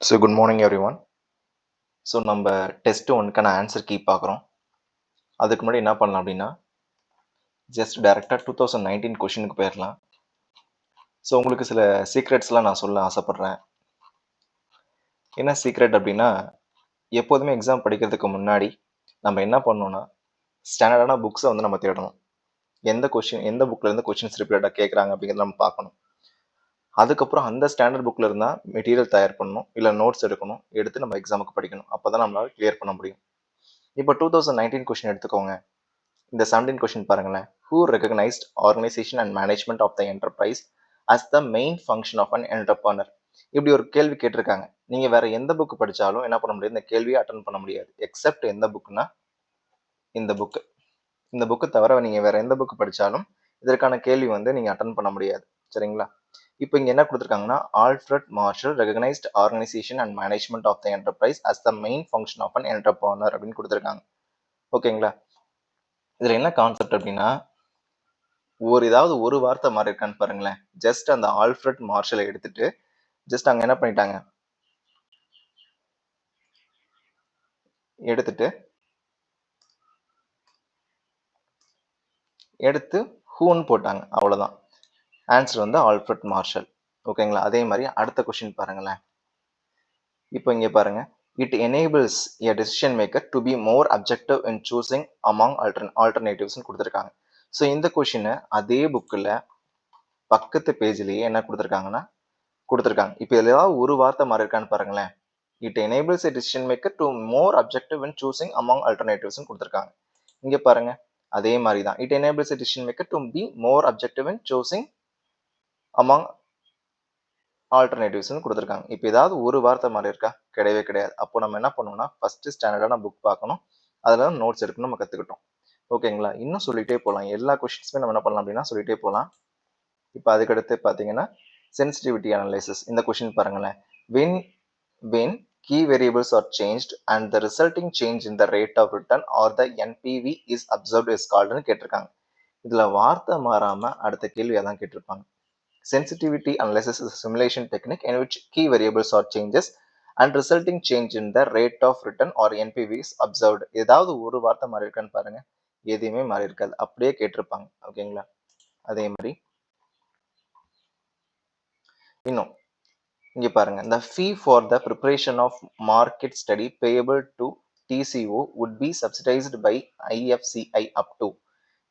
So good morning everyone. So நம்ம test ஒன்றுக்கான answer key பார்க்குறோம். அதுக்கு முன்னாடி என்ன பண்ணலாம் அப்படின்னா ஜஸ்ட் டேரெக்டாக 2019 கொஷினுக்கு போயிடலாம். ஸோ உங்களுக்கு சில சீக்ரெட்ஸ்லாம் நான் சொல்ல ஆசைப்பட்றேன். என்ன சீக்ரெட் அப்படின்னா, எப்போதுமே எக்ஸாம் படிக்கிறதுக்கு முன்னாடி நம்ம என்ன பண்ணணும்னா ஸ்டாண்டர்டான புக்ஸை வந்து நம்ம தேடணும். எந்த புக்லேருந்து கொஷின்ஸ் ரிப்பீட்டடாக கேட்குறாங்க அப்படிங்கிறத நம்ம பார்க்கணும். அதுக்கப்புறம் அந்த ஸ்டாண்டர்ட் புக்கில் இருந்தால் மெட்டீரியல் தயார் பண்ணணும், இல்லை நோட்ஸ் எடுக்கணும், எடுத்து நம்ம எக்ஸாமுக்கு படிக்கணும். அப்போ தான் நம்மளால் கிளியர் பண்ண முடியும். இப்போ 2019 கொஷின் எடுத்துக்கோங்க. இந்த 17 கொஷின் பாருங்களேன். Who recognized organization and management of the enterprise as the main function of an entrepreneur? இப்படி ஒரு கேள்வி கேட்டிருக்காங்க. நீங்க வேற எந்த புக் படிச்சாலும் என்ன பண்ண முடியாது, இந்த கேள்வியை அட்டன் பண்ண முடியாது. எக்ஸப்ட் எந்த புக்னா இந்த புக்கு. இந்த புக்கு தவிர நீங்க வேற எந்த புக் படிச்சாலும் இதற்கான கேள்வி வந்து நீங்க அட்டன் பண்ண முடியாது. சரிங்களா? இப்போ இங்க என்ன கொடுத்துருக்காங்கன்னா, Alfred Marshall recognized organization and management of the enterprise as the main function of an entrepreneur அப்படின்னு கொடுத்துருக்காங்க. ஓகேங்களா? இதுல என்ன கான்செப்ட் அப்படின்னா, ஏதாவது ஒரு வார்த்தை மாறி இருக்கான்னு பாருங்களேன். ஜஸ்ட் அந்த ஆல்ஃபிரட் மார்ஷலை எடுத்துட்டு ஜஸ்ட் அங்க என்ன பண்ணிட்டாங்க, எடுத்து ஹூன்னு போட்டாங்க. அவ்வளவுதான். ஆன்சர் வந்து ஆல்ஃபிரட் மார்ஷல். ஓகேங்களா? அதே மாதிரி அடுத்த கொஸ்டின் பாருங்களேன். இப்போ இங்க பாருங்க, it enables a decision maker to be more objective in choosing among alternatives கொடுத்துருக்காங்க. ஸோ இந்த கொஸ்டினை அதே புக்கில் பக்கத்து பேஜ்லேயே என்ன கொடுத்துருக்காங்கன்னா கொடுத்துருக்காங்க. இப்போ இதில் ஏதாவது ஒரு வார்த்தை மாறி இருக்கான்னு பாருங்களேன். It enables a decision maker to more objective in choosing among alternatives கொடுத்துருக்காங்க. இங்க பாருங்க, அதே மாதிரி தான். It enables a decision maker to be more objective in choosing among ஆல்டர்னேட்டிவ்ஸ்னு கொடுத்துருக்காங்க. இப்போ ஏதாவது ஒரு வார்த்தை மாதிரி இருக்கா? கிடையவே கிடையாது. அப்போ நம்ம என்ன பண்ணணும்னா ஃபர்ஸ்ட் ஸ்டாண்டர்டான புக் பார்க்கணும், அதில் நோட்ஸ் எடுக்கணும், நம்ம கற்றுக்கிட்டோம். ஓகேங்களா? இன்னும் சொல்லிட்டே போகலாம். எல்லா கொஸ்டின்ஸுமே நம்ம என்ன பண்ணலாம் அப்படின்னா சொல்லிட்டே போகலாம். இப்போ அதுக்கடுத்து பார்த்தீங்கன்னா சென்சிட்டிவிட்டி அனலைசிஸ். இந்த கொஸ்டின் பாருங்களேன். when key variables are changed and the resulting change in the rate of return or the NPV is observed is called னு கேட்டிருக்காங்க. இதுல வார்த்தை மாறாம அடுத்த கேள்வி அதான் கேட்டிருப்பாங்க. Sensitivity analysis is a simulation technique in which key variables are changes and resulting change in the rate of return or NPV is observed. ஏதாவது ஒரு வார்த்தை மாறி இருக்கான்னு பாருங்க. எதுவுமே மாறி இருக்காது. அப்படியே கேட்டிருப்பாங்க. ஓகேங்களா? அதே மாதிரி இன்னும் இங்க பாருங்க, the fee for the preparation of market study payable to TCO would be subsidized by IFCI up to.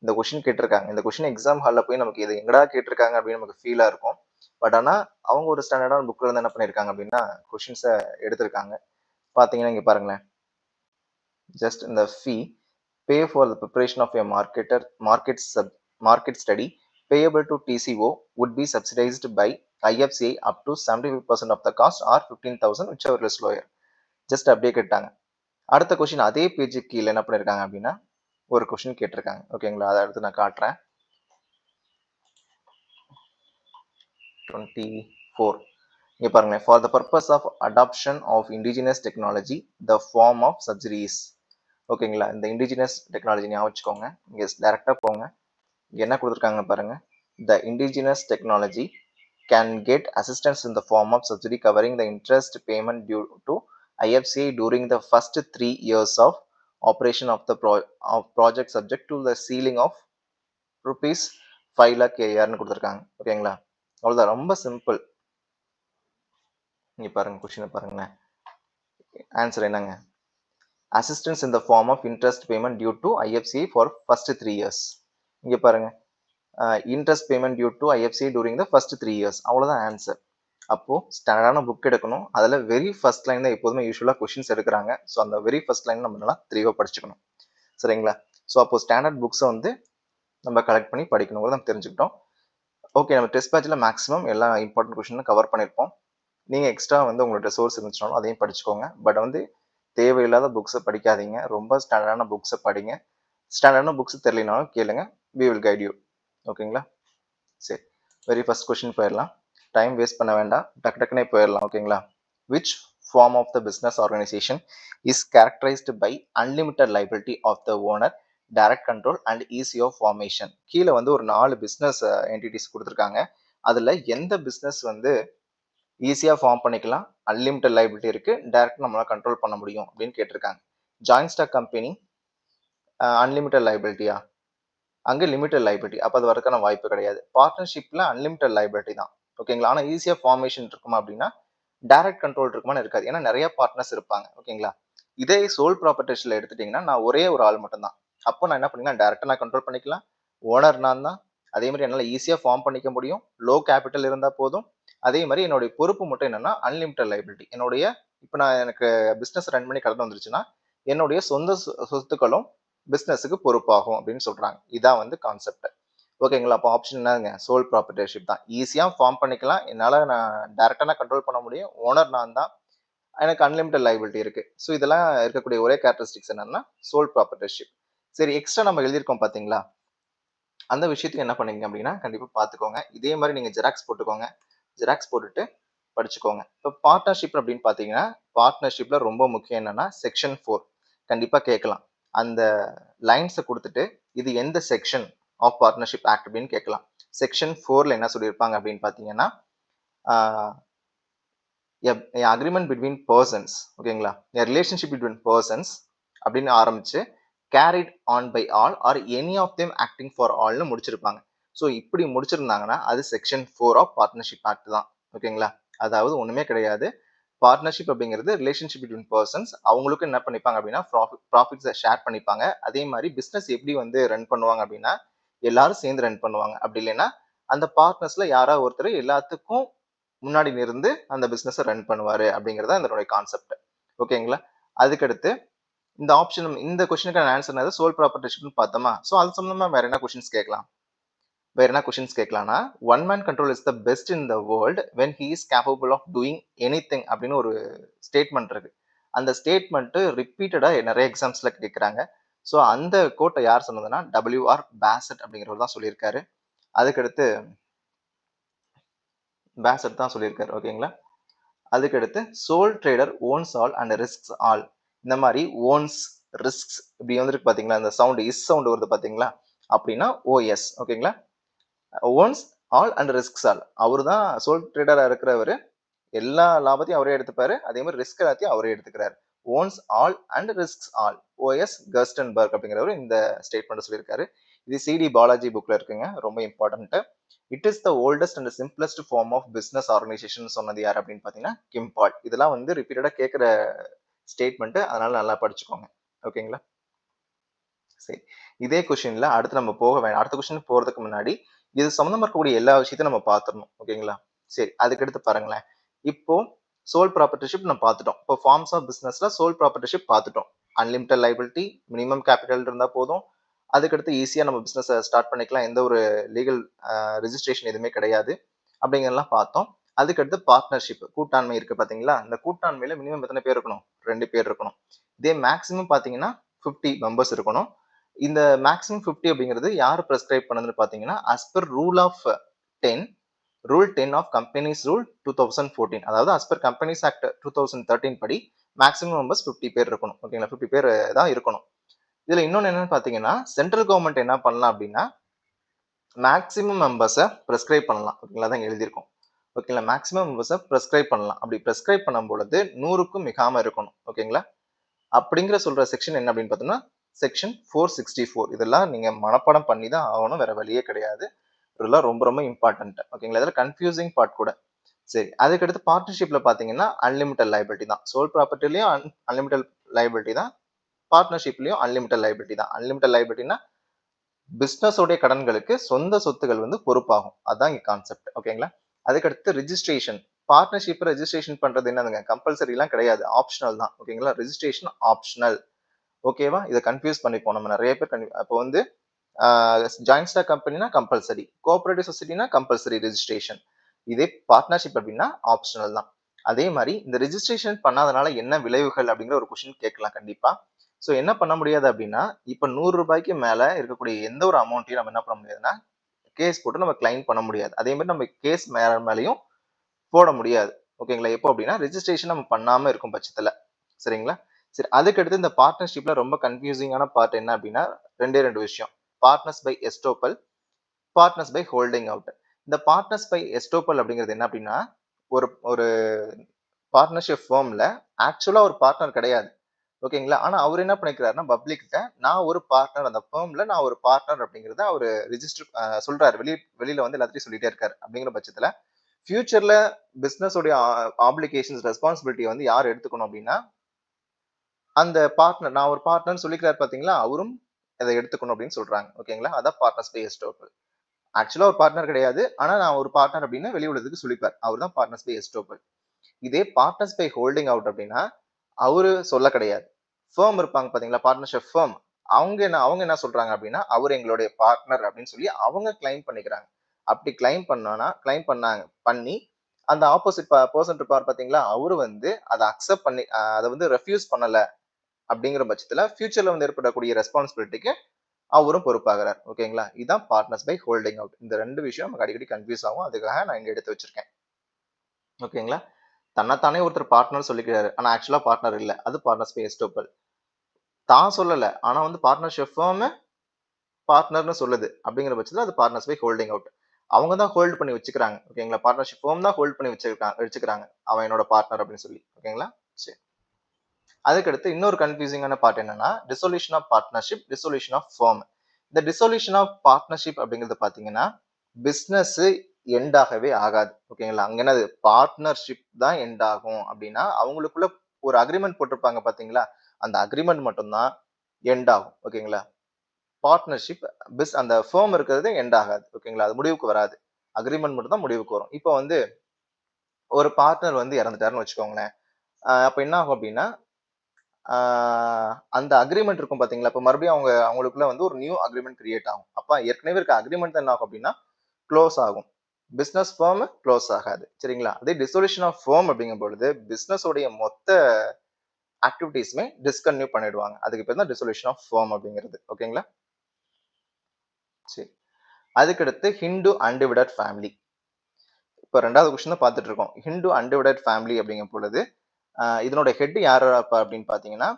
இந்த கொஸ்டின் கேட்டிருக்காங்க. இந்த கொஸ்டின் எக்ஸாம் ஹாலில் போய் நமக்கு இது எங்கடா கேட்டிருக்காங்க அப்படின்னு நமக்கு ஃபீலாக இருக்கும். பட் ஆனால் அவங்க ஒரு ஸ்டாண்டர்டான புக்கில் இருந்து என்ன பண்ணியிருக்காங்க அப்படின்னா கொஸ்டின்ஸை எடுத்திருக்காங்க. பார்த்தீங்கன்னா இங்கே பாருங்களேன், ஜஸ்ட் இந்த fee pay for the preparation of a market study payable to TCO would be subsidized by IFCI up to 75% of the cost or 15,000 whichever is lower. Just அப்படியே கேட்டாங்க. அடுத்த கொஸ்டின் அதே பேஜுக்கு கீழே என்ன பண்ணியிருக்காங்க அப்படின்னா ஒரு கொஸ்டின் கேட்டிருக்காங்க. ஓகேங்களா? அதை அடுத்து நான் காட்டுறேன். 24 இங்க பாருங்க, for the purpose of adoption of indigenous technology the form of subsidies. ஓகேங்களா? இந்த இண்டிஜினஸ் டெக்னாலஜி ஞாபகம் வச்சுக்கோங்க. இங்க டைரக்டா போங்க. இங்க என்ன கொடுத்துருக்காங்க பாருங்க, the indigenous technology can get assistance in the form of subsidy covering the interest payment due to IFCI during the first 3 years of operation of the project subject to the ceiling of rupees 5 lakh a year னு கொடுத்துருக்காங்க. ஓகேங்களா? அவ்வளவுதான், ரொம்ப simple. இங்க பாருங்க, கொஸ்டினை பாருங்களேன். Answer என்னங்க? Assistance in the form of interest payment due to IFCI for first 3 years. இங்க பாருங்க, interest payment due to IFCI during the first 3 years. அவ்வளோதான் ஆன்சர். அப்போ ஸ்டாண்டர்டான புக் எடுக்கணும். அதில் வெரி ஃபர்ஸ்ட் லைன் தான் எப்போதுமே யூஸ்வலாக கொஸ்டின்ஸ் எடுக்கிறாங்க. ஸோ அந்த வெரி ஃபர்ஸ்ட் லைன் நம்ம நல்லா தெளிவாக படிச்சுக்கணும். சரிங்களா? ஸோ அப்போ ஸ்டாண்டர்ட் புக்ஸை வந்து நம்ம கலெக்ட் பண்ணி படிக்கணுங்கிறத நம்ம தெரிஞ்சுக்கிட்டோம். ஓகே, நம்ம டெஸ்ட் பேட்சில் மேக்ஸிமம் எல்லா இம்பார்ட்டன்ட் கொஸ்டினும் கவர் பண்ணியிருப்போம். நீங்கள் எக்ஸ்ட்ரா வந்து உங்களோட சோர்ஸ் இருந்துச்சுனாலும் அதையும் படிச்சுக்கோங்க. பட் வந்து தேவையில்லாத புக்ஸை படிக்காதீங்க. ரொம்ப ஸ்டாண்டர்டான புக்ஸை படிங்க. ஸ்டாண்டர்டான புக்ஸ் தெரியலனாலும் கேளுங்க, we will guide you. ஓகேங்களா? சரி, வெரி ஃபர்ஸ்ட் கொஸ்டின் போயிடலாம். டைம் வேஸ்ட் பண்ண வேண்டாம், டக்குனே போயிடலாம். ஓகேங்களா? which form of the business organization is characterized by unlimited liability of the owner, direct control and easy of formation? கீழே வந்து ஒரு 4 பிஸ்னஸ் என்டிட்டிஸ் கொடுத்துருக்காங்க. அதுல எந்த பிசினஸ் வந்து ஈஸியா ஃபார்ம் பண்ணிக்கலாம், அன்லிமிட்டட் லைபிலிட்டி இருக்கு, டைரக்ட் நம்மளால கண்ட்ரோல் பண்ண முடியும் அப்படின்னு கேட்டிருக்காங்க. ஜாயிண்ட் ஸ்டாக் கம்பெனி அன்லிமிட்டட் லைபிலிட்டியா? அங்க லிமிட்டட் லைபிலிட்டி. அப்ப அது வரதுக்கான வாய்ப்பு கிடையாது. பார்ட்னர்ஷிப்ல அன்லிமிட்டட் லைபிலிட்டி தான். ஓகேங்களா? ஆனா ஈஸியா ஃபார்மேஷன் இருக்குமா அப்படின்னா டைரக்ட் கண்ட்ரோல் இருக்குமான்னு இருக்காது. ஏன்னா நிறைய பார்ட்னர்ஸ் இருப்பாங்க. ஓகேங்களா? இதே சோல் ப்ராப்பர்ட்டிஸ்ல எடுத்துட்டீங்கன்னா நான் ஒரே ஒரு ஆள் மட்டும் தான். அப்போ நான் என்ன பண்ணிக்கலாம், டைரக்டா நான் கண்ட்ரோல் பண்ணிக்கலாம். ஓனர் நான் தான். அதே மாதிரி என்னால ஈஸியா ஃபார்ம் பண்ணிக்க முடியும். லோ கேபிட்டல் இருந்தா போதும். அதே மாதிரி என்னுடைய பொறுப்பு மட்டும் என்னன்னா அன்லிமிட்டட் லைபிலிட்டி. என்னுடைய இப்போ நான் எனக்கு பிசினஸ் ரன் பண்ணி கடன் வந்துருச்சுன்னா என்னுடைய சொந்த சொத்துக்களும் பிசினஸுக்கு பொறுப்பாகும் அப்படின்னு சொல்றாங்க. இதான் வந்து கான்செப்ட். ஓகேங்களா? அப்போ ஆப்ஷன் என்னங்க, சோல் ப்ராப்பர்ட்டிஷிப் தான். ஈஸியா ஃபார்ம் பண்ணிக்கலாம். என்னால நான் டைரக்டா கண்ட்ரோல் பண்ண முடியும். ஓனர் நான் தான். எனக்கு அன்லிமிட்டட் லைபிலிட்டி இருக்கு. ஸோ இதெல்லாம் இருக்கக்கூடிய ஒரே கேரக்டரிஸ்டிக்ஸ் என்னன்னா சோல் ப்ராப்பர்ட்டிஷிப். சரி, எக்ஸ்ட்ரா நம்ம எழுதியிருக்கோம் பாத்தீங்களா? அந்த விஷயத்துக்கு என்ன பண்ணீங்க அப்படின்னா கண்டிப்பா பாத்துக்கோங்க. இதே மாதிரி நீங்க ஜெராக்ஸ் போட்டுக்கோங்க. ஜெராக்ஸ் போட்டுட்டு படிச்சுக்கோங்க. இப்போ பார்ட்னர்ஷிப் அப்படின்னு பாத்தீங்கன்னா பார்ட்னர்ஷிப்ல ரொம்ப முக்கியம் என்னன்னா செக்ஷன் 4 கண்டிப்பா கேட்கலாம். அந்த லைன்ஸை கொடுத்துட்டு இது எந்த செக்ஷன் ஆஃப் பார்ட்னர்ஷிப் ஆக்ட் அப்படின்னு கேட்கலாம். செக்ஷன் 4ல என்ன சொல்லியிருப்பாங்க அப்படின்னு பாத்தீங்கன்னா அக்ரிமெண்ட் பிட்வீன் பர்சன்ஸ், ஓகேங்களா, ரிலேஷன்ஷிப் பிட்வீன் பர்சன்ஸ் அப்படின்னு ஆரம்பிச்சு carried on by all or any of them acting for ஆல்னு முடிச்சிருப்பாங்க. ஸோ இப்படி முடிச்சிருந்தாங்கன்னா அது செக்ஷன் 4 ஆஃப் பார்ட்னர்ஷிப் ஆக்ட் தான். ஓகேங்களா? அதாவது ஒண்ணுமே கிடையாது. பார்ட்னர்ஷிப் அப்படிங்கிறது ரிலேஷன்ஷிப் பிட்வீன் பர்சன்ஸ். அவங்களுக்கு என்ன பண்ணிப்பாங்க அப்படின்னா ப்ராஃபிட்ஸை ஷேர் பண்ணிப்பாங்க. அதே மாதிரி பிசினஸ் எப்படி வந்து ரன் பண்ணுவாங்க அப்படின்னா எல்லாரும் சேர்ந்து ரன் பண்ணுவாங்க. அப்படி இல்லைன்னா அந்த பார்ட்னர்ஸ்ல யாராவது ஒருத்தர் எல்லாத்துக்கும் முன்னாடி இருந்து அந்த பிசினஸை ரன் பண்ணுவாரு அப்படிங்கிறதா இதனுடைய கான்செப்ட். ஓகேங்களா? அதுக்கடுத்து இந்த ஆப்ஷன், இந்த கொஸ்டினுக்கான ஆன்சர் என்னது, சோல் ப்ராப்பர்ட்டிஷிப்னு பார்த்தோமா? ஸோ அது சம்பந்தமா வேற என்ன கொஸ்டின்ஸ் கேட்கலாம்? வேற என்ன கொஸ்டின்ஸ் கேட்கலாம்னா one man control is the best in the world when he is capable of doing anything அப்படின்னு ஒரு ஸ்டேட்மெண்ட் இருக்கு. அந்த ஸ்டேட்மெண்ட் ரிப்பீட்டடா நிறைய எக்ஸாம்ஸ்ல கேட்குறாங்க. ஸோ அந்த கோட்டை யார் சொன்னதுன்னா WR பேசட் அப்படிங்கிறவர் தான் சொல்லியிருக்காரு. அதுக்கடுத்து பேசட் தான் சொல்லியிருக்காரு. ஓகேங்களா? அதுக்கடுத்து soul trader ones all and risks all. இந்த மாதிரி ஓன்ஸ் ரிஸ்க்ஸ் இப்படி வந்துருக்கு பாத்தீங்களா? இந்த சவுண்ட் இஸ் சவுண்ட் வருது பாத்தீங்களா? அப்படின்னா OS. ஓகேங்களா? Ones all and risks all. அவரு தான் சோல் ட்ரேடரா இருக்கிறவர். எல்லா லாபத்தையும் அவரே எடுத்துப்பாரு. அதே மாதிரி ரிஸ்க் எல்லாத்தையும் அவரே எடுத்துக்கிறாரு. Owns all and risks all. OS Gerstenberg அப்படிங்கிறவர் இந்த ஸ்டேட்மெண்ட் சொல்லியிருக்காரு. இது CD பாலாஜி புக்ல இருக்குங்க. ரொம்ப important. It is the oldest and simplest form of business organization சொன்னது யார் அப்படின்னு பாத்தீங்கன்னா கிம்பால். இதெல்லாம் வந்து ரிப்பீட்டடா கேட்கிற ஸ்டேட்மெண்ட். அதனால நல்லா படிச்சுக்கோங்க. ஓகேங்களா? சரி, இதே கொஸ்டின்ல அடுத்து நம்ம போக வேண்டாம். அடுத்த கொஸ்டின் போறதுக்கு முன்னாடி இது சம்பந்தமா இருக்கக்கூடிய எல்லா விஷயத்தையும் நம்ம பார்த்துடணும். ஓகேங்களா? சரி, அதுக்கடுத்து பாருங்களேன். இப்போ சோல் ப்ராப்பர்ட்டிஷிப் நம்ம பார்த்துட்டோம். இப்போ ஃபார்ம்ஸ் ஆஃப் பிசினஸ்ல சோல் ப்ராப்பர்ட்டிஷிப் பார்த்துட்டோம். அன்லிமிட்டட் லைபிலிட்டி, மினிமம் கேபிட்டல் இருந்தா போதும். அதுக்கடுத்து ஈஸியா நம்ம பிசினஸ் ஸ்டார்ட் பண்ணிக்கலாம். எந்த ஒரு லீகல் ரெஜிஸ்ட்ரேஷன் எதுவுமே கிடையாது அப்படிங்கறதெல்லாம் பார்த்தோம். அதுக்கடுத்து பார்ட்னர்ஷிப், கூட்டாண்மை இருக்கு பாத்தீங்களா? இந்த கூட்டாண்மையில மினிமம் எத்தனை பேர் இருக்கணும்? 2 பேர் இருக்கணும். இதே மேக்ஸிமம் பாத்தீங்கன்னா 50 மெம்பர்ஸ் இருக்கணும். இந்த மேக்ஸிமம் 50 அப்படிங்கிறது யார் பிரெஸ்கிரைப் பண்ணதுன்னு பாத்தீங்கன்னா as per rule of 10 rule 10 of companies rule 2014, அதாவது as per கம்பெனிஸ் ஆக்ட் 2013 படி மேக்ஸிமம் மெம்பர்ஸ் 50 பேர் இருக்கணும். ஓகேங்களா? 50 பேர் தான் இருக்கணும். இதுல இன்னொன்னு என்னன்னு பாத்தீங்கன்னா சென்ட்ரல் கவர்மெண்ட் என்ன பண்ணலாம் அப்படின்னா மேக்ஸிமம் மெம்பர்ஸை ப்ரெஸ்கிரைப் பண்ணலாம். ஓகேங்களா? தான் எழுதியிருக்கோம். ஓகேங்களா? மேக்ஸிமம் மெம்பர்ஸை ப்ரெஸ்கிரைப் பண்ணலாம். அப்படி ப்ரெஸ்கிரைப் பண்ணும் பொழுது 100க்கும் மிகாம இருக்கணும். ஓகேங்களா? அப்படிங்கிற சொல்ற செக்ஷன் என்ன அப்படின்னு பார்த்தோம்னா செக்ஷன் 464. இதெல்லாம் நீங்க மனப்பாடம் பண்ணி தான் ஆகணும், வேற வழியே கிடையாது. இதெல்லாம் ரொம்ப ரொம்ப இம்பார்ட்டன்ட். ஓகேங்களா? இதெல்லாம் கன்ஃபியூசிங் பார்ட் கூட. சரி, அதுக்கடுத்து பார்ட்னர்ஷிப்ல பாத்தீங்கன்னா அன்லிமிட்டட் லைபிலிட்டி தான். சோல் ப்ராப்பர்ட்டிலையும் அன்லிமிட்டட் லைபிலிட்டி தான். பார்ட்னர்ஷிப்லயும் அன்லிமிட்டட் லைபிலிட்டி தான். அன்லிமிட்டட் லைபிலிட்டினா பிசினஸ் உடைய கடன்களுக்கு சொந்த சொத்துகள் வந்து பொறுப்பாகும். அதான் இங்க கான்செப்ட். ஓகேங்களா? அதுக்கடுத்து ரெஜிஸ்ட்ரேஷன். பார்ட்னர்ஷிப் ரெஜிஸ்ட்ரேஷன் பண்றது என்னதுங்க, கம்பல்சரி எல்லாம் கிடையாது, ஆப்ஷனல் தான். ஓகேங்களா? Registration optional. ஓகேவா? இதை கன்ஃபியூஸ் பண்ணிப்போம் நம்ம நிறைய பேர். அப்போ வந்து ஜாயிண்ட் ஸ்டாக் கம்பெனினா கம்பல்சரி, கோஆபரேட்டிவ் சொசைட்டினா கம்பல்சரி ரெஜிஸ்ட்ரேஷன். இதே பார்ட்னர்ஷிப் அப்படின்னா ஆப்ஷனல் தான். அதே மாதிரி இந்த ரெஜிஸ்ட்ரேஷன் பண்ணாதனால என்ன விளைவுகள் அப்படிங்கிற ஒரு கொஸ்டின் கேட்கலாம் கண்டிப்பா. ஸோ என்ன பண்ண முடியாது அப்படின்னா இப்போ 100 ரூபாய்க்கு மேல இருக்கக்கூடிய எந்த ஒரு அமௌண்ட்டையும் நம்ம என்ன பண்ண முடியாதுன்னா கேஸ் போட்டு நம்ம கிளைம் பண்ண முடியாது. அதே மாதிரி நம்ம கேஸ் மேலையும் போட முடியாது. ஓகேங்களா? எப்போ அப்படின்னா ரெஜிஸ்ட்ரேஷன் நம்ம பண்ணாம இருக்கும் பட்சத்துல. சரிங்களா? சரி, அதுக்கடுத்து இந்த பார்ட்னர்ஷிப்ல ரொம்ப கன்ஃபியூசிங்கான பார்ட் என்ன அப்படின்னா ரெண்டே 2 விஷயம். Partners by estoppel, partners by holding out. இந்த பார்ட்னர்ஸ் பை எஸ்டோப்பல் அப்படிங்கிறது என்ன அப்படின்னா, ஒரு ஒரு பார்ட்னர்ஷிப் ஃபர்ம்ல ஆக்சுவலா ஒரு பார்ட்னர் கிடையாது. ஓகேங்களா? ஆனா அவரு என்ன பண்ணியிருக்கிறாருன்னா, பப்ளிக்கிட்ட நான் ஒரு பார்ட்னர் அந்த ஃபர்ம்ல நான் ஒரு பார்ட்னர் அப்படிங்கிறத அவரு ரிஜிஸ்டர் சொல்றாரு. வெளியில வந்து எல்லாத்தையும் சொல்லிட்டே இருக்காரு. அப்படிங்கிற பட்சத்துல, ஃபியூச்சர்ல பிசினஸ் உடைய ஆப்ளிகேஷன்ஸ், ரெஸ்பான்சிபிலிட்டிய வந்து யார் எடுத்துக்கணும் அப்படின்னா, அந்த பார்ட்னர் நான் ஒரு பார்ட்னர்ன்னு சொல்லிக்கிறாரு பார்த்தீங்களா? அவரும் அத எடுத்துக்கணும் அப்படின்னு சொல்றாங்க. ஓகேங்களா? அதான் பார்ட்னர்ஸ் பை எஸ்டோப்பல். ஆக்சுவலா ஒரு பார்ட்னர் கிடையாது. ஆனா நான் ஒரு பார்ட்னர் அப்படின்னு வெளி உலகத்துக்கு சொல்லிப்பார். அவர் தான் பார்ட்னர்ஸ் பை எஸ்டோப்பல். இதே பார்ட்னர்ஸ் பை ஹோல்டிங் அவுட் அப்படின்னா, அவரு சொல்ல கிடையாது. ஃபர்ம் இருப்பாங்க பாத்தீங்களா? Partnership firm. அவங்க என்ன சொல்றாங்க அப்படின்னா, அவரு எங்களுடைய பார்ட்னர் அப்படின்னு சொல்லி அவங்க கிளைம் பண்ணிக்கிறாங்க. அப்படி கிளைம் பண்ணி அந்த ஆப்போசிட் பெர்சன் இருப்பார் பாத்தீங்களா? அவரு வந்து அத அக்செப்ட் பண்ணி அத வந்து ரெஃப்யூஸ் பண்ணல அப்படிங்கிற பட்சத்துல ஃபியூச்சர்ல வந்து ஏற்படக்கூடிய ரெஸ்பான்சிபிலிட்டிக்கு அவரும் பொறுப்பாகிறார். ஓகேங்களா? இதான் பார்ட்னர்ஸ் பை ஹோல்டிங் அவுட். இந்த 2 விஷயம் நமக்கு அடிக்கடி கன்ஃப்யூஸ் ஆகும். அதுக்காக நான் இங்க எடுத்து வச்சிருக்கேன். ஓகேங்களா? தன்னைத்தானே ஒருத்தர் பார்ட்னர் சொல்லிக்கிறாரு. ஆனா ஆக்சுவலா பார்ட்னர் இல்ல. அது பார்ட்னர்ஸ் பை எஸ்டோப்பல். தான் சொல்லல. ஆனா வந்து பார்ட்னர்ஷிப் ஃபர்ம் பார்ட்னர்ன்னு சொல்லுது. அப்படிங்கிற பட்சத்துல அது பார்ட்னர்ஸ் பை ஹோல்டிங் அவுட். அவங்க தான் ஹோல்ட் பண்ணி வச்சுக்கிறாங்க. ஓகேங்களா? பார்ட்னர்ஷிப் ஃபர்ம் தான் ஹோல்ட் பண்ணி வச்சுக்கிறாங்க. அவன் என்னோட பார்ட்னர் அப்படின்னு சொல்லி. ஓகேங்களா? சரி. அதுக்கடுத்து இன்னொரு கன்ஃபியூசிங்கான பார்ட் என்னன்னா, dissolution of partnership, dissolution of firm. இந்த டிசொல்யூஷன் ஆஃப் பார்ட்னர்ஷிப் அப்படிங்கிறது பாத்தீங்கன்னா, பிசினஸ் எண்ட் ஆகவே ஆகாது. ஓகேங்களா? அங்க என்னது பார்ட்னர்ஷிப் தான் எண்ட் ஆகும் அப்படின்னா, அவங்களுக்குள்ள ஒரு அக்ரிமெண்ட் போட்டிருப்பாங்க பாத்தீங்களா? அந்த அக்ரிமெண்ட் மட்டும் தான் எண்ட் ஆகும். ஓகேங்களா? பார்ட்னர்ஷிப் அந்த ஃபர்ம் இருக்கிறது எண்ட் ஆகாது. ஓகேங்களா? அது முடிவுக்கு வராது. அக்ரிமெண்ட் மட்டும் தான் முடிவுக்கு வரும். இப்போ வந்து ஒரு பார்ட்னர் வந்து இறந்துட்டாருன்னு வச்சுக்கோங்களேன். அப்ப என்ன ஆகும் அப்படின்னா, அந்த அக்ரிமெண்ட் இருக்கும் பாத்தீங்களா? இப்ப மறுபடியும் அவங்களுக்குள்ள வந்து ஒரு நியூ அக்ரிமெண்ட் கிரியேட் ஆகும். அப்ப ஏற்கனவே இருக்க அக்ரிமெண்ட் என்ன ஆகும் அப்படின்னா, க்ளோஸ் ஆகும். பிசினஸ் ஃபர்ம் க்ளோஸ் ஆகாது. சரிங்களா? அதே டிசொல்யூஷன் ஆஃப் ஃபர்ம் அப்படிங்கும் பொழுது, பிசினஸ் உடைய மொத்த ஆக்டிவிட்டீஸ்மே டிஸ்கன்டினியூ பண்ணிடுவாங்க. அதுக்கு பேர் தான் டிசொல்யூஷன் ஆஃப் ஃபர்ம் அப்படிங்கிறது. ஓகேங்களா? சரி. அதுக்கடுத்து ஹிந்து அன்டிவைடட் ஃபேமிலி. இப்ப 2வது கொஸ்டின் தான் பார்த்துட்டு இருக்கோம். ஹிந்து அன்டிவைடட் ஃபேமிலி அப்படிங்கும் பொழுது, இதனோட ஹெட் யாரு அப்படின்னு பாத்தீங்கன்னா,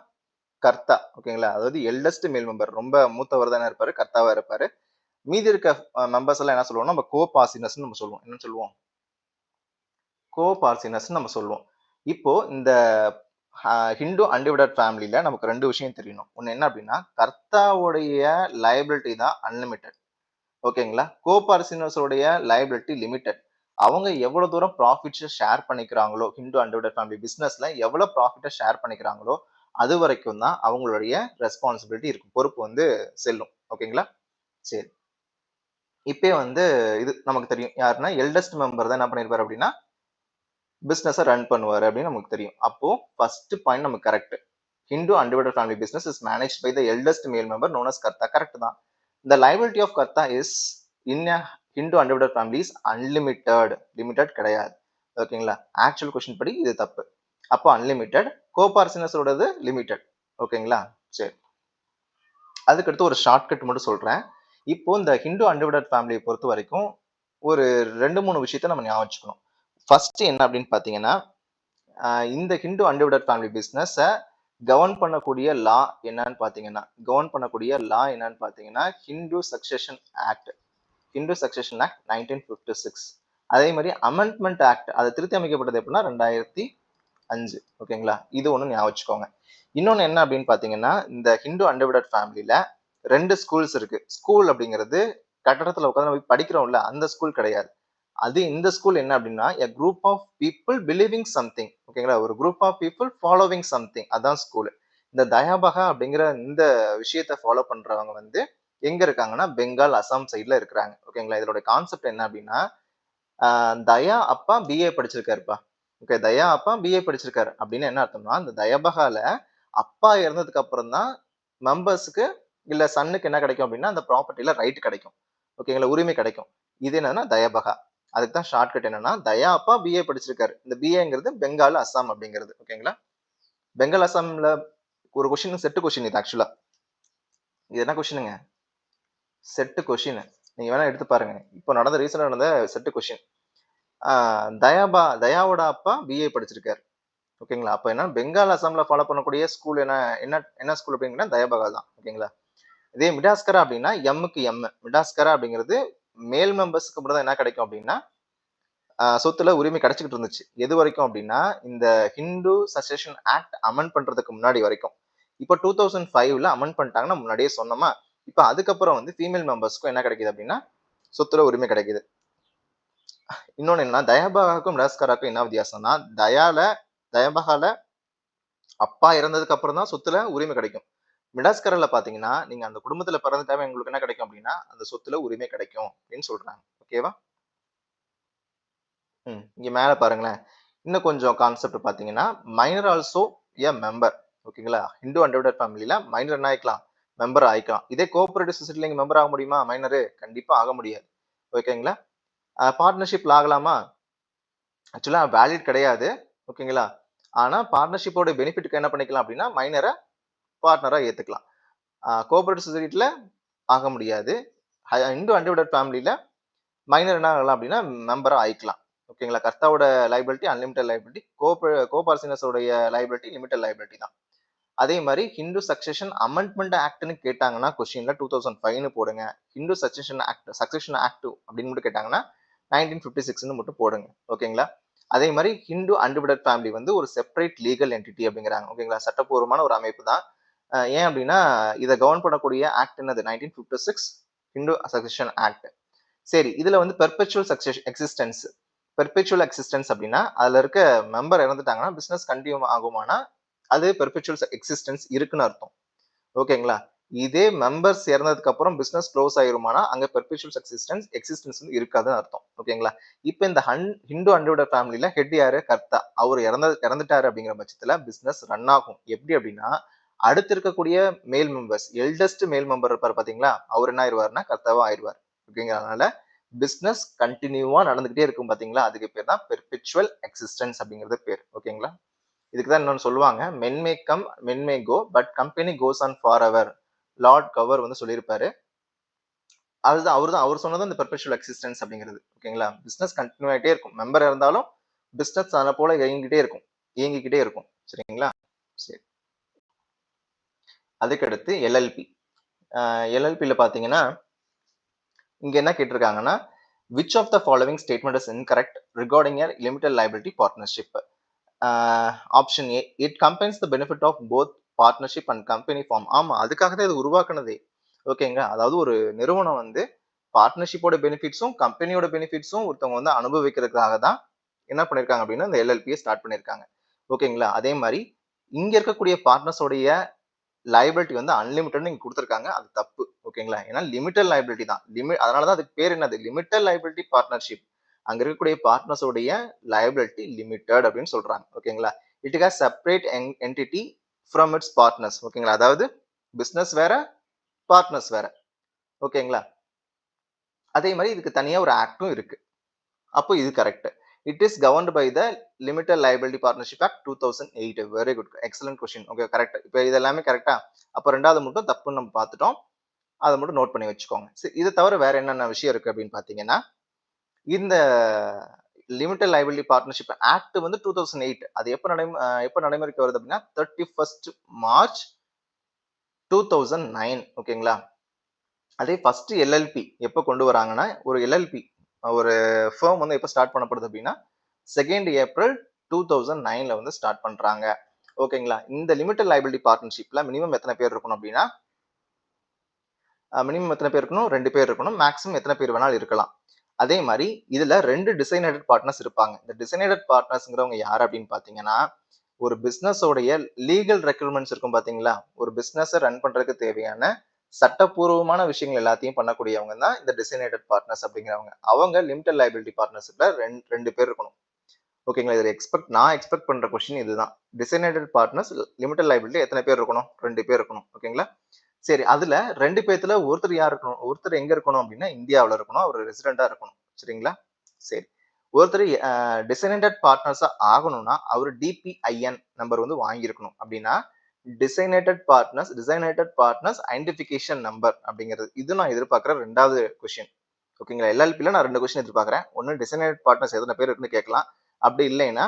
கர்த்தா. ஓகேங்களா? அதாவது எல்டஸ்ட் மேல் மெம்பர். ரொம்ப மூத்தவர் தானே இருப்பாரு. கர்த்தாவா இருப்பாரு. மீதி இருக்க மெம்பர்ஸ் எல்லாம் என்ன சொல்லுவோம்னா, நம்ம கோ பார்சினஸ் நம்ம சொல்லுவோம். என்ன சொல்லுவோம்? கோ பார்சினஸ் நம்ம சொல்லுவோம். இப்போ இந்த ஹிந்து அன்டிவைடட் ஃபேமிலில நமக்கு 2 விஷயம் தெரியணும். ஒண்ணு என்ன அப்படின்னா, கர்த்தாவுடைய லயபிலிட்டி தான் அன்லிமிட்டட். ஓகேங்களா? கோ பார்சினர்ஸ் உடைய லயபிலிட்டி லிமிட்டட். அவங்க எவ்வளவு தூரம் ப்ராஃபிட்ஸ ஷேர் பண்ணிக்கிறாங்களோ, ஹிந்து அன்டிவைடட் ஃபேமிலி பிசினஸ்ல எவ்வளவு ப்ராஃபிட்ட ஷேர் பண்ணிக்கிறாங்களோ, அது வரைக்கும் தான் அவங்களுடைய ரெஸ்பான்சிபிலிட்டி இருக்கும். பொறுப்பு வந்து செல்லும். ஓகேங்களா? சரி. இப்பயே வந்து இது நமக்கு தெரியும். யாருன்னா எல்டஸ்ட் மெம்பர் தான் என்ன பண்ணிருப்பாரு அப்படின்னா, பிசினஸ ரன் பண்ணுவாரு அப்படின்னு நமக்கு தெரியும். அப்போ ஃபர்ஸ்ட் பாயிண்ட் நமக்கு correct. Hindu undivided family business is managed by the eldest male member known as Karta. Correct தான். The liability of Karta is in a Hindu undivided family is unlimited. Limited கிடையாது. ஓகேங்களா? Actual question படி இது தப்பு. அப்போ unlimited. கோபார்சினஸ் ஓடது limited. ஓகேங்களா? சரி. அதுக்கடுத்து ஒரு ஷார்ட்கட் மட்டும் சொல்றேன். இப்போ இந்த ஹிந்து அன்டிவைடட் ஃபேமிலியை பொறுத்த வரைக்கும் ஒரு 2-3 விஷயத்த நம்ம ஞாபகம் வச்சுக்கணும். ஃபர்ஸ்ட் என்ன அப்படின்னு பாத்தீங்கன்னா, இந்த Hindu undivided family business govern பண்ணக்கூடிய லா என்னன்னு பாத்தீங்கன்னா Hindu succession act. Hindu succession act 1956. அதே மாதிரி அமெண்ட்மெண்ட் ஆக்ட் அது திருத்தி அமைக்கப்பட்டது எப்படின்னா 2005. ஓகேங்களா? இது ஒண்ணு ஞாபகம் வச்சுக்கோங்க. இன்னொன்னு என்ன அப்படின்னு பாத்தீங்கன்னா, இந்த ஹிந்து அன்டிவைடட் ஃபேமிலில 2 ஸ்கூல்ஸ் இருக்கு. ஸ்கூல் அப்படிங்கிறது கட்டடத்துல உட்காந்து நம்ம போய் படிக்கிறோம்ல, அந்த ஸ்கூல் கிடையாது. அது இந்த ஸ்கூல் என்ன அப்படின்னா, a group of people believing something. ஓகேங்களா? ஒரு group of people following something. அதான் ஸ்கூல். இந்த தயாபகா அப்படிங்கிற இந்த விஷயத்த ஃபாலோ பண்றவங்க வந்து எங்க இருக்காங்கன்னா, பெங்கால், அசாம் சைட்ல இருக்கிறாங்க. ஓகேங்களா? இதோட கான்செப்ட் என்ன அப்படின்னா, தயா அப்பா பிஏ படிச்சிருக்காருப்பா. ஓகே, தயா அப்பா பிஏ படிச்சிருக்காரு அப்படின்னு என்ன அர்த்தம்னா, இந்த தயபகால அப்பா இறந்ததுக்கு அப்புறம் தான் மெம்பர்ஸ்க்கு இல்ல சன்னுக்கு என்ன கிடைக்கும் அப்படின்னா, அந்த ப்ராப்பர்ட்டில ரைட் கிடைக்கும். ஓகேங்களா? உரிமை கிடைக்கும். இது என்னன்னா தயபகா. அதுக்கு தான் ஷார்ட்கட் என்னன்னா, தயா அப்பா பிஏ படிச்சிருக்காரு. இந்த பிஏங்கிறது பெங்கால், அசாம் அப்படிங்கிறது. ஓகேங்களா? பெங்கால், அசாம்ல ஒரு கொஸ்டின் செட்டு கொஸ்டின் இது ஆக்சுவலா. இது என்ன கொஸ்டினுங்க? Set question. நீங்க வேணா எடுத்து பாருங்க. இப்போ ரீசெண்டா நடந்த செட்டு கொஸ்டின். தயாவோட அப்பா பிஏ படிச்சிருக்காரு. ஓகேங்களா? அப்ப என்ன பெங்கால், அசாம்ல ஃபாலோ பண்ணக்கூடிய ஸ்கூல் என்ன ஸ்கூல் அப்படிங்கன்னா தயபகா தான். ஓகேங்களா? இதே மிடாஸ்கரா அப்படின்னா எம்முக்கு எம். மிடாஸ்கரா அப்படிங்கிறது மேல் மெம்பர்ஸ்க்கு மட்டும் தான் என்ன கிடைக்கும் அப்படின்னா சொத்துல உரிமை கிடைச்சிக்கிட்டு இருந்துச்சு. எது வரைக்கும் அப்படின்னா இந்த ஹிந்து சக்சஷன் ஆக்ட் அமெண்ட் பண்றதுக்கு முன்னாடி வரைக்கும். இப்போ 2005ல அமெண்ட் பண்ணிட்டாங்கன்னா முன்னாடியே சொன்னோமா. இப்போ அதுக்கப்புறம் வந்து ஃபீமேல் மெம்பர்ஸ்க்கும் என்ன கிடைக்குது அப்படின்னா சொத்துல உரிமை கிடைக்குது. இன்னொன்னு என்ன, தயாபகாவுக்கும் மிடாஸ்கராக்கும் என்ன வித்தியாசம்னா, தயாபகால அப்பா இறந்ததுக்கு அப்புறம் தான் சொத்துல உரிமை கிடைக்கும். மிடாஸ்கர்ல பாத்தீங்கன்னா நீங்க அந்த குடும்பத்துல பிறந்துட்டாவே உங்களுக்கு என்ன கிடைக்கும் அப்படின்னா அந்த சொத்துல உரிமை கிடைக்கும் அப்படின்னு சொல்றாங்க. ஓகேவா? இங்க மேல பாருங்களேன். இன்னும் கொஞ்சம் கான்செப்ட் பாத்தீங்கன்னா மைனர் ஆல்சோ எ மெம்பர். ஓகேங்களா? ஹிந்து அன்டிவைடட் ஃபேமிலில மைனர் என்ன ஆயிக்கலாம்? மெம்பர் ஆயிக்கலாம். இதே கோஆபரேட்டிவ் சொசைட்டில நீங்க மெம்பர் ஆக முடியுமா? மைனரு கண்டிப்பா ஆக முடியாது. ஓகேங்களா? பார்ட்னர்ஷிப்ல ஆகலாமா? ஆக்சுவலா வேலிட் கிடையாது. ஓகேங்களா? ஆனா பார்ட்னர்ஷிப்போட பெனிஃபிட்க்கு என்ன பண்ணிக்கலாம் அப்படின்னா மைனரை பார்ட்னரா ஏத்துக்கலாம். கோஆபரேட்டிவ் சொசைட்டில ஆக முடியாது. இந்து அன்டிவைடட் ஃபேமிலில மைனர் என்ன ஆகலாம் அப்படின்னா மெம்பரா ஆயிக்கலாம். ஓகேங்களா? கர்த்தாவோட லைபிலிட்டி அன்லிமிட்டட் லைபிலிட்டி, கோபார்சினஸ் உடைய லைபிலிட்டி லிமிட்டட் லைபிலிட்டி தான். அதே மாதிரி ஹிந்து சக்சஷன் அமெண்ட்மெண்ட் ஆக்ட்னு கேட்டாங்கன்னா கொஸ்டின்ல 2005ன்னு போடுங்க. ஹிந்து சக்சஷன் ஆக்ட் அப்படின்னு மட்டும் கேட்டாங்கன்னா 1956ன்னு மட்டும் போடுங்க. ஓகேங்களா? அதே மாதிரி ஹிந்து அன்டிவைடட் ஃபேமிலி வந்து ஒரு செப்பரேட் லீகல் என்டிட்டி அப்படிங்கிறாங்க. ஓகேங்களா? சட்டப்பூர்வமான ஒரு அமைப்பு தான். ஏன் அப்படின்னா இதை கவர்ன் பண்ணக்கூடிய ஆக்ட் என்னது 1956 ஹிந்து சக்சஷன் ஆக்ட். சரி, இதுல வந்து பெர்பெச்சுவல் எக்ஸிஸ்டன்ஸ் அப்படின்னா அதுல இருக்க மெம்பர் இறந்துட்டாங்கன்னா பிசினஸ் கண்டினியூ ஆகுமானா அது பெர்பெச்சுவல் எக்ஸிஸ்டன்ஸ் இருக்குன்னு அர்த்தம். ஓகேங்களா? இதே மெம்பர்ஸ் இறந்ததுக்கு அப்புறம் பிசினஸ் க்ளோஸ் ஆயிருமானா அங்க பெர்பெச்சுவல் எக்ஸிஸ்டன்ஸ் வந்து இருக்காதுன்னு அர்த்தம். ஓகேங்களா? இப்போ இந்த ஹிந்து அன்டிவைடட் ஃபேமிலில ஹெட் யாரு? கர்த்தா. அவர் இறந்துட்டாரு அப்படிங்கிற பட்சத்துல பிசினஸ் ரன் ஆகும். எப்படி அப்படின்னா அடுத்து இருக்கக்கூடிய மேல் மெம்பர்ஸ், எல்டஸ்ட் மேல் மெம்பர் இருப்பார் பாத்தீங்களா, அவர் என்ன ஆயிடுவாருன்னா கர்த்தாவா ஆயிடுவார். ஓகேங்களா? அதனால பிசினஸ் கண்டினியூவா நடந்துகிட்டே இருக்கும் பாத்தீங்களா, அதுக்கு பேர் தான் பெர்பெச்சுவல் எக்ஸிஸ்டன்ஸ் அப்படிங்கிறது பேர். ஓகேங்களா? இதுக்கு தான் இன்னொன்னு சொல்லுவாங்க, men may come men may go but company goes on for ever. Lord Cover வந்து சொல்லியிருப்பாரு. அதுதான் அவர் சொன்னது இந்த பெர்பெச்சுவல் எக்ஸிஸ்டன்ஸ் அப்படிங்கிறது. ஓகேங்களா? பிசினஸ் கண்டினியூ ஆகிட்டே இருக்கும். மெம்பர் இருந்தாலும் பிசினஸ் அதை போல இயங்கிக்கிட்டே இருக்கும். சரிங்களா? சரி. அதுக்கடுத்து எல்எல்பி. எல்எல்பியில் பார்த்தீங்கன்னா இங்க என்ன கேட்டிருக்காங்கன்னா which of the following statement is incorrect regarding a limited liability partnership? Option A, it combines the benefit of both partnership and company form. ஆமா, அதுக்காக தான் இது உருவாக்குனதே. ஓகேங்க, அதாவது ஒரு நிறுவனம் வந்து பார்ட்னர்ஷிப்போட பெனிஃபிட்ஸும் கம்பெனியோட பெனிஃபிட்ஸும் ஒருத்தவங்க வந்து அனுபவிக்கிறதுக்காக தான் என்ன பண்ணிருக்காங்க அப்படின்னா இந்த எல்எல்பியை ஸ்டார்ட் பண்ணிருக்காங்க. ஓகேங்களா? அதே மாதிரி இங்க இருக்கக்கூடிய பார்ட்னர்ஸோடைய லைபிலிட்டி வந்து அன்லிமிட்டட் இங்க கொடுத்துருக்காங்க. அது தப்பு. ஓகேங்களா? ஏன்னா லிமிட்டட் லைபிலிட்டி தான். அதனாலதான் அதுக்கு பேர் என்னது? Limited liability partnership. அங்க இருக்கக்கூடிய பார்ட்னர்ஸோடைய லைபிலிட்டி லிமிட்டட் அப்படின்னு சொல்றாங்க. ஓகேங்களா? It has separate entity from its partners. ஓகேங்களா? அதாவது பிசினஸ் வேற, பார்ட்னர்ஸ் வேற. ஓகேங்களா? அதே மாதிரி இதுக்கு தனியா ஒரு ஆக்டும் இருக்கு. அப்போ இது correct. It is governed by the limited liability partnership act 2008. Very good, excellent question. Okay, correct. இப்போ இது எல்லாமே கரெக்டா? அப்போ ரெண்டாவது மட்டும் தப்புன்னு நம்ம பார்த்துட்டோம். அதை மட்டும் நோட் பண்ணி வச்சுக்கோங்க. இதை தவிர வேற என்னென்ன விஷயம் இருக்கு அப்படின்னு பாத்தீங்கன்னா இந்த லிமிட்டட் லைபிலிட்டி பார்ட்னர்ஷிப் ஆக்ட் வந்து 2008. அது எப்ப நடைமுறைக்கு வருது அப்படின்னா 31st March 2009. ஓகேங்களா? அதே ஃபர்ஸ்ட் எல்எல்பி எப்ப கொண்டு வராங்கன்னா ஒரு எல்எல்பி ஒரு ஃபர்ம் வந்து எப்ப ஸ்டார்ட் பண்ணப்படுது அப்படின்னா 2nd April 2009ல வந்து ஸ்டார்ட் பண்றாங்க. ஓகேங்களா? இந்த லிமிட்டட் லைபிலிட்டி பார்ட்னர்ஷிப்ல மினிமம் எத்தனை பேர் இருக்கணும் அப்படின்னா மினிமம் எத்தனை பேர் இருக்கணும்? 2 பேர் இருக்கணும். மேக்ஸிமம் எத்தனை பேர் வேணாலும் இருக்கலாம். அதே மாதிரி இதுல 2 டிசைனேட்டட் பார்ட்னர்ஸ் இருப்பாங்க. இந்த டிசைனேட்டட் பார்ட்னர்ஸ்ங்கிறவங்க யார் அப்படின்னு பாத்தீங்கன்னா ஒரு பிசினஸோடைய லீகல் ரெக்ரூட்மெண்ட்ஸ் இருக்கும் பாத்தீங்களா, ஒரு பிசினஸ் ரன் பண்றதுக்கு தேவையான சட்டப்பூர்வமான விஷயங்கள் எல்லாத்தையும் பண்ணக்கூடியவங்க தான் இந்த டிசைனேட்டட் பார்ட்னர்ஸ் அப்படிங்கிறவங்க. அவங்க லிமிட்டட் லைபிலிட்டி பார்ட்னர்ஷிப்ல 2 பேர் இருக்கணும். ஓகேங்களா? இதுல நான் எக்ஸ்பெக்ட் பண்ற கொஸ்டின் இதுதான். டிசைனேட்டட் பார்ட்னர்ஸ் லிமிட்டட் லைபிலிட்டி எத்தனை பேர் இருக்கணும்? 2 பேர் இருக்கணும். ஓகேங்களா? சரி, அதுல 2 பேத்துல ஒருத்தர் யார் இருக்கணும்? ஒருத்தர் எங்க இருக்கணும் அப்படின்னா இந்தியாவில் இருக்கணும். அவர் ரெசிடென்டா இருக்கணும். சரிங்களா? சரி, ஒருத்தர் டிசைனேட்டட் பார்ட்னர்ஸா ஆகணும்னா அவர் டிபிஐஎன் நம்பர் வந்து வாங்கியிருக்கணும். அப்படின்னா டிசைனேட்டட் பார்ட்னர்ஸ் ஐடென்டிஃபிகேஷன் நம்பர் அப்படிங்கிறது. இது நான் எதிர்பார்க்குற 2வது கொஸ்டின். ஓகேங்களா? எல்எல்பியில் நான் 2 கொஸ்டின் எதிர்பார்க்குறேன். ஒன்று டிசைனேட்டட் பார்ட்னர்ஸ் எத்தனை பேர் இருக்குன்னு கேட்கலாம். அப்படி இல்லைன்னா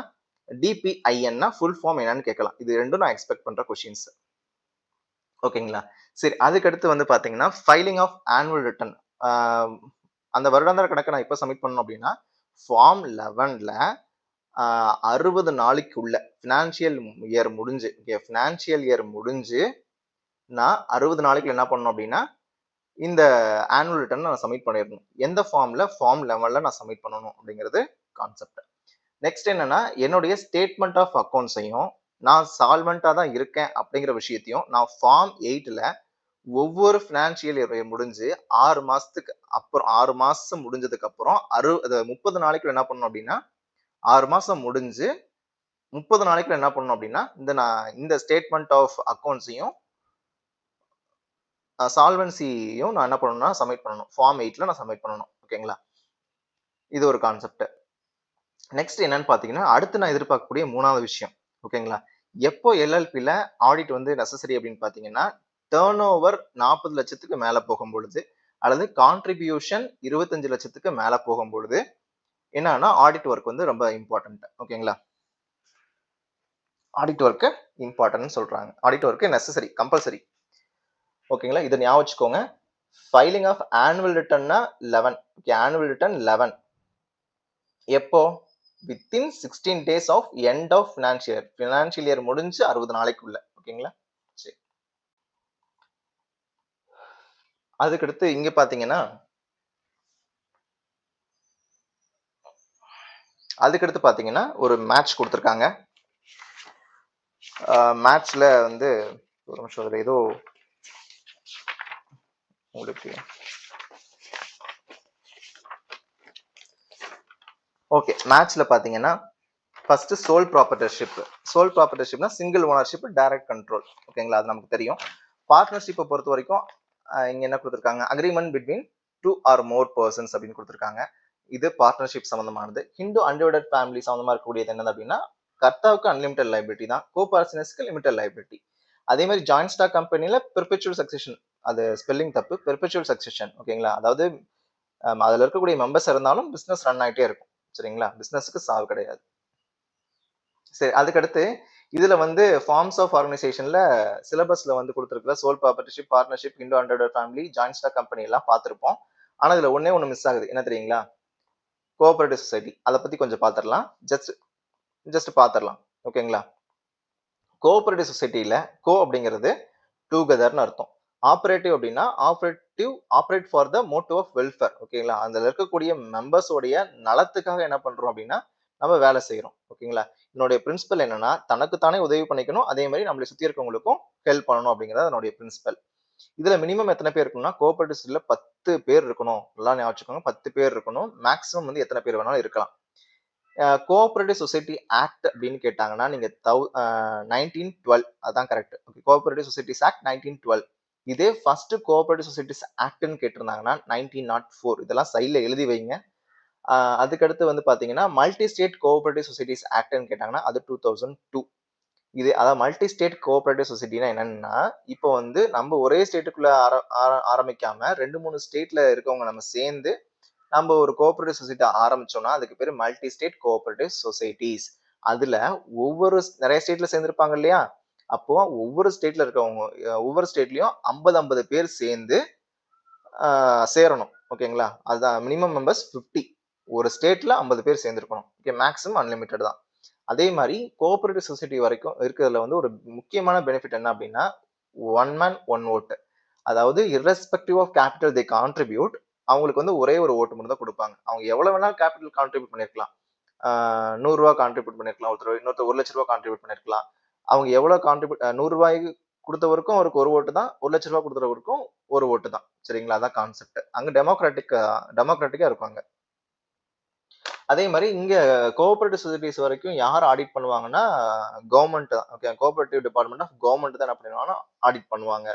டிபிஐஎன்னா ஃபுல் ஃபார்ம் என்னன்னு கேட்கலாம். இது ரெண்டும் நான் எக்ஸ்பெக்ட் பண்ற கொஸ்டின்ஸ். ஓகேங்களா? சரி, அதுக்கடுத்து வந்து பாத்தீங்கன்னா ஃபைலிங் ஆஃப் ஆனுவல் ரிட்டர்ன். அந்த வருடாந்திர கணக்கு நான் எப்போ சப்மிட் பண்ணணும் அப்படின்னா ஃபார்ம் 11ல 60 நாளைக்குள்ள ஃபினான்ஷியல் இயர் முடிஞ்சு ஃபினான்ஷியல் இயர் முடிஞ்சு நான் 60 நாளைக்குள்ள என்ன பண்ணணும் அப்படின்னா இந்த ஆனுவல் ரிட்டர்ன் நான் சப்மிட் பண்ணிடணும். எந்த ஃபார்ம்ல ஃபார்ம் 11ல நான் சப்மிட் பண்ணணும் அப்படிங்கிறது கான்செப்ட். நெக்ஸ்ட் என்னன்னா என்னுடைய ஸ்டேட்மெண்ட் ஆஃப் அக்கௌண்ட்ஸையும் நான் சால்வெண்டா தான் இருக்கேன் அப்படிங்கிற விஷயத்தையும் நான் ஃபார்ம் 8ல ஒவ்வொரு ஃபினான்ஷியல் இயர் முடிஞ்சு 6 மாசத்துக்கு அப்புறம் 6 மாசம் முடிஞ்சதுக்கு அப்புறம் 30 நாளைக்குள்ள என்ன பண்ணணும் அப்படின்னா 6 மாசம் முடிஞ்சு 30 நாளைக்குள்ள என்ன பண்ணணும் அப்படின்னா இந்த ஸ்டேட்மெண்ட் ஆஃப் அக்கௌண்ட்ஸையும் சால்வன்சியும் நான் என்ன பண்ணணும்னா சப்மிட் பண்ணணும். ஃபார்ம் 8ல நான் சப்மிட் பண்ணணும். ஓகேங்களா, இது ஒரு கான்செப்ட். நெக்ஸ்ட் என்னன்னு பாத்தீங்கன்னா அடுத்து நான் எதிர்பார்க்கக்கூடிய 3வது விஷயம். ஓகேங்களா, எப்போ எல்எல்பில ஆடிட் வந்து நெசசரி அப்படின்னு பாத்தீங்கன்னா டேர்ன் ஓவர் 40 லட்சத்துக்கு மேல போகும் பொழுது அல்லது கான்ட்ரிபியூஷன் 25 லட்சத்துக்கு மேல போகும் பொழுது என்னன்னா ஆடிட் ஒர்க் வந்து ரொம்ப இம்பார்ட்டன்ட். ஓகேங்களா, ஆடிட் ஒர்க்கு இம்பார்ட்டன்ட் சொல்றாங்க. Audit work necessary, compulsory. ஓகேங்களா, இதை ஞாபகம் வச்சுக்கோங்க. ஃபைலிங் ஆஃப் ஆனுவல் ரிட்டர்ன்னா 11. ஓகே, ஆனுவல் ரிட்டர்ன் 11 எப்போ within 16 days of end of financial year முடிஞ்சு 60 நாளைக்குள்ள. ஓகேங்களா, சரி. அதுக்கடுத்து இங்க பாத்தீங்கன்னா ஒரு மேட்ச் கொடுத்துருக்காங்க. மேட்ச்ல வந்து ஒரு நிமிஷம் அதுல ஏதோ உங்களுக்கு ஓகே. மேட்ச்ல பாத்தீங்கன்னா ஃபர்ஸ்ட் சோல் ப்ராப்பர்ட்டர்ஷிப்னா சிங்கிள் ஓனர்ஷிப், டைரக்ட் கண்ட்ரோல். ஓகேங்களா, அது நமக்கு தெரியும். பார்ட்னர்ஷிப்பை பொறுத்த வரைக்கும் இங்க என்ன கொடுத்துருக்காங்க, agreement between 2 or more persons அப்படின்னு கொடுத்துருக்காங்க. இது பார்ட்னர்ஷிப் சம்பந்தமானது. ஹிந்து அன்டிவைடட் ஃபேமிலி சம்பந்தமா இருக்கக்கூடியது என்னது அப்படின்னா கர்த்தாவுக்கு அன்லிமிட்டட் லைபிலிட்டி தான், கோ பார்ட்னர்ஸ்க்கு லிமிடெட் லைபிலிட்டி. அதே மாதிரி ஜாயிண்ட் ஸ்டாக் கம்பெனில பெர்பெச்சுவல் சக்செஷன், அது ஸ்பெல்லிங் தப்பு, பெர்பெச்சுவல் சக்செஷன். ஓகேங்களா, அதாவது அதுல இருக்கக்கூடிய மெம்பர்ஸ் இருந்தாலும் பிசினஸ் ரன் ஆகிட்டே இருக்கும். சரிங்களா, பிசினஸுக்கு சாவு கிடையாது. சரி, அதுக்கடுத்து இதுல வந்து ஃபார்ம்ஸ் ஆஃப் ஆர்கனைசேஷன்ல சிலபஸ்ல வந்து கொடுத்துருக்குற sole proprietorship, partnership, Hindu undivided family, joint stock company எல்லாம் பார்த்திருப்போம். ஆனா இதுல ஒண்ணு மிஸ் ஆகுது. என்ன தெரியுங்களா, கோஆபரேட்டிவ் சொசைட்டி. அதை பத்தி கொஞ்சம் பார்த்துடலாம். ஜஸ்ட் பார்த்துடலாம். ஓகேங்களா, கோஆபரேட்டிவ் சொசைட்டில கோ அப்படிங்கிறது டுகெதர்னு அர்த்தம். ஆபரேட்டிவ் அப்படின்னா operate for the motive of welfare. ஓகேங்களா, அதுல இருக்கக்கூடிய மெம்பர்ஸோடைய நலத்துக்காக என்ன பண்றோம் அப்படின்னா நம்ம வேலை செய்யறோம். ஓகேங்களா, என்னுடைய பிரின்சிபல் என்னன்னா தனக்குத்தானே உதவி பண்ணிக்கணும், அதே மாதிரி நம்மளை சுத்தி இருக்கவங்களுக்கும் ஹெல்ப் பண்ணணும் அப்படிங்கிறது என்னுடைய பிரின்சிபல். இதுல மினிமம் எத்தனை பேர் இருக்கணும்னா கோஆபரேட்டிவ் சொசைட்டில 10 பேர் இருக்கணும். நல்லா ஞாபகம் வச்சுக்கோங்க, 10 பேர் இருக்கணும். மேக்ஸிமம் வந்து எத்தனை பேர் வேணாலும் இருக்கலாம். கோஆபரேட்டிவ் சொசைட்டி ஆக்ட் அப்படின்னு கேட்டாங்கன்னா நீங்க 1912 அதான் கரெக்ட். Cooperative societies act 1912. இதே ஃபர்ஸ்ட் கோஆபரேட்டிவ் சொசைட்டிஸ் ஆக்ட்னு கேட்டிருந்தாங்கன்னா 1904. இதெல்லாம் சைட்ல எழுதி வைங்க. அதுக்கடுத்து வந்து பாத்தீங்கன்னா மல்டி ஸ்டேட் கோஆபரேட்டிவ் சொசைட்டிஸ் ஆக்ட்னு கேட்டாங்கன்னா அது 2002. இது அதாவது மல்டி ஸ்டேட் கோஆபரேட்டிவ் சொசைட்டினா என்னன்னா இப்போ வந்து நம்ம ஒரே ஸ்டேட்டுக்குள்ள ஆரம்பிக்காம 2-3 ஸ்டேட்ல இருக்கவங்க நம்ம சேர்ந்து நம்ம ஒரு கோஆபரேட்டிவ் சொசைட்டி ஆரம்பிச்சோம்னா அதுக்கு பேர் மல்டி ஸ்டேட் கோஆபரேட்டிவ் சொசைட்டிஸ். அதுல நிறைய ஸ்டேட்ல சேர்ந்திருப்பாங்க இல்லையா, அப்போ ஒவ்வொரு ஸ்டேட்ல இருக்கவங்க ஒவ்வொரு ஸ்டேட்லயும் 50 பேர் சேர்ந்து சேரணும். ஓகேங்களா, அதுதான் மினிமம் மெம்பர்ஸ் 50. ஒரு ஸ்டேட்ல 50 பேர் சேர்ந்திருக்கணும். ஓகே, மேக்ஸிமம் அன்லிமிட்டட் தான். அதே மாதிரி கோஆபரேட்டிவ் சொசைட்டி வரைக்கும் இருக்கிறதுல வந்து ஒரு முக்கியமான பெனிஃபிட் என்ன அப்படின்னா 1 man 1 vote. அதாவது irrespective of capital they contribute, அவங்களுக்கு வந்து ஒரே ஒரு ஓட்டு மட்டும் தான் கொடுப்பாங்க. அவங்க எவ்வளவு வேணாலும் கேபிட்டல் கான்ட்ரிபியூட் பண்ணிருக்கலாம். 100 ரூபாய் கான்ட்ரிபியூட் பண்ணிருக்கலாம், இன்னொருத்தர் 1 லட்ச ரூபாய் கான்ட்ரிபியூட் பண்ணிருக்கலாம். அவங்க எவ்வளவு கான்ட்ரிபியூட் 100 ரூபாய்க்கு கொடுத்தவருக்கும் அவருக்கு ஒரு ஓட்டு தான், 1 லட்ச ரூபாய் கொடுத்தவருக்கும் ஒரு ஓட்டு தான். சரிங்களா, அதான் கான்செப்ட். அங்க டெமோக்ராட்டிக்கா இருப்பாங்க. அதே மாதிரி இங்க கோஆபரேட்டிவ் சொசைட்டிஸ் வரைக்கும் யார் ஆடிட் பண்ணுவாங்கன்னா கவர்மெண்ட் தான். Okay, cooperative department of government தான் என்ன பண்ணுவாங்கன்னா ஆடிட் பண்ணுவாங்க.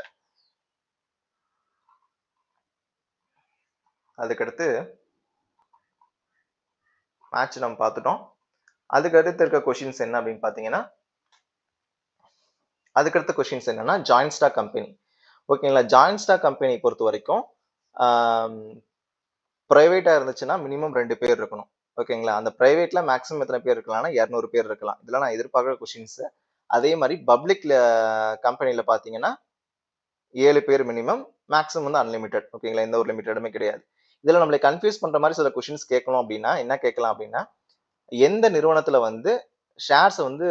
அதுக்கடுத்து மேட்ச் நம்ம பார்த்துட்டோம். அதுக்கடுத்து இருக்க கொஸ்டின்ஸ் என்ன அப்படின்னு பாத்தீங்கன்னா அதுக்கடுத்த கொஸ்டின்ஸ் என்னன்னா ஜாயிண்ட் ஸ்டாக் கம்பெனி. ஓகேங்களா, ஜாயிண்ட் ஸ்டாக் கம்பெனி பொறுத்த வரைக்கும் பிரைவேட்டா இருந்துச்சுன்னா மினிமம் 2 பேர் இருக்கணும். ஓகேங்களா, அந்த பிரைவேட்ல மேக்ஸிமம் எத்தனை பேர் இருக்கலாம்னா 200 பேர் இருக்கலாம். இதெல்லாம் நான் எதிர்பார்க்குற கொஸ்டின்ஸ். அதே மாதிரி பப்ளிக்ல கம்பெனில பாத்தீங்கன்னா 7 பேர் மினிமம், மேக்ஸிமம் வந்து அன்லிமிட்டட். ஓகேங்களா, எந்த ஒரு லிமிட்டடுமே கிடையாது. இதுல நம்மளை கன்ஃபியூஸ் பண்ற மாதிரி சில கொஸ்டின்ஸ் கேட்கணும் அப்படின்னா என்ன கேட்கலாம் அப்படின்னா, எந்த நிறுவனத்துல வந்து ஷேர்ஸ் வந்து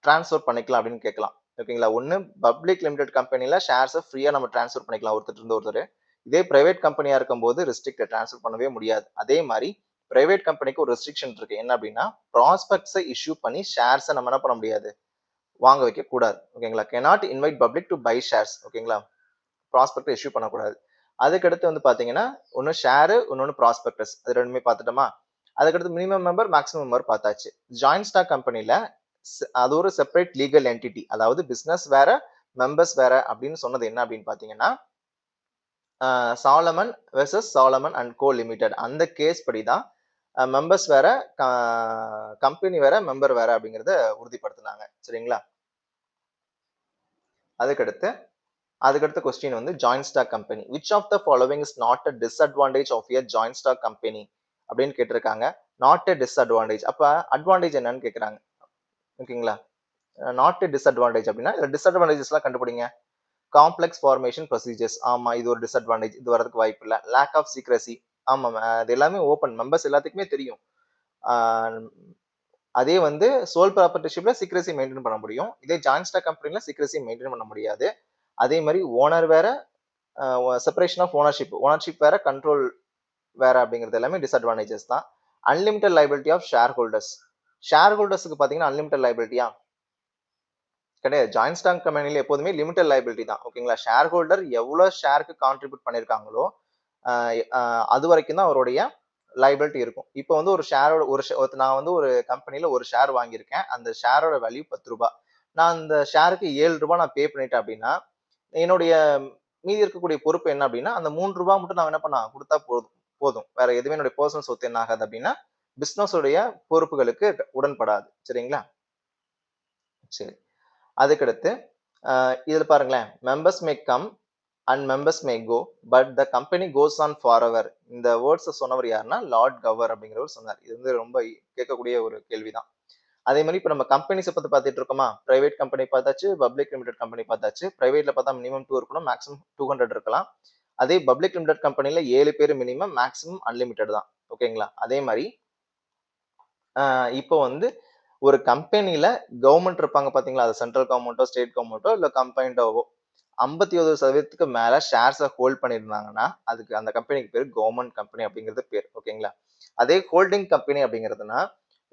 டிரான்ஸ்ஃபர் பண்ணிக்கலாம் அப்படின்னு கேட்கலாம். ஓகேங்களா? ஒண்ணு பப்ளிக் லிமிடெட் கம்பெனில ஷேர்ஸ ஃப்ரீயா நம்ம டிரான்ஸ்ஃபர் பண்ணிக்கலாம் ஒருத்தர் இருந்து ஒருத்தர். இதே பிரைவேட் கம்பெனியா இருக்கும்போது ரெஸ்ட்ரிக்டட் டிரான்ஸ்ஃபர் பண்ணவே முடியாது. அதே மாதிரி பிரைவேட் கம்பெனிக்கு ஒரு ரெஸ்ட்ரிக்ஷன் இருக்கு. என்ன அப்படின்னா, ப்ராஸ்பெக்ட்ஸை இஷ்யூ பண்ணி ஷேர்ஸை நம்ம என்ன பண்ண முடியாது, வாங்க வைக்க கூடாது. ஓகேங்களா? cannot invite public to buy shares. ஓகேங்களா? ப்ராஸ்பெக்ட் இஷ்யூ பண்ணக்கூடாது. அதுக்கடுத்து வந்து பாத்தீங்கன்னா, ஒன்னு ஷேரு, இன்னொன்னு ப்ராஸ்பெக்டஸ். அது ரெண்டுமே பார்த்துட்டோமா? அதுக்கடுத்து மினிமம் மெம்பர், மேக்ஸிமம் மெம்பர் பார்த்தாச்சு. ஜாயிண்ட் ஸ்டாக் கம்பெனில அது ஒரு செப்பரேட் லீகல் என்டிட்டி. அதாவது பிசினஸ் வேற, மெம்பர்ஸ் வேற அப்படின்னு சொன்னது என்ன அப்படின்னு பாத்தீங்கன்னா, Salomon versus Salomon and co limited. அந்த கேஸ் படிதான் மெம்பர்ஸ் வேற, கம்பெனி வேற, மெம்பர் வேற அப்படிங்கறத உறுதிப்படுத்தினாங்க. சரிங்களா? அதுக்கடுத்த கொஸ்டின் வந்து joint stock company. Which of the following is not a disadvantage of a joint stock company அப்படின்னு கேட்டிருக்காங்க. Not a disadvantage. அப்ப அட்வான்டேஜ் என்னன்னு கேட்கறாங்க. ஓகேங்களா? நாட் எ டிஸ்அட்வான்டேஜ் அப்படின்னா டிஸ்அட்வான்டேஜஸ் எல்லாம் கண்டுபிடிங்க. Complex formation procedures. ஆமா, இது ஒரு டிஸ்அட்வான்டேஜ். இது வரதுக்கு வாய்ப்பு இல்லை. Lack of secrecy. ஆமா, அது எல்லாமே ஓப்பன் மெம்பர்ஸ் எல்லாத்துக்குமே தெரியும். அதே வந்து சோல் ப்ராப்பர்ட்டிஷிப்ல சீக்ரசி மெயின்டைன் பண்ண முடியும். இதே ஜாயிண்ட் ஸ்டாக் கம்பெனில சீக்ரசி மெயின்டைன் பண்ண முடியாது. அதே மாதிரி ஓனர் வேற, செப்பரேஷன் ஆஃப் ஓனர்ஷிப் வேற, கண்ட்ரோல் வேற அப்படிங்கிறது எல்லாமே டிஸ்அட்வான்டேஜஸ் தான். அன்லிமிட்டட் லைபிலிட்டி ஆஃப் ஷேர் ஹோல்டர்ஸ்க்கு பாத்தீங்கன்னா அன்லிமிட்டட் லைபிலிட்டியா கிடையாது. ஜாயிண்ட் ஸ்டாக் கம்பெனில எப்போதுமே லிமிட்டட் லைபிலிட்டி தான். ஓகேங்களா? ஷேர் ஹோல்டர் எவ்வளவு ஷேருக்கு கான்ட்ரிபியூட் பண்ணிருக்காங்களோ அது வரைக்கும் தான் அவருடைய லைபிலிட்டி இருக்கும். இப்போ வந்து ஒரு ஷேரோட நான் வந்து ஒரு கம்பெனில ஒரு ஷேர் வாங்கியிருக்கேன். அந்த ஷேரோட வேல்யூ 10 ரூபாய். நான் அந்த ஷேருக்கு 7 ரூபாய் நான் பே பண்ணிட்டேன் அப்படின்னா, என்னுடைய மீதி இருக்கக்கூடிய பொறுப்பு என்ன அப்படின்னா, அந்த 3 ரூபாய் மட்டும் நான் என்ன பண்ண கொடுத்தா போதும். வேற எதுவுமே என்னுடைய பர்சனல் சொத்து என்ன ஆகாது அப்படின்னா, பிசினஸ் உடைய பொறுப்புகளுக்கு உடன்படாது. சரிங்களா? சரி. அதுக்கடுத்து இதுல பாருங்களேன், members may come and members may go but the company goes on for ever. இந்த வேர்ட்ஸ் சொன்னவர் யாருன்னா லார்ட் கவர் அப்படிங்கிறவர் சொன்னார். இது வந்து ரொம்ப கேட்கக்கூடிய ஒரு கேள்விதான். அதே மாதிரி இப்ப நம்ம கம்பெனிஸை பத்தி பார்த்துட்டு இருக்கோமா, பிரைவேட் கம்பெனி பார்த்தாச்சு, பப்ளிக் லிமிடெட் கம்பெனி பார்த்தாச்சு. பிரைவேட்ல பார்த்தா மினிமம் 2 இருக்கணும், மேக்ஸிமம் 200 இருக்கலாம். அதே பப்ளிக் லிமிடெட் கம்பெனில 7 பேர் மினிமம், மேக்ஸிமம் அன்லிமிட்டட் தான். ஓகேங்களா? அதே மாதிரி இப்போ வந்து ஒரு கம்பெனில கவர்மெண்ட் இருப்பாங்க பாத்தீங்களா, அது சென்ட்ரல் கவர்மெண்ட்டோ ஸ்டேட் கவர்மெண்ட்டோ இல்ல கம்பைன்டோவோ 51% மேல ஷேர்ஸை ஹோல்ட் பண்ணியிருந்தாங்கன்னா அதுக்கு அந்த கம்பெனிக்கு பேர் கவர்மெண்ட் கம்பெனி அப்படிங்கிறது பேர். ஓகேங்களா? அதே ஹோல்டிங் கம்பெனி அப்படிங்கிறதுனா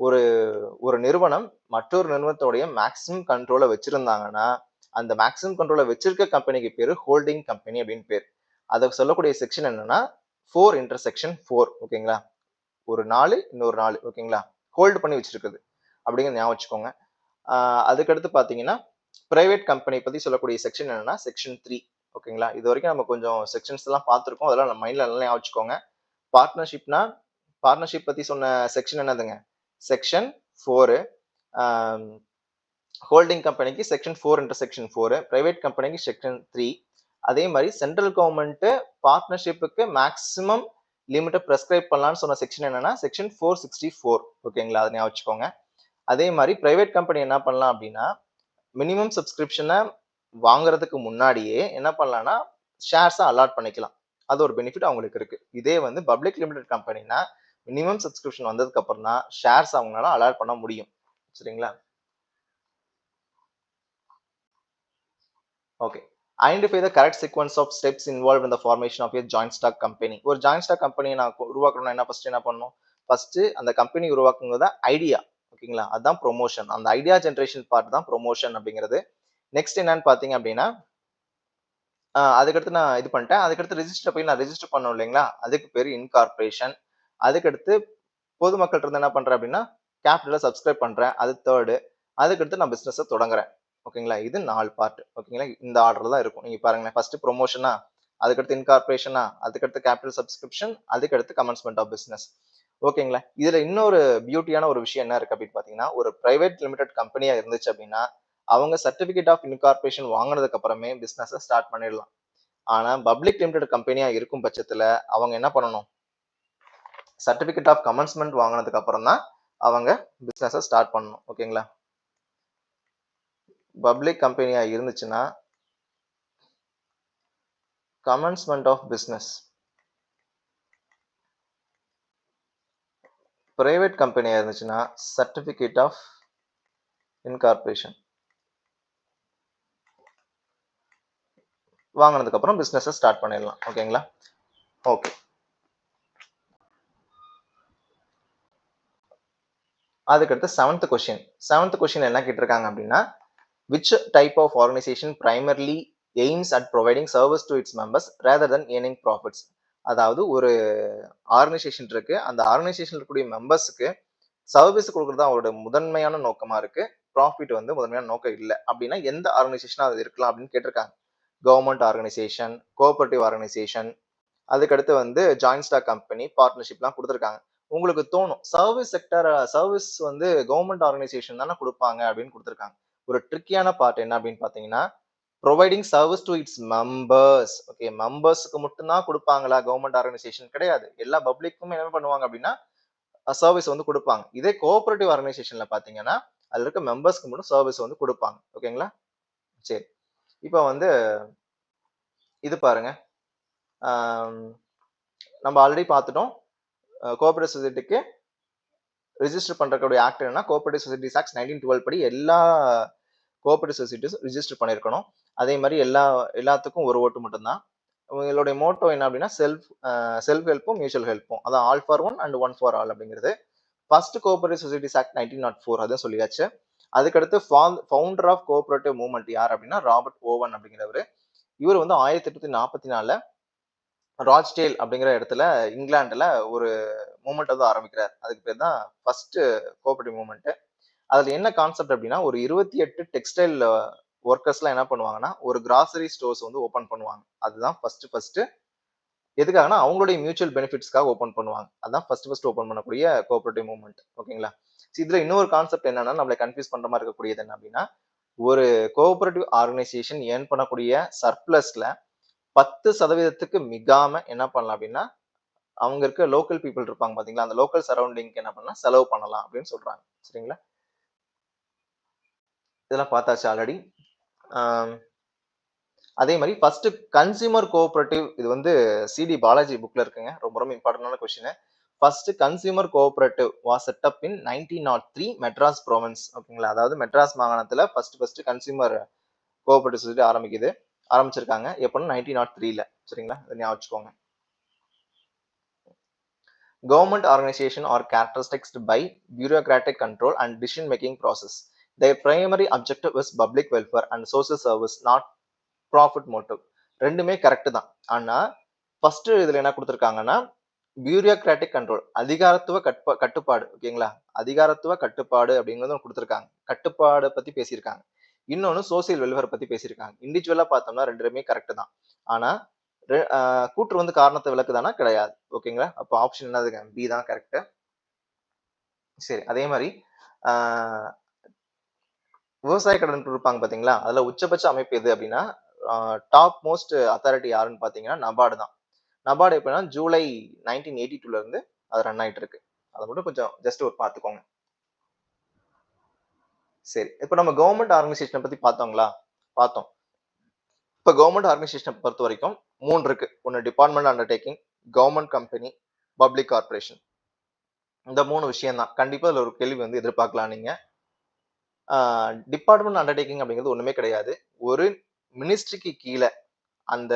ஒரு ஒரு நிறுவனம் மற்றொரு நிறுவனத்தோடைய மேக்ஸிமம் கண்ட்ரோலை வச்சிருந்தாங்கன்னா அந்த மேக்ஸிமம் கண்ட்ரோலை வச்சிருக்க கம்பெனிக்கு பேரு ஹோல்டிங் கம்பெனி அப்படின்னு பேர். அதை சொல்லக்கூடிய செக்ஷன் என்னன்னா 4/4. ஓகேங்களா? ஒரு 4 இன்னொரு 4. ஓகேங்களா? ஹோல்டு பண்ணி வச்சிருக்குது அப்படிங்கிற ஞாபகம் வச்சுக்கோங்க. அதுக்கடுத்து பாத்தீங்கன்னா பிரைவேட் கம்பெனி பத்தி சொல்லக்கூடிய செக்ஷன் என்னன்னா செக்ஷன் 3. ஓகேங்களா? இது வரைக்கும் நம்ம கொஞ்சம் செக்ஷன்ஸ் எல்லாம் பார்த்துருக்கோம். அதெல்லாம் நம்ம மைண்ட்ல நல்லா ஞாபகம் வச்சுக்கோங்க. பார்ட்னர்ஷிப் பத்தி சொன்ன செக்ஷன் என்னதுங்க? செக்ஷன் 4. ஹோல்டிங் கம்பெனிக்கு செக்ஷன் 4/4. பிரைவேட் கம்பெனிக்கு செக்ஷன் 3. அதே மாதிரி சென்ட்ரல் கவர்மெண்ட் பார்ட்னர்ஷிப்புக்கு மேக்ஸிமம் லிமிட்டை பிரெஸ்கிரைப் பண்ணலாம்னு சொன்ன செக்ஷன் என்னன்னா செக்ஷன் 464. ஓகேங்களா? அதை ஞாபகம் வச்சுக்கோங்க. அதே மாதிரி பிரைவேட் கம்பெனி என்ன பண்ணலாம் அப்படின்னா மினிமம் சப்ஸ்கிரிப்ஷனை வாங்குறதுக்கு முன்னாடியே என்ன பண்ணலாம்னா ஷேர்ஸை அலாட் பண்ணிக்கலாம். அது ஒரு பெனிஃபிட் அவங்களுக்கு இருக்கு. இதே வந்து பப்ளிக் லிமிடெட் கம்பெனினா மினிமம் சப்ஸ்கிரிப்ஷன் வந்ததுக்கு அப்புறம் தான் ஷேர்ஸ் அவங்களால அலாட் பண்ண முடியும். சரிங்களா? Okay. Identify the correct sequence of steps involve in the formation of a joint stock company. ஒரு ஜாயிண்ட் ஸ்டாக் கம்பெனியை நான் உருவாக்கணும்னா என்ன பண்ணணும்? ஃபர்ஸ்ட் அந்த கம்பெனி உருவாக்குங்க ஐடியா. ஓகேங்களா? அதுதான் ப்ரொமோஷன். அந்த ஐடியா ஜென்ரேஷன் பார்ட் தான் ப்ரொமோஷன் அப்படிங்கிறது. நெக்ஸ்ட் என்னன்னு பாத்தீங்க அப்படின்னா அதுக்கடுத்து நான் இது பண்ணிட்டேன். அதுக்கடுத்து ரெஜிஸ்டர் போய் நான் ரெஜிஸ்டர் பண்ணோம் இல்லைங்களா? அதுக்கு பேரு இன்கார்பரேஷன். அதுக்கடுத்து பொதுமக்கள் இருந்து என்ன பண்றேன் அப்படின்னா கேபிட்டல சப்ஸ்கிரைப் பண்றேன். அது 3rd. அதுக்கடுத்து நான் பிசினஸ் தொடங்குறேன். ஓகேங்களா? இது 4 பார்ட். ஓகேங்களா? இந்த ஆர்டர் தான் இருக்கும். நீங்க பாருங்களேன், ஃபர்ஸ்ட் ப்ரொமோஷனா, அதுக்கடுத்து இன்கார்பரேஷனா, அதுக்கடுத்து கேபிட்டல் சப்ஸ்கிரிப்ஷன், அதுக்கடுத்து கமென்ஸ்மெண்ட் ஆஃப் பிசினஸ். ஓகேங்களா? இதுல இன்னொரு பியூட்டியான ஒரு விஷயம் என்ன இருக்கு அப்படின்னு பாத்தீங்கன்னா, ஒரு பிரைவேட் லிமிடெட் கம்பெனியா இருந்துச்சு அப்படின்னா அவங்க சர்டிபிகேட் ஆஃப் இன்கார்பரேஷன் வாங்கினதுக்கு அப்புறமே பிசினஸ் ஸ்டார்ட் பண்ணிடலாம். ஆனா பப்ளிக் லிமிடெட் கம்பெனியா இருக்கும் பட்சத்துல அவங்க என்ன பண்ணணும்? சர்டிபிகேட் ஆஃப் கமென்ஸ்மெண்ட் வாங்கினதுக்கு அப்புறம் தான் அவங்க பிசினஸ் ஸ்டார்ட் பண்ணணும். ஓகேங்களா? பப்ளிக் கம்பெனியா இருந்துச்சுன்னா கமென்ஸ்மெண்ட் ஆஃப் பிசினஸ் பிரைவேட் கம்பெனியாக இருந்துச்சுன்னா சர்டிஃபிகேட் ஆஃப் இன்கார்பரேஷன் வாங்கினதுக்கப்புறம் பிஸ்னஸை ஸ்டார்ட் பண்ணிடலாம். ஓகேங்களா? ஓகே. அதுக்கடுத்து செவன்த் கொஸ்டின் என்ன கேட்டிருக்காங்க அப்படின்னா, which type of organization primarily aims at providing service to its members rather than earning profits? அதாவது ஒரு ஆர்கனைசேஷன் இருக்கு, அந்த ஆர்கனைசேஷன் இருக்கக்கூடிய மெம்பர்ஸுக்கு சர்வீஸ் கொடுக்குறது அவரோட முதன்மையான நோக்கமா இருக்கு, ப்ராஃபிட் வந்து முதன்மையான நோக்கம் இல்லை அப்படின்னா எந்த ஆர்கனைசேஷனா அது இருக்கலாம் அப்படின்னு கேட்டிருக்காங்க. கவர்மெண்ட் ஆர்கனைசேஷன், கோஆபரேட்டிவ் ஆர்கனைசேஷன், அதுக்கடுத்து வந்து ஜாயிண்ட் ஸ்டாக் கம்பெனி, பார்ட்னர்ஷிப்லாம் கொடுத்துருக்காங்க. உங்களுக்கு தோணும் சர்வீஸ் வந்து கவர்மெண்ட் ஆர்கனைசேஷன் தானே கொடுப்பாங்க அப்படின்னு கொடுத்துருக்காங்க. ஒரு ட்ரிக்கியான பார்ட் என்ன அப்படின்னு பார்த்தீங்கன்னா, providing service to its members. Okay, மெம்பர்ஸ்க்கு மட்டும்தான் கொடுப்பாங்களா கவர்மெண்ட் ஆர்கனைசேஷன்? கிடையாது. எல்லா பப்ளிக்குமே என்ன பண்ணுவாங்க அப்படின்னா சர்வீஸ் வந்து கொடுப்பாங்க. இதே கோஆபரேட்டிவ் ஆர்கனைசேஷன்ல பார்த்தீங்கன்னா அதுல இருக்க மெம்பர்ஸ்க்கு மட்டும் சர்வீஸ் வந்து கொடுப்பாங்க. ஓகேங்களா? சரி, இப்போ வந்து இது பாருங்க, நம்ம ஆல்ரெடி பார்த்துட்டோம். கோஆபரேட்டிவ் சொசைட்டிக்கு ரிஜிஸ்டர் பண்றக்கூடிய ஆக்ட் என்னன்னா கோஆபரேட்டிவ் சொசைட்டிஸ் ஆக்ட் 1912 படி எல்லா கோஆபரேட்டிவ் சொசைட்டிஸ் ரிஜிஸ்டர் பண்ணியிருக்கணும். அதே மாதிரி எல்லாத்துக்கும் ஒரு ஓட்டு மட்டும்தான். உங்களுடைய மோட்டோ என்ன அப்படின்னா செல்ஃப் ஹெல்ப்பும் மியூச்சுவல் ஹெல்ப்பும், அதான் all for one and one for all அப்படிங்கிறது. ஃபர்ஸ்ட் கோஆபரேட்டிவ் சொசைட்டிஸ் ஆக்ட் 1904 அதான் சொல்லியாச்சு. அதுக்கடுத்து ஃபவுண்டர் ஆஃப் கோஆபரேட்டிவ் மூவ்மெண்ட் யார் அப்படின்னா ராபர்ட் ஓவன் அப்படிங்கிறவர். இவர் வந்து 1844 ராச்டேல் அப்படிங்கிற இடத்துல இங்கிலாந்துல ஒரு மூவ்மெண்ட் வந்து ஆரம்பிக்கிறார். அதுக்கு பேர் தான் ஃபர்ஸ்ட் கோஆபரேட்டிவ் மூவ்மெண்ட். அதுல என்ன கான்செப்ட் அப்படின்னா, ஒரு 28 டெக்ஸ்டைல் ஒர்க்கர்ஸ்லாம் என்ன பண்ணுவாங்கன்னா ஒரு கிராசரி ஸ்டோர்ஸ் வந்து ஓபன் பண்ணுவாங்க. அதுதான் ஃபர்ஸ்ட் எதுக்காகனா அவங்களுடைய மியூச்சுவல் பெனிஃபிட்ஸ்க்காக ஓபன் பண்ணுவாங்க. அதான் ஃபர்ஸ்ட் ஓபன் பண்ணக்கூடிய கோஆபரேட்டிவ் மூவ்மெண்ட். ஓகேங்களா? இதுல இன்னொரு கான்செப்ட் என்னன்னா நம்மளை கன்ஃபியூஸ் பண்ற மாதிரி இருக்கக்கூடியது என்ன அப்படின்னா, ஒரு கோஆபரேட்டிவ் ஆர்கனைசேஷன் ஏர்ன் பண்ணக்கூடிய சர்ப்ளஸ்ல 10% மிகாம என்ன பண்ணலாம் அப்படின்னா, அவங்க இருக்க லோக்கல் பீப்புள் இருப்பாங்க பாத்தீங்களா, அந்த லோக்கல் சரௌண்டிங்க்கு என்ன பண்ணலாம், செலவு பண்ணலாம் அப்படின்னு சொல்றாங்க. சரிங்களா? இதெல்லாம் பார்த்தாச்சு ஆல்ரெடி. அதே மாதிரி ஃபர்ஸ்ட் கன்சியூமர் கோஆபரேட்டிவ், இது வந்து சிடி பாலாஜி புக்ல இருக்குங்க, ரொம்ப ரொம்ப இம்பார்ட்டன்டான question. First consumer cooperative was set up in 1903 Madras province. ஓகேங்களா? அதாவது மெட்ராஸ் மாகாணத்துல ஃபர்ஸ்ட் கன்சியூமர் கோஆபரேட்டிவ் சொசைட்டி ஆரம்பிச்சிருக்காங்க எப்போன்னா 1903ல. சரிங்களா? இதை ஞாபகம் வச்சுக்கோங்க. Government organization are characterized by bureaucratic control and decision making process. Their primary objective is public welfare and social service, not profit motive. ரெண்டுமே கரெக்ட் தான். ஆனா ஃபர்ஸ்ட் இதுல என்ன கொடுத்துருக்காங்கன்னா பியூரோக்ராட்டிக் கண்ட்ரோல், அதிகாரத்துவ கட்டுப்பாடு. ஓகேங்களா? அதிகாரத்துவ கட்டுப்பாடு அப்படிங்கிறது கொடுத்துருக்காங்க. கட்டுப்பாடை பத்தி பேசியிருக்காங்க. இன்னொன்னு சோசியல் வெல்ஃபேர் பத்தி பேசியிருக்காங்க. இண்டிவிஜுவலா பார்த்தோம்னா ரெண்டுமே கரெக்ட் தான். ஆனா கூற்று வந்து காரணத்தை விளக்குதானா? கிடையாது. ஓகேங்களா? அப்போ ஆப்ஷன் என்னதுங்க? பி தான் கரெக்ட். சரி, அதே மாதிரி விவசாய கடன் இருப்பாங்க பாத்தீங்களா, அதுல உச்சபட்ச அமைப்பு எது அப்படின்னா டாப் மோஸ்ட் அத்தாரிட்டி யாருன்னு பாத்தீங்கன்னா நபார்டு தான். நபார்டு எப்படின்னா ஜூலை 1982ல இருந்து அது ரன் ஆயிட்டு இருக்கு. அதை மட்டும் கொஞ்சம் ஜஸ்ட் ஒரு பார்த்துக்கோங்க. சரி, இப்போ நம்ம கவர்மெண்ட் ஆர்கனைசேஷனை பத்தி பார்த்தோம். இப்போ கவர்மெண்ட் ஆர்கனைசேஷனை பொறுத்த வரைக்கும் 3 இருக்கு. ஒன்னு department undertaking, government company, public corporation. இந்த 3 விஷயம் தான். கண்டிப்பா இதுல ஒரு கேள்வி வந்து எதிர்பார்க்கலாம் நீங்க. டிபார்ட்மெண்ட் அண்டர்டேக்கிங் அப்படிங்கிறது ஒண்ணுமே கிடையாது. ஒரு மினிஸ்ட்ரிக்கு கீழே அந்த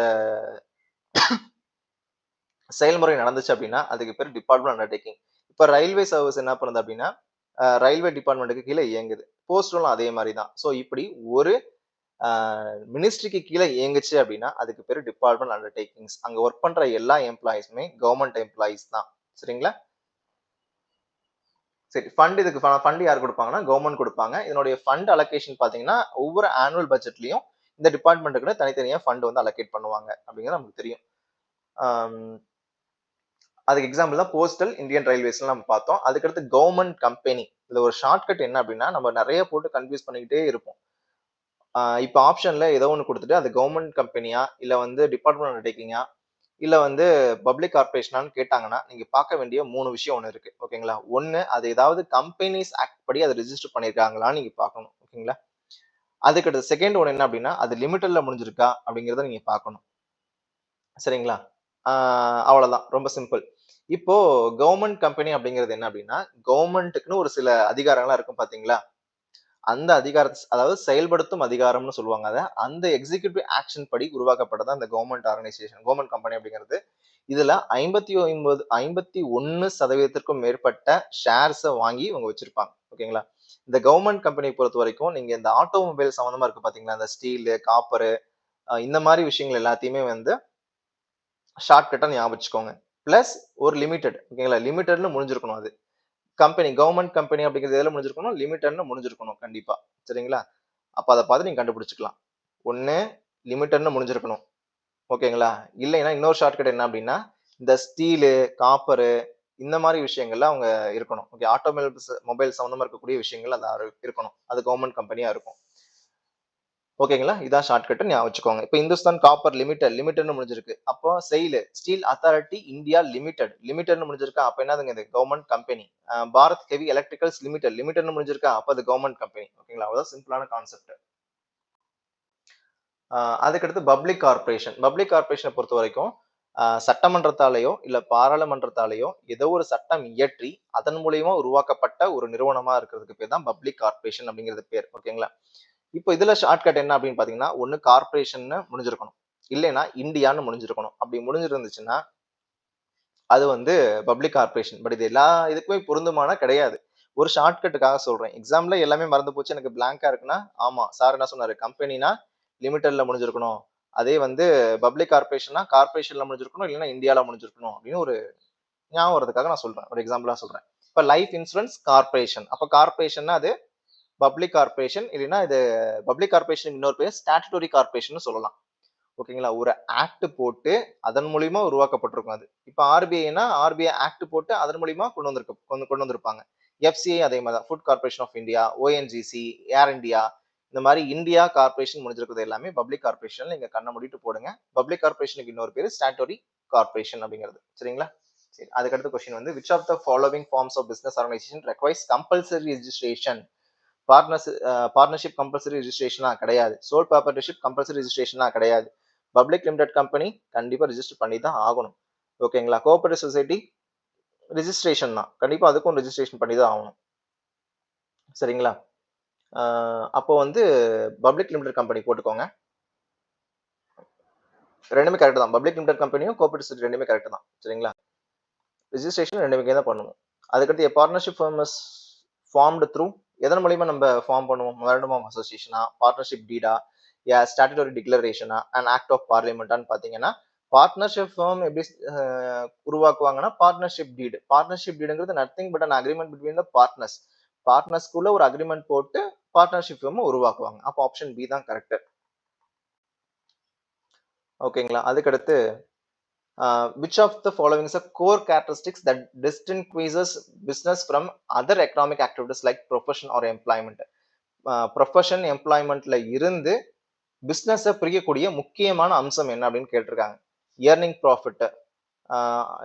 செயல்முறை நடந்துச்சு அப்படின்னா அதுக்கு பேர் டிபார்ட்மெண்ட் அண்டர்டேக்கிங். இப்ப ரயில்வே சர்வீஸ் என்ன பண்ணுது அப்படின்னா ரயில்வே டிபார்ட்மெண்ட்டுக்கு கீழே இயங்குது. போஸ்டலும் அதே மாதிரி தான். ஸோ இப்படி ஒரு மினிஸ்ட்ரிக்கு கீழே இயங்குச்சு அப்படின்னா அதுக்கு பேர் டிபார்ட்மெண்ட் அண்டர்டேக்கிங்ஸ். அங்க ஒர்க் பண்ற எல்லா எம்ப்ளாயிஸுமே கவர்மெண்ட் எம்ப்ளாயிஸ் தான். சரிங்களா? சரி, ஃபண்ட் யார் கொடுப்பாங்கன்னா கவர்மெண்ட் கொடுப்பாங்க. இதனுடைய ஃபண்ட் அலோகேஷன் பாத்தீங்கன்னா ஒவ்வொரு ஆனுவல் பட்ஜெட்லயும் இந்த டிபார்ட்மெண்ட்டுக்கு தனித்தனியா ஃபண்ட் வந்து அலோகேட் பண்ணுவாங்க அப்படிங்கிறது நமக்கு தெரியும். அதுக்கு எக்ஸாம்பிள் தான் போஸ்டல், இந்தியன் ரயில்வேஸ் நம்ம பார்த்தோம். அதுக்கடுத்து கவர்மெண்ட் கம்பெனி. இதுல ஒரு ஷார்ட்கட் என்ன அப்படின்னா நம்ம நிறைய போட்டு கன்ஃபியூஸ் பண்ணிக்கிட்டே இருப்போம். இப்போ ஆப்ஷன்ல ஏதோ ஒன்று கொடுத்துட்டு அது கவர்மெண்ட் கம்பெனியா இல்ல வந்து டிபார்ட்மெண்ட் அண்டர்டேக்கிங்கா இல்ல வந்து பப்ளிக் கார்பரேஷனான்னு கேட்டாங்கன்னா நீங்க பார்க்க வேண்டிய 3 விஷயம் ஒன்று இருக்கு. ஓகேங்களா? ஒன்னு, அது ஏதாவது கம்பெனிஸ் ஆக்ட் படி அதை ரிஜிஸ்டர் பண்ணிருக்காங்களான்னு நீங்க பார்க்கணும். ஓகேங்களா? அதுக்கடுத்து செகண்ட் ஒன்று என்ன அப்படின்னா அது லிமிட்டட்ல முடிஞ்சிருக்கா அப்படிங்கிறத நீங்க பார்க்கணும். சரிங்களா? அவ்வளவுதான், ரொம்ப சிம்பிள். இப்போ கவர்மெண்ட் கம்பெனி அப்படிங்கிறது என்ன அப்படின்னா, கவர்மெண்ட்டுக்குன்னு ஒரு சில அதிகாரங்கள்லாம் இருக்கும் பாத்தீங்களா? அந்த அதாவது செயல்படுத்தும் அதிகாரம்னு சொல்லுவாங்க அத. அந்த எக்ஸிக்யூட்டிவ் ஆக்ஷன் படி உருவாக்கப்பட்டது அந்த கவர்மெண்ட் ஆர்கனைசேஷன், கவர்மெண்ட் கம்பெனி அப்படிங்கிறது. இதுல 51% மேற்பட்ட ஷேர்ஸ வாங்கி இவங்க வச்சிருப்பாங்க. ஓகேங்களா? இந்த கவர்மெண்ட் கம்பெனிய பொறுத்தவரைக்கும், நீங்க இந்த ஆட்டோமொபைல் சம்மந்தமா இருக்கு பாத்தீங்களா? இந்த ஸ்டீலு, காப்பரு இந்த மாரி விஷயங்கள் எல்லாத்தையுமே வந்து ஷார்ட்கட்டா ஞாபகம் வச்சுக்கோங்க. பிளஸ் ஒரு லிமிட்டெட். ஓகேங்களா? லிமிட்டெட்ன்னு முடிஞ்சிருக்கணும் அது. கவர்மெண்ட் கம்பெனி அப்படிங்கிறது எதுல முடிஞ்சிருக்கணும்? லிமிட்டெட்ன்னு முடிஞ்சிருக்கணும் கண்டிப்பா. சரிங்களா? அப்ப அத பார்த்து நீங்க கண்டுபிடிச்சுக்கலாம். ஒண்ணு லிமிட்டெட்ன்னு முடிஞ்சிருக்கணும். ஓகேங்களா? இல்லைன்னா இன்னொரு ஷார்ட்கட் என்ன அப்படின்னா, இந்த ஸ்டீலு, காப்பரு இந்த மாரி விஷயங்கள்ல அவங்க இருக்கணும். ஓகே. மொபைல் சம்மந்தமா இருக்கக்கூடிய விஷயங்கள் அது இருக்கணும். அது கவர்மெண்ட் கம்பெனியா இருக்கும். ஓகேங்களா? இதான் ஷார்ட்கட் ஞாபகம் வச்சுக்கோங்க. இப்ப இந்துஸ்தான் காப்பர் லிமிடெட்ன்னு முடிஞ்சிருக்கு. அப்போ ஸ்டீல் அத்தாரிட்டி இந்தியா லிமிடெட்ன்னு முடிஞ்சிருக்கா? அப்ப என்னதுங்க இது? Government company. Bharat heavy electricals லிமிடெட்ன்னு முடிஞ்சிருக்கா? அப்ப அது கவர்மெண்ட் கம்பெனி. ஓகேங்களா? அவ்வளவுதான் சிம்பிளான கான்செப்ட். அதுக்கடுத்து பப்ளிக் கார்ப்பரேஷன். பப்ளிக் கார்ப்பரேஷன பொறுத்தவரைக்கும், சட்டமன்றத்தாலேயோ, இல்ல பாராளுமன்றத்தாலேயோ ஏதோ ஒரு சட்டம் இயற்றி, அதன் மூலியமா உருவாக்கப்பட்ட ஒரு நிறுவனமா இருக்கிறதுக்கு பேர் தான் பப்ளிக் கார்ப்பரேஷன் அப்படிங்கிறது பேர். ஓகேங்களா? இப்போ இதுல ஷார்ட்கட் என்ன அப்படின்னு பாத்தீங்கன்னா, ஒண்ணு கார்ப்பரேஷன்னு முடிஞ்சிருக்கணும். இல்லைன்னா இந்தியான்னு முடிஞ்சிருக்கணும். அப்படி முடிஞ்சிருந்துச்சுன்னா, அது வந்து பப்ளிக் கார்ப்பரேஷன். பட் இது எல்லா இதுக்குமே பொருந்துமானா கிடையாது. ஒரு ஷார்ட்கட்டுக்காக சொல்றேன். எக்ஸாம்ல எல்லாமே மறந்து போச்சு. எனக்கு பிளாங்கா இருக்குன்னா, ஆமா சார் என்ன சொன்னாரு? கம்பெனினா லிமிட்டெட்ல முடிஞ்சிருக்கணும். அதே வந்து பப்ளிக் கார்ப்பரேஷன்னா கார்ப்பரேஷன்ல முடிஞ்சிருக்கணும். இல்லைன்னா இந்தியால முடிஞ்சிருக்கணும் அப்படின்னு ஒரு ஞாபகம் வரதுக்காக நான் சொல்றேன். ஒரு எக்ஸாம்பிளா சொல்றேன். இப்ப லைஃப் இன்சூரன்ஸ் கார்ப்பரேஷன். அப்ப கார்ப்பரேஷன்னா அது பப்ளிக் கார்ப்பரேஷன். இல்லைன்னா இது பப்ளிக் கார்ப்பரேஷன் இன்னொரு பேர் ஸ்டாட்டுட்டரி கார்ப்பரேஷன் சொல்லலாம். ஓகேங்களா? ஒரு ஆக்ட் போட்டு அதன் மூலியமா உருவாக்கப்பட்டிருக்கும் அது. இப்ப ஆர்பிஐனா ஆர்பிஐ ஆக்ட் போட்டு அதன் மூலியமா கொண்டு வந்திருப்பாங்க. எஃப்சிஐ அதே மாதிரி தான். Food corporation of India, ONGC, air India இந்த மாதிரி இந்தியா கார்ப்பரேஷன் முடிஞ்சிருக்கிறது எல்லாமே பப்ளிக் கார்ப்பரேஷன். நீங்க கண்ணை மூடிட்டு போடுங்க. பப்ளிக் கார்ப்பரேஷனுக்கு இன்னொரு பேரு ஸ்டாட்டுட்டரி கார்ப்பரேஷன் அப்படிங்கிறது. சரிங்களா? சரி. அதுக்கடுத்த கொஸ்டின் வந்து which of the following forms of business organisation requires compulsory ரெஜிஸ்ட்ரேஷன்? பார்ட்னர்ஷிப் கம்பல்சரி ரெஜிஸ்ட்ரேஷனா கிடையாது. சோல் ப்ராப்பர்ட்டிஷிப் கம்பல்சரி ரெஜிஸ்ட்ரேஷனா கிடையாது. பப்ளிக் லிமிடெட் கம்பெனி கண்டிப்பா ரெஜிஸ்டர் பண்ணி தான் ஆகணும். ஓகேங்களா? கோஆபரேட்டிவ் சொசைட்டி ரெஜிஸ்ட்ரேஷன் தான். கண்டிப்பா அதுக்கும் ரெஜிஸ்ட்ரேஷன் பண்ணி தான் ஆகணும். சரிங்களா? அப்போ வந்து பப்ளிக் லிமிடெட் கம்பெனி போட்டுக்கோங்க. ரெண்டுமே கரெக்ட் தான். பப்ளிக் லிமிடெட் கம்பெனியும் கோஆபரேட்டிவ் சொசைட்டி ரெண்டுமே கரெக்ட் தான். சரிங்களா? ரெஜிஸ்ட்ரேஷன் ரெண்டுமே தான் பண்ணுவோம். அதுக்கடுத்து partnership firm is formed through எதன் மூலியமா நம்ம ஃபார்ம் பண்ணுவோம்? மெமரண்டம் ஆஃப் அசோசியேஷனா, பார்ட்னர்ஷிப் டீடா, ஸ்டாட்டுட்டரி டிக்ளரேஷனா, அண்ட் ஆக்ட் ஆஃப் பார்லிமெண்டான்னு பாத்தீங்கன்னா, பார்ட்னர்ஷிப் ஃபார்ம் எப்படி உருவாக்குவாங்கன்னா பார்ட்னர்ஷிப் டீடு. பார்ட்னர்ஷிப் டீடுங்கிறது nothing but an agreement between the partners. பார்ட்னர்ஸ்குள்ள ஒரு அக்ரிமெண்ட் போட்டு பார்ட்னர்ஷிப் ஃபார்ம் உருவாக்குவாங்க. அப்போ ஆப்ஷன் பி தான் கரெக்ட். ஓகேங்களா? அதுக்கடுத்து which of the following is a core characteristics that distinguishes business from other economic activities like profession or employment? Profession எம்ப்ளாய்மெண்ட்ல இருந்து business பிரிக்கக்கூடிய முக்கியமான அம்சம் என்ன அப்படின்னு கேட்டிருக்காங்க. இயர்னிங் ப்ராஃபிட்,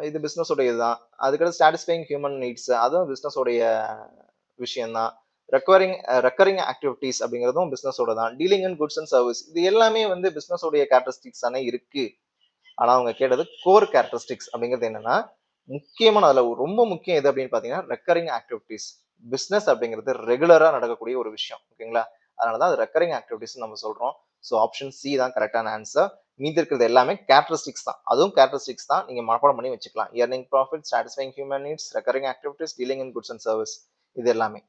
இது பிசினஸ் உடைய இதுதான். அதுக்கடுத்து சாட்டிஸ்ஃபைங் ஹியூமன் நீட்ஸ், அதுவும் பிசினஸ் உடைய விஷயம் தான். ரெக்கரிங் ஆக்டிவிட்டிஸ் அப்படிங்கிறதும் பிசினஸோட தான். Dealing in goods and service இது எல்லாமே வந்து பிசினஸ் உடைய கேரக்டரிஸ்டிக்ஸ் தானே இருக்கு. ஆனா அவங்க கேட்டது கோர் கேரக்டரிஸ்டிக்ஸ் அப்படிங்கிறது என்னன்னா, முக்கியமான அதுல ரொம்ப முக்கியம் எது அப்படின்னு பாத்தீங்கன்னா ரெக்கரிங் ஆக்டிவிட்டிஸ். பிசினஸ் அப்படிங்கிறது ரெகுலரா நடக்கக்கூடிய ஒரு விஷயம். ஓகேங்களா? அதனாலதான் அது ரெக்கரிங் ஆக்டிவிட்டிஸ் நம்ம சொல்றோம். ஸோ ஆப்ஷன் சி தான் கரெக்டான ஆன்சர். மீதி இருக்கிறது எல்லாமே கேரக்டரிஸ்டிக்ஸ் தான். அதுவும் கேரக்டரிஸ்டிக்ஸ் தான். நீங்க மனப்பாடம் பண்ணி வச்சுக்கலாம். Earning profit, satisfying human needs, recurring activities, dealing in goods and service இது எல்லாமே.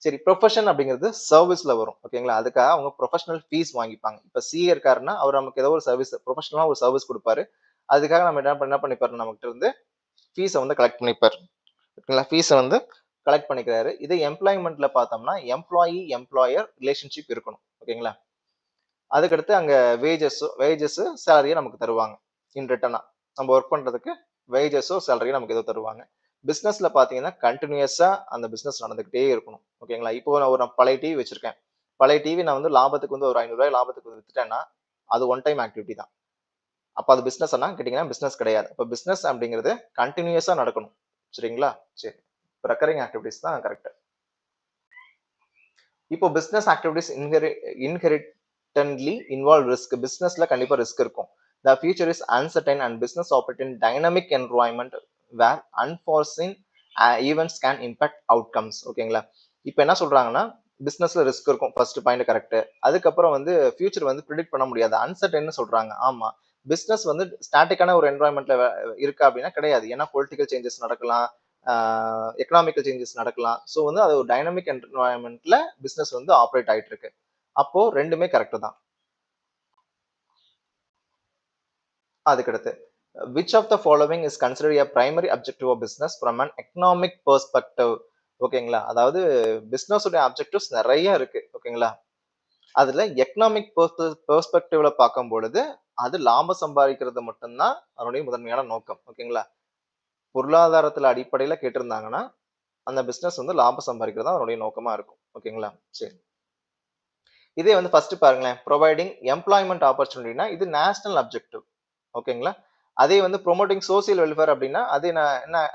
சரி, ப்ரொஃபஷன் அப்படிங்கிறது சர்வீஸ்ல வரும். ஓகேங்களா? அதுக்காக அவங்க ப்ரொஃபஷனல் ஃபீஸ் வாங்கிப்பாங்க. இப்ப சிஏ இருக்காருன்னா அவர் நமக்கு ஏதோ ஒரு சர்வீஸ் ப்ரொஃபஷனலா ஒரு சர்வீஸ் கொடுப்பாரு. அதுக்காக நம்ம என்ன பண்ணிப்பாரு, நம்மகிட்ட இருந்து ஃபீஸை வந்து கலெக்ட் பண்ணிப்பாரு. ஓகேங்களா? ஃபீஸை வந்து கலெக்ட் பண்ணிக்கிறாரு. இதே எம்ப்ளாய்மெண்ட்ல பார்த்தோம்னா எம்ப்ளாயர் ரிலேஷன்ஷிப் இருக்கணும். ஓகேங்களா? அதுக்கடுத்து அங்க வேஜஸ் சேலரியை நமக்கு தருவாங்க. இன் ரிட்டர்னா நம்ம ஒர்க் பண்றதுக்கு வேஜஸோ சேலரியோ நமக்கு ஏதோ தருவாங்க. பிசினஸ்ல பாத்தீங்கன்னா கண்டினியூஸா அந்த பிசினஸ் நடந்துகிட்டே இருக்கணும். ஓகேங்களா? இப்போ நான் பழைய டிவி வச்சிருக்கேன். பழைய டிவி நான் வந்து லாபத்துக்கு வந்து ஒரு 500 ரூபாய் லாபத்துக்கு வித்துட்டேன்னா அது ஒன் டைம் ஆக்டிவிட்டி தான். அப்ப அது பிசினஸ் கேட்டீங்கன்னா பிசினஸ் கிடையாது. அப்ப பிசினஸ் அப்படிங்கிறது கண்டினியூஸா நடக்கணும். சரிங்களா? சரி. ரெக்கரிங் ஆக்டிவிட்டிஸ் தான் கரெக்ட். இப்போ பிசினஸ் ஆக்டிவிட்டிஸ் இன்ஹெரிட்டன்ட்லி இன்வால்வ் ரிஸ்க். பிசினஸ்ல கண்டிப்பா ரிஸ்க் இருக்கும். The future is uncertain and business operate in dynamic environment where unforeseen events can impact outcomes. ஓகேங்களா? இப்போ என்ன சொல்றாங்கன்னா, பிசினஸ்ல ரிஸ்க் இருக்கும், ஃபர்ஸ்ட் பாயிண்ட் கரெக்ட். அதுக்கப்புறம் வந்து ஃபியூச்சர் வந்து ப்ரிடிக்ட் பண்ண முடியாது, அன்சர்டன் சொல்றாங்க. ஆமா, பிசினஸ் வந்து ஸ்டாட்டிக்கான ஒரு என்வரான்மெண்ட்ல இருக்கா அப்படின்னா கிடையாது. ஏன்னா பொலிட்டிக்கல் சேஞ்சஸ் நடக்கலாம், எக்கனாமிக்கல் சேஞ்சஸ் நடக்கலாம். ஸோ வந்து அது ஒரு டைனமிக் என்வரான்மெண்ட்ல பிசினஸ் வந்து ஆப்ரேட் ஆயிட்டு இருக்கு. அப்போ ரெண்டுமே கரெக்ட் தான். அதுக்கடுத்து, which of the following is considered a primary objective of business from an economic perspective? ஓகேங்களா? அதாவது பிசினஸ் உடைய அப்ஜெக்டிவ்ஸ் நிறைய இருக்கு. ஓகேங்களா? அதுல எக்கனாமிக் பெர்ஸ்பெக்டிவ்ல பார்க்கும் பொழுது அது லாபம் சம்பாதிக்கிறது மட்டும்தான் அதனுடைய முதன்மையான நோக்கம். ஓகேங்களா? பொருளாதாரத்துல அடிப்படையில கேட்டிருந்தாங்கன்னா அந்த பிசினஸ் வந்து லாபம் சம்பாதிக்கிறது தான் அதனுடைய நோக்கமா இருக்கும். ஓகேங்களா? சரி, இதே வந்து ஃபர்ஸ்ட் பாருங்களேன், ப்ரொவைடிங் எம்ப்ளாய்மெண்ட் ஆப்பர்ச்சுனிட்டினா இது நேஷனல் அப்ஜெக்டிவ். ஓகேங்களா? அதே வந்து ப்ரொமோட்டிங் சோசியல் வெல்ஃபேர் அப்படின்னா அது என்ன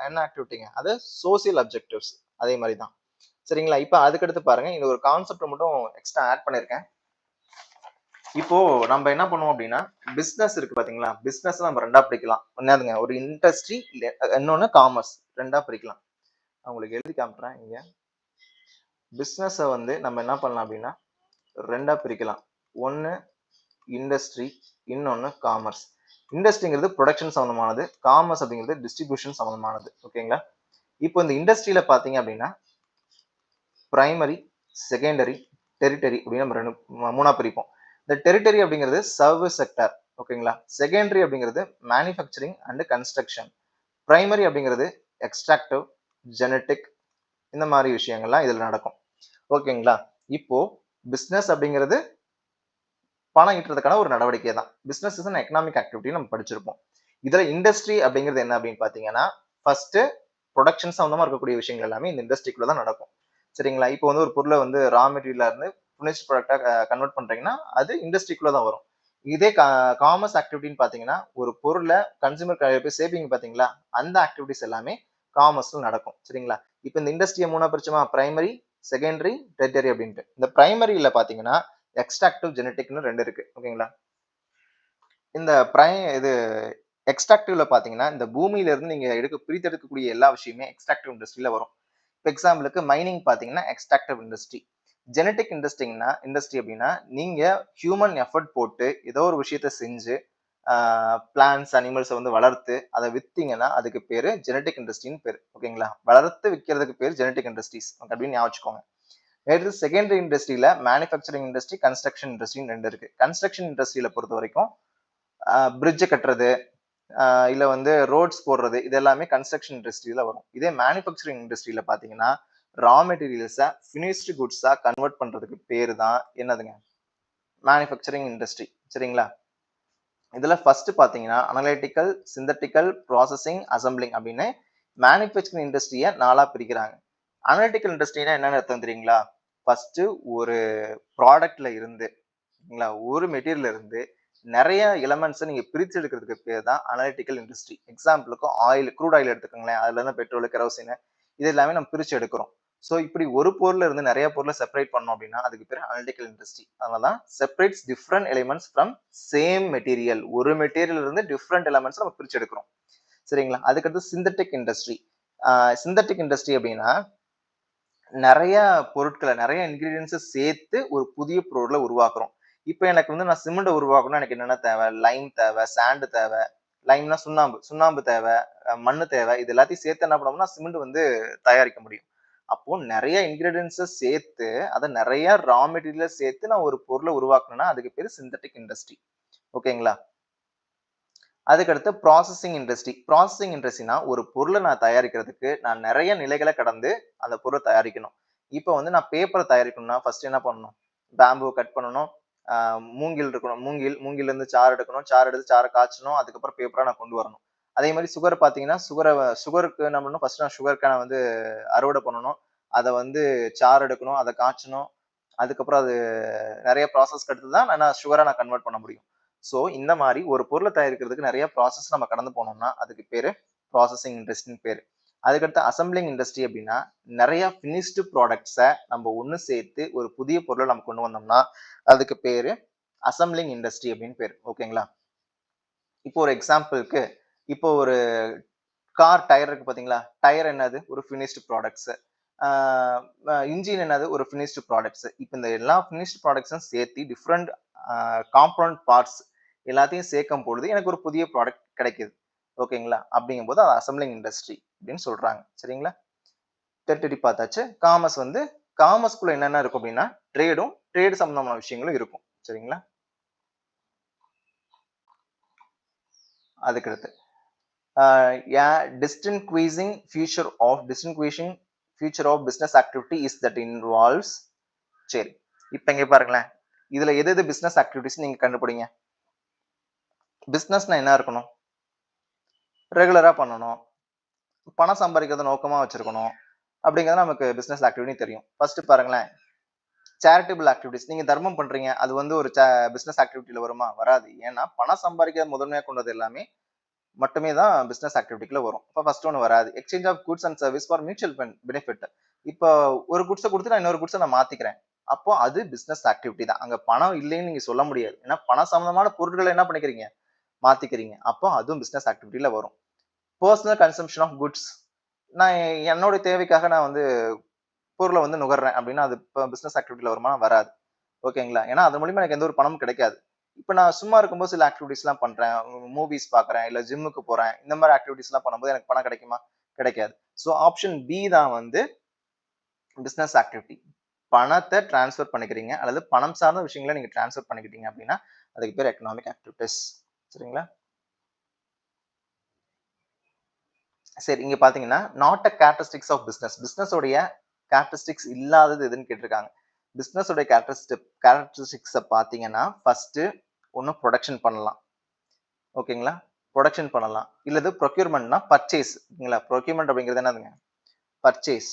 என்ன ஆக்டிவிட்டிங்க, அது சோசியல் அப்ஜெக்டிவ்ஸ். அதே மாதிரி தான். சரிங்களா? இப்போ அதுக்கடுத்து பாருங்க, இந்த ஒரு கான்செப்ட் மட்டும் எக்ஸ்ட்ரா ஆட் பண்ணிருக்கேன். இப்போ நம்ம என்ன பண்ணுவோம் அப்படின்னா, பிசினஸ் இருக்கு பாத்தீங்களா, பிசினஸ் நம்ம ரெண்டா பிரிக்கலாம். என்னதுங்க, ஒரு இண்டஸ்ட்ரி, இன்னொன்னு காமர்ஸ், ரெண்டா பிரிக்கலாம். உங்களுக்கு எழுதி காமிக்கிறேன். இங்க பிசினஸை வந்து நம்ம என்ன பண்ணலாம் அப்படின்னா ரெண்டா பிரிக்கலாம். ஒன்னு இண்டஸ்ட்ரி, இன்னொன்னு காமர்ஸ். இண்டஸ்ட்ரிங்கிறது ப்ரொடக்ஷன் சம்பந்தமானது, காமர்ஸ் அப்படிங்கிறது டிஸ்ட்ரிபியூஷன் சம்பந்தமானது. ஓகேங்களா? இப்போ இந்த இண்டஸ்ட்ரியில பாத்தீங்க அப்படின்னா பிரைமரி, செகண்டரி, டெரிட்டரி அப்படின்னு நம்ம மூணா பிரிப்போம். இந்த டெரிட்டரி அப்படிங்கிறது சர்வீஸ் செக்டர். ஓகேங்களா? செகண்டரி அப்படிங்கிறது மேனுஃபேக்சரிங் அண்ட் கன்ஸ்ட்ரக்ஷன். பிரைமரி அப்படிங்கிறது எக்ஸ்ட்ராக்டிவ், ஜெனட்டிக், இந்த மாதிரி விஷயங்கள்லாம் இதுல நடக்கும். ஓகேங்களா? இப்போ பிசினஸ் அப்படிங்கிறது பணம் ஈட்டுறதுக்கான ஒரு நடவடிக்கை தான். Business is an economic activity நம்ம படிச்சிருப்போம். இதுல இண்டஸ்ட்ரி அப்படிங்கிறது என்ன அப்படின்னு பாத்தீங்கன்னா, ஃபர்ஸ்ட் ப்ரொடக்ஷன் சம்பந்தமா இருக்கக்கூடிய விஷயங்கள் எல்லாமே இந்த இண்டஸ்ட்ரிக்குள்ள தான் நடக்கும். சரிங்களா? இப்போ வந்து ஒரு பொருளை வந்து ரா மெட்டீரியலா இருந்து பினிஷ் ப்ராடக்டா கன்வெர்ட் பண்றீங்கன்னா அது இண்டஸ்ட்ரிக்குள்ள தான் வரும். இதே காமர்ஸ் ஆக்டிவிட்டின்னு பாத்தீங்கன்னா, ஒரு பொருளை கன்சூமர் போய் சேவிங் பாத்தீங்களா, அந்த ஆக்டிவிட்டிஸ் எல்லாமே காமர்ஸ்ல நடக்கும். சரிங்களா? இப்போ இந்த இண்டஸ்ட்ரியை மூணா பிரிச்சோமா, பிரைமரி, செகண்டரி, டெரிட்டரி அப்படின்ட்டு. இந்த பிரைமரியில பாத்தீங்கன்னா எக்ஸ்ட்ராக்டிவ், ஜெனட்டிக்னு ரெண்டு இருக்கு. ஓகேங்களா? இந்த இது எக்ஸ்ட்ராக்டிவ்ல பாத்தீங்கன்னா இந்த பூமியில இருந்து நீங்க பிரித்தெடுக்கக்கூடிய எல்லா விஷயமே எக்ஸ்ட்ராக்டிவ் இண்டஸ்ட்ரியில வரும். இப்போ எக்ஸாம்பிளுக்கு மைனிங் பாத்தீங்கன்னா எக்ஸ்ட்ராக்டிவ் இண்டஸ்ட்ரி. ஜெனட்டிக் இண்டஸ்ட்ரி அப்படின்னா நீங்க ஹியூமன் எஃபர்ட் போட்டு ஏதோ ஒரு விஷயத்த செஞ்சு பிளான்ஸ், அனிமல்ஸை வந்து வளர்த்து அதை வித்தீங்கன்னா அதுக்கு பேரு ஜெனட்டிக் இண்டஸ்ட்ரின்னு பேரு. ஓகேங்களா? வளர்த்து விற்கிறதுக்கு பேர் ஜெனட்டிக் இண்டஸ்ட்ரீஸ் அப்படின்னு ஞாபகம் வச்சுக்கோங்க. அடுத்து செகண்டரி இண்டஸ்ட்ரியில மேனுஃபேக்சரிங் இண்டஸ்ட்ரி, கன்ஸ்ட்ரக்ஷன் இண்டஸ்ட்ரின்னு ரெண்டு இருக்கு. கன்ஸ்ட்ரக்ஷன் இண்டஸ்ட்ரியில பொறுத்த வரைக்கும் பிரிட்ஜ் கட்டுறது, இல்ல வந்து ரோட்ஸ் போடுறது, இது எல்லாமே கன்ஸ்ட்ரக்ஷன் இண்டஸ்ட்ரியில வரும். இதே மேனுஃபேக்சரிங் இண்டஸ்ட்ரியில பாத்தீங்கன்னா ரா மெட்டீரியல்ஸை ஃபினிஷ்டு குட்ஸா கன்வெர்ட் பண்றதுக்கு பேரு தான் என்னதுங்க, மேனுஃபேக்சரிங் இண்டஸ்ட்ரி. சரிங்களா? இதுல ஃபர்ஸ்ட் பாத்தீங்கன்னா அனலிட்டிக்கல், சிந்தட்டிக்கல், ப்ராசஸிங், அசம்பிளிங் அப்படின்னு மேனுஃபேக்சரிங் இண்டஸ்ட்ரியை நாலா பிரிக்கிறாங்க. அனலிட்டிக்கல் இண்டஸ்ட்ரினா என்னன்னு அர்த்தம் தெரியுங்களா? ஃபர்ஸ்ட் ஒரு ப்ராடக்ட்ல இருந்து, ஒரு மெட்டீரியல் இருந்து நிறைய எலமெண்ட்ஸை நீங்க பிரிச்சு எடுக்கிறதுக்கு பேர் தான் அனலிட்டிக்கல் இண்டஸ்ட்ரி. எக்ஸாம்பிளுக்கு ஆயில், க்ரூட் ஆயில் எடுத்துக்கோங்களேன், அதுல இருந்து பெட்ரோல், கெரோசின், இது எல்லாமே நம்ம பிரிச்சு எடுக்கிறோம். ஸோ இப்படி ஒரு பொருள்ல இருந்து நிறைய பொருளை செப்பரேட் பண்ணோம் அப்படின்னா அதுக்கு பேர் அனலிட்டிக்கல் இண்டஸ்ட்ரி. அதனாலதான் separates different elements from same material. ஒரு மெட்டீரியல் இருந்து டிஃப்ரெண்ட் எலிமெண்ட்ஸ் நம்ம பிரிச்சு எடுக்கிறோம். சரிங்களா? அதுக்கடுத்து சிந்தட்டிக் இண்டஸ்ட்ரி. சிந்தட்டிக் இண்டஸ்ட்ரி அப்படின்னா நிறைய பொருட்களை, நிறைய இன்கிரீடியன்ஸை சேர்த்து ஒரு புதிய பொருளை உருவாக்குறோம். இப்போ எனக்கு வந்து நான் சிமெண்ட் உருவாக்கணும், எனக்கு என்னென்ன தேவை, லைம் தேவை, சாண்டு தேவை. லைம்னா சுண்ணாம்பு, சுண்ணாம்பு தேவை, மண்ணு தேவை. இது எல்லாத்தையும் சேர்த்து என்ன பண்ணோம்னா சிமெண்ட் வந்து தயாரிக்க முடியும். அப்போ நிறைய இன்கிரீடியன்ஸை சேர்த்து அதை நிறைய ரா மெட்டீரியலை சேர்த்து நான் ஒரு பொருளை உருவாக்கணும்னா அதுக்கு பேர் சிந்தட்டிக் இண்டஸ்ட்ரி. ஓகேங்களா? அதுக்கடுத்து ப்ராசஸிங் இண்டஸ்ட்ரி. ப்ராசஸிங் இண்டஸ்ட்ரினா ஒரு பொருளை நான் தயாரிக்கிறதுக்கு நான் நிறைய நிலைகளை கடந்து அந்த பொருளை தயாரிக்கணும். இப்போ வந்து நான் பேப்பரை தயாரிக்கணும்னா ஃபர்ஸ்ட் என்ன பண்ணணும், பேம்பு கட் பண்ணணும், மூங்கில் இருக்கணும், மூங்கில் இருந்து சாறு எடுக்கணும், சாறு எடுத்து சாறை காய்ச்சணும், அதுக்கப்புறம் பேப்பரா நான் கொண்டு வரணும். அதே மாதிரி சுகர் பாத்தீங்கன்னா சுகருக்கு என்ன பண்ணணும், ஃபர்ஸ்ட் நான் சுகருக்கான வந்து அறுவடை பண்ணணும், அதை வந்து சாறு எடுக்கணும், அதை காய்ச்சணும், அதுக்கப்புறம் அது நிறைய ப்ராசஸ் எடுத்து தான் நான் சுகரா நான் கன்வெர்ட் பண்ண முடியும். ஸோ இந்த மாதிரி ஒரு பொருளை தயாரிக்கிறதுக்கு நிறைய ப்ராசஸ் நம்ம கடந்து போனோம்னா அதுக்கு பேரு ப்ராசஸிங் இண்டஸ்ட்ரின்னு பேரு. அதுக்கடுத்து அசம்பிளிங் இண்டஸ்ட்ரி அப்படின்னா நிறைய பினிஷ்டு ப்ராடக்ட்ஸை நம்ம ஒன்று சேர்த்து ஒரு புதிய பொருளை நம்ம கொண்டு வந்தோம்னா அதுக்கு பேரு அசம்பிளிங் இண்டஸ்ட்ரி அப்படின்னு பேரு. ஓகேங்களா? இப்போ ஒரு எக்ஸாம்பிளுக்கு, இப்போ ஒரு கார் டயர் இருக்கு பாத்தீங்களா, டயர் என்னது ஒரு ஃபினிஷ்டு ப்ராடக்ட்ஸ், இன்ஜின் என்னது ஒரு ஃபினிஷ்டு ப்ராடக்ட்ஸ். இப்போ இந்த எல்லா ஃபினிஷ்டு ப்ராடக்ட்ஸும் சேர்த்து டிஃப்ரெண்ட் காம்பவுண்ட் பார்ட்ஸ் எல்லாத்தையும் சேர்க்கும் பொழுது எனக்கு ஒரு புதிய ப்ராடக்ட் கிடைக்குது. ஓகேங்களா, அப்படிங்கும்போது அது அசம்பிளிங் இண்டஸ்ட்ரி அப்படின்னு சொல்றாங்க. சரிங்களா, டெரிட்டரி பார்த்தாச்சு. காமர்ஸ் வந்து காமர்ஸ்குள்ள என்னென்ன இருக்கும் அப்படின்னா ட்ரேடும் ட்ரேடு சம்பந்தமான விஷயங்களும் இருக்கும். சரிங்களா, அதுக்கடுத்து distinguishing future of business activity is that involves. சரி, இப்ப இங்க பாருங்களேன், இதுல எது எது பிசினஸ் ஆக்டிவிட்டிஸ் நீங்க கண்டுபிடிங்க. பிசினஸ்னா என்ன இருக்கணும், ரெகுலரா பண்ணணும், பணம் சம்பாதிக்கிறத நோக்கமா வச்சிருக்கணும் அப்படிங்கிறது நமக்கு பிசினஸ் ஆக்டிவிட்டி தெரியும். ஃபர்ஸ்ட் பாருங்களேன், சேரிட்டபிள் ஆக்டிவிட்டிஸ், நீங்க தர்மம் பண்றீங்க, அது வந்து ஒரு பிசினஸ் ஆக்டிவிட்டியில வருமா? வராது. ஏன்னா பணம் சம்பாதிக்க முதன்மையா கொண்டது எல்லாமே மட்டுமே தான் பிசினஸ் ஆக்டிவிட்டிக்குள்ள வரும். இப்போ ஃபர்ஸ்ட் ஒன்று வராது. Exchange of goods and service for mutual benefit. இப்போ ஒரு குட்ஸை கொடுத்து நான் இன்னொரு குட்ஸை நான் மாத்திக்கிறேன், அப்போ அது பிசினஸ் ஆக்டிவிட்டி தான். அங்க பணம் இல்லைன்னு நீங்க சொல்ல முடியாது. ஏன்னா பணம் சம்பந்தமான பொருட்களை என்ன பண்ணிக்கிறீங்க, மாத்திக்கிறீங்க. அப்போ அதுவும் பிசினஸ் ஆக்டிவிட்டியில வரும். பர்சனல் கன்சம்ஷன் ஆஃப் குட்ஸ், நான் என்னோட தேவைக்காக நான் வந்து பொருளை வந்து நுகர்றேன் அப்படின்னா அது இப்போ பிசினஸ் ஆக்டிவிட்டியில வருமா? வராது. ஓகேங்களா, ஏன்னா அது மூலியமா எனக்கு எந்த ஒரு பணமும் கிடைக்காது. இப்போ நான் சும்மா இருக்கும்போது சில ஆக்டிவிட்டிஸ்லாம் பண்றேன், மூவிஸ் பார்க்குறேன், இல்லை ஜிம்முக்கு போறேன், இந்த மாதிரி ஆக்டிவிட்டிஸ்லாம் பண்ணும்போது எனக்கு பணம் கிடைக்குமா? கிடைக்காது. ஸோ ஆப்ஷன் பி தான் வந்து பிசினஸ் ஆக்டிவிட்டி. பணத்தை டிரான்ஸ்ஃபர் பண்ணிக்கிறீங்க அல்லது பணம் சார்ந்த விஷயங்களை நீங்க டிரான்ஸ்ஃபர் பண்ணிக்கிட்டீங்க அப்படின்னா அதுக்கு பேர் எக்கனாமிக் ஆக்டிவிட்டிஸ். சரிங்களா, சரி, இங்க பாத்தீங்கன்னா not a characteristics of business, பிசினஸோடைய கேரக்டரிஸ்டிக்ஸ் இல்லாதது எதுன்னு கேட்டிருக்காங்க. பிசினஸோட கேரக்டரிஸ்டிக்ஸை பார்த்தீங்கன்னா ஃபர்ஸ்ட் ஒன்று ப்ரொடக்ஷன் பண்ணலாம். ஓகேங்களா, ப்ரொடக்ஷன் பண்ணலாம். இல்லது ப்ரொக்யூர்மெண்ட்னா பர்ச்சேஸ். ஓகேங்களா, ப்ரொக்யூர்மெண்ட் அப்படிங்கிறது என்னதுங்க, பர்ச்சேஸ்.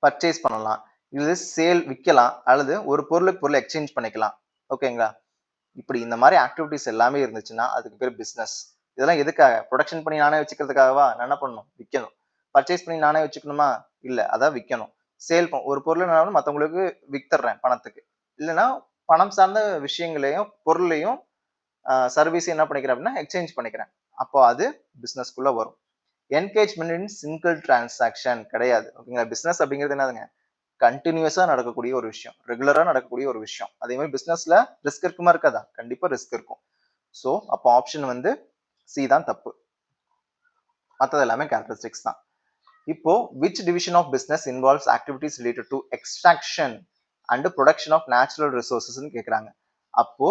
பர்ச்சேஸ் பண்ணலாம், இல்லது சேல் விற்கலாம், அல்லது ஒரு பொருளுக்கு பொருள் எக்ஸ்சேஞ்ச் பண்ணிக்கலாம். ஓகேங்களா, இப்படி இந்த மாதிரி ஆக்டிவிட்டிஸ் எல்லாமே இருந்துச்சுன்னா அதுக்கு பேர் பிசினஸ். இதெல்லாம் எதுக்காக? ப்ரொடக்ஷன் பண்ணி நானே வச்சுக்கிறதுக்காகவா? நான் என்ன பண்ணணும், விற்கணும். பர்ச்சேஸ் பண்ணி நானே வச்சுக்கணுமா? இல்ல, அதான் விற்கணும். சேல் ஒரு பொருளை நான் மற்றவங்களுக்கு வித்துறேன் பணத்துக்கு, இல்லைன்னா பணம் சார்ந்த விஷயங்களையும் பொருளையும் சர்வீஸ் என்ன பண்ணிக்கிறேன் அப்படின்னா எக்ஸ்சேஞ்ச் பண்ணிக்கிறேன். அப்போ அது பிசினஸ்க்குள்ள வரும். என்கேஜ்மெண்ட் இன் சிங்கிள் டிரான்சாக்ஷன் கிடையாது. ஓகேங்களா, பிசினஸ் அப்படிங்கிறது என்னதுங்க, கண்டினியூஸா நடக்கக்கூடிய ஒரு விஷயம், ரெகுலரா நடக்கக்கூடிய ஒரு விஷயம். அதே மாதிரி பிசினஸ்ல ரிஸ்க் இருக்குமா? இருக்காதா? கண்டிப்பா ரிஸ்க் இருக்கும். ஸோ அப்போ ஆப்ஷன் வந்து சி தான் தப்பு, மற்றது எல்லாமே கேரக்டரிஸ்டிக்ஸ் தான். இப்போ which division of business involves activities related to extraction and production of natural resources ன்னு கேக்குறாங்க. அப்போ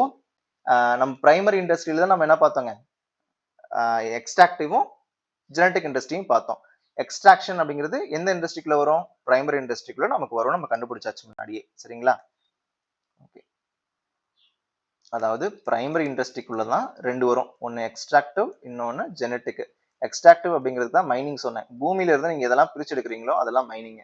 நம்ம பிரைமரி இண்டஸ்ட்ரியில தான் நம்ம என்ன பார்த்தோங்க, எக்ஸ்ட்ராக்டிவும் ஜெனடிக் இண்டஸ்ட்ரியும் பார்த்தோம். எக்ஸ்ட்ராக்ஷன் அப்படிங்கிறது எந்த இண்டஸ்ட்ரிக்குள்ள வரும்? பிரைமரி இண்டஸ்ட்ரிக்குள்ள நமக்கு வரும், நம்ம கண்டுபிடிச்சாச்சு முன்னாடியே. சரிங்களா, ஓகே. அதாவது பிரைமரி இண்டஸ்ட்ரிக்குள்ள தான் ரெண்டு வரும், ஒன்று எக்ஸ்ட்ராக்டிவ், இன்னொன்று ஜெனட்டிக். எக்ஸ்ட்ராக்டிவ் அப்படிங்கிறது தான் மைனிங் சொன்னேன். பூமியில இருந்து நீங்க எதெல்லாம் பிரிச்சு எடுக்கிறீங்களோ அதெல்லாம் மைனிங்,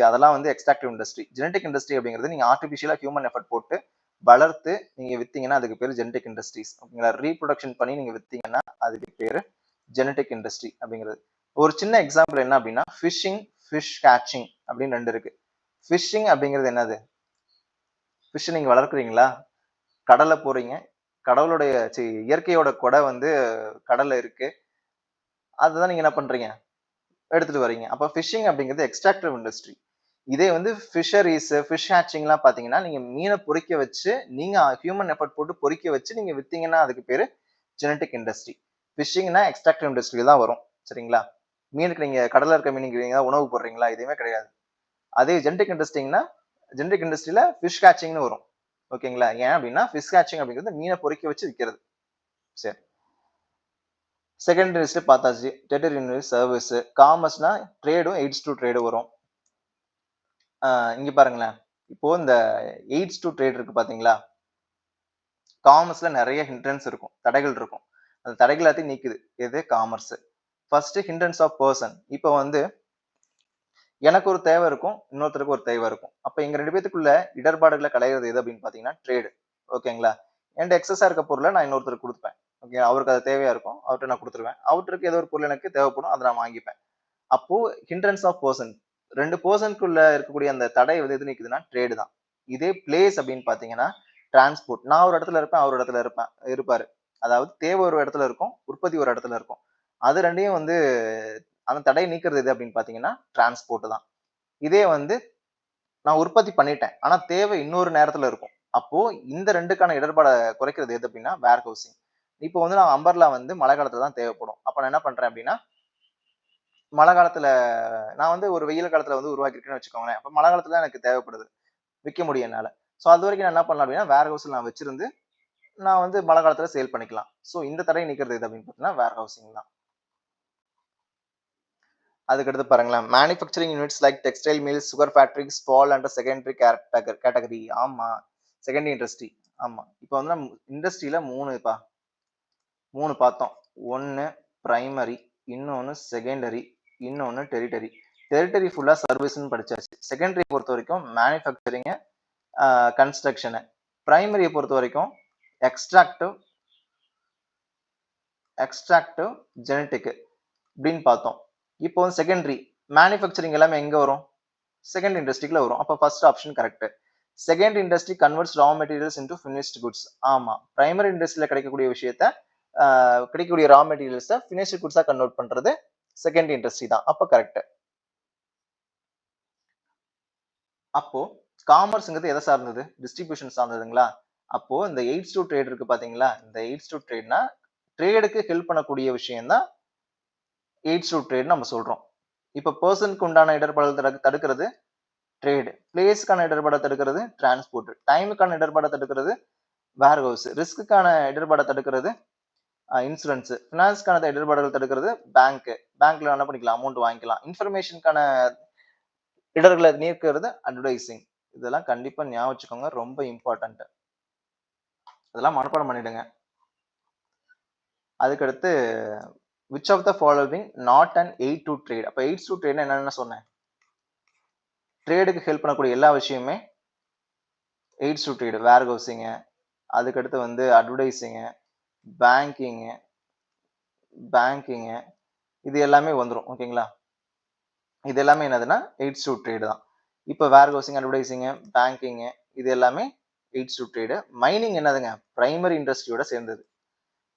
அதெல்லாம் வந்து எக்ஸ்ட்ராக்டிவ் இண்டஸ்ட்ரி. ஜெனடிக் இண்டஸ்ட்ரி அப்படிங்கிறது நீங்க ஆர்டிபிஷியலா ஹியூமன் எஃபர்ட் போட்டு வளர்த்து நீங்க வித்தீங்கன்னா அதுக்கு பேர் ஜெனடிக் இண்டஸ்ட்ரீஸ். ஓகேங்களா, ரீப்ரொடக்ஷன் பண்ணி நீங்க வித்தீங்கன்னா அதுக்கு பேர் ஜெனடிக் இண்டஸ்ட்ரி அப்படிங்கிறது. ஒரு சின்ன எக்ஸாம்பிள் என்ன அப்படின்னா ஃபிஷிங், ஃபிஷ் கேட்சிங் அப்படின்னு ரெண்டு இருக்கு. ஃபிஷிங் அப்படிங்கிறது என்னது, ஃபிஷ் நீங்க வளர்க்குறீங்களா, கடல்ல போறீங்க, கடவுளுடைய இயற்கையோட கொடை வந்து கடல்ல இருக்கு, அதுதான் நீங்க என்ன பண்றீங்க, எடுத்துட்டு வரீங்க. அப்ப ஃபிஷிங் அப்படிங்கிறது எக்ஸ்ட்ராக்டிவ் இண்டஸ்ட்ரி. இதே வந்து ஃபிஷரிஸ், ஃபிஷ் ஹேட்சிங்லாம் பாத்தீங்கன்னா நீங்க மீனை பொறிக்க வச்சு நீங்க ஹியூமன் எஃபர்ட் போட்டு பொறிக்க வச்சு நீங்க வித்தீங்கன்னா அதுக்கு பேரு ஜெனடிக் இண்டஸ்ட்ரி. ஃபிஷிங்னா எக்ஸ்ட்ராக்டிவ் இண்டஸ்ட்ரி தான் வரும். சரிங்களா, மீனுக்கு நீங்க கடல்ல இருக்க மீனுக்கு உணவு போடுறீங்களா, எதுவுமே கிடையாது. அதே ஜெனடிக் இண்டஸ்ட்ரிங்கன்னா ஜெனடிக் இண்டஸ்ட்ரியில ஃபிஷ் கேட்சிங்னு வரும். ஓகேங்களா, ஏன் அப்படின்னா ஃபிஷ் கேட்சிங் அப்படிங்கிறது மீனை பொறிக்க வச்சு விற்கிறது. சரி, செகண்ட் லிஸ்ட் பார்த்தாச்சு. Tertiary service. காமர்ஸ்னா ட்ரேடும் எய்ட்ஸ் டு ட்ரேடு வரும். இங்க பாருங்களேன், இப்போ இந்த எய்ட்ஸ் டு ட்ரேட் இருக்கு பாத்தீங்களா, காமர்ஸ்ல நிறைய ஹிண்ட்ரன்ஸ் இருக்கும், தடைகள் இருக்கும். அந்த தடைகள் எல்லாத்தையும் நீக்குது எது, commerce. First hindrance of person. இப்போ வந்து எனக்கு ஒரு தேவை இருக்கும், இன்னொருத்தருக்கு ஒரு தேவை இருக்கும். அப்ப எங்க ரெண்டு பேத்துக்குள்ள இடர்பாடுகளை களையிறது எது அப்படின்னு பாத்தீங்கன்னா ட்ரேடு. ஓகேங்களா, என்கிட்ட எக்ஸஸா இருக்க பொருளை நான் இன்னொருத்தருக்கு கொடுப்பேன். ஓகே, அவருக்கு அது தேவையா இருக்கும், அவர்கிட்ட நான் கொடுத்துருவேன். அவருக்கு ஏதோ ஒரு பொருள் எனக்கு தேவைப்படும், அதை நான் வாங்கிப்பேன். அப்போ ஹிண்ட்ரன்ஸ் ஆஃப் பர்சன், ரெண்டு பர்சனுக்குள்ள இருக்கக்கூடிய அந்த தடை வந்து எது நிக்குதுன்னா ட்ரேடு தான். இதே பிளேஸ் அப்படின்னு பாத்தீங்கன்னா டிரான்ஸ்போர்ட். நான் ஒரு இடத்துல இருப்பேன், அவர் இடத்துல இருப்பாரு. அதாவது தேவை ஒரு இடத்துல இருக்கும், உற்பத்தி ஒரு இடத்துல இருக்கும். அது ரெண்டையும் வந்து அந்த தடையை நீக்கிறது எது அப்படின்னு பாத்தீங்கன்னா டிரான்ஸ்போர்ட் தான். இதே வந்து நான் உற்பத்தி பண்ணிட்டேன், ஆனா தேவை இன்னொரு நேரத்துல இருக்கும். அப்போ இந்த ரெண்டுக்கான இடர்பாடை குறைக்கிறது எது அப்படின்னா வேர் ஹவுசிங். இப்போ வந்து நான் அம்பர்லா வந்து மழை காலத்துல தான் தேவைப்படும். அப்ப நான் என்ன பண்றேன் அப்படின்னா மழை காலத்துல நான் வந்து ஒரு வெயில் காலத்துல வந்து உருவாக்கிருக்கேன்னு வச்சுக்கோங்களேன். அப்ப மழை காலத்துல தான் எனக்கு தேவைப்படுது, விற்க முடியும் என்னால. ஸோ அது வரைக்கும் நான் என்ன பண்ணலாம் அப்படின்னா வேர் ஹவுஸ்ல நான் வச்சிருந்து நான் வந்து மழை காலத்துல சேல் பண்ணிக்கலாம். ஸோ இந்த தடையை நீக்கிறது எது அப்படின்னு பார்த்தீங்கன்னா வேர் ஹவுசிங் தான். அதுக்கடுத்து பாருங்களேன், manufacturing units like textile mills, sugar factories fall under secondary category. ஆமா, செகண்டரி இண்டஸ்ட்ரி. ஆமா, இப்போ வந்து நம்ம இண்டஸ்ட்ரியில 3 பார்த்தோம். ஒன்னு பிரைமரி, இன்னொன்னு செகண்டரி, இன்னொன்னு டெரிட்டரி. டெரிட்டரி ஃபுல்லா சர்வீஸ்னு படிச்சாச்சு. செகண்டரி பொறுத்த வரைக்கும் மேனுஃபேக்சரிங், கன்ஸ்ட்ரக்ஷன். பிரைமரியை பொறுத்த வரைக்கும் எக்ஸ்ட்ராக்டிவ் ஜெனட்டிக் அப்படின்னு பார்த்தோம். இப்போ வந்து செகண்டரி மேனுஃபேக்சரிங் எல்லாமே எங்க வரும்? செகண்ட் இண்டஸ்ட்ரிக்குள்ள வரும். அப்ப first option correct. Second industry converts raw materials into finished goods. ஆமா, பிரைமரி இண்டஸ்ட்ரியில கிடைக்கக்கூடிய விஷயத்த கிடைக்கக்கூடிய ரா மெட்டீரியல்ஸை ஃபினிஷ்ட் குட்ஸா கன்வெர்ட் பண்றது செகண்ட் இண்டஸ்ட்ரி தான். அப்ப கரெக்ட். அப்போ காமர்ஸ்ங்கிறது எதை சார்ந்தது? டிஸ்ட்ரிபியூஷன் சார்ந்ததுங்களா? அப்போ இந்த எய்ட்ஸ் டு ட்ரேட் இருக்கு பாத்தீங்களா? இந்த எய்ட்ஸ் டு ட்ரேட்னா ட்ரேடுக்கு ஹெல்ப் பண்ணக்கூடிய விஷயம் தான் எய்ட்ஸ் டு ட்ரேட் நம்ம சொல்றோம். இப்ப பர்சனுக்கு உண்டான இடர்பாடுகள் தடுக்கிறது ட்ரேடு, பிளேஸ்க்கான இடர்பாடை தடுக்கிறது டிரான்ஸ்போர்ட், டைமுக்கான இடர்பாடை தடுக்கிறது வேர் ஹவுஸ், ரிஸ்க்குக்கான இடர்பாடை தடுக்கிறது இன்சூரன்ஸ், பினான்ஸ்க்கான இடர்பாடுகள் தடுக்கிறது பேங்க்ல என்ன பண்ணிக்கலாம், அமௌண்ட் வாங்கிக்கலாம். இன்ஃபர்மேஷனுக்கான இடர்களை நீக்கிறது அட்வர்டைசிங். இதெல்லாம் கண்டிப்பா ஞாபகம் வச்சுக்கோங்க, ரொம்ப இம்பார்ட்டன்ட். அதெல்லாம் மனப்பாடம் பண்ணிடுங்க. அதுக்கடுத்து which of the following not an aid to trade. அப்ப aids to trade என்னன்னு சொன்னேன், ட்ரேடுக்கு ஹெல்ப் பண்ணக்கூடிய எல்லா விஷயமே aids to trade. Warehousing, அதுக்கடுத்து வந்து அட்வர்டைசிங், பேங்கிங், இது எல்லாமே வந்துடும். ஓகேங்களா, இது எல்லாமே என்னதுன்னா எய்ட்ஸ் டு ட்ரேட் தான். இப்போ வேர் ஹவுசிங், அட்வர்டைசிங், பேங்கிங், இது எல்லாமே எய்ட்ஸ் டு ட்ரேடு. மைனிங் என்னதுங்க, பிரைமரி இண்டஸ்ட்ரியோட சேர்ந்தது.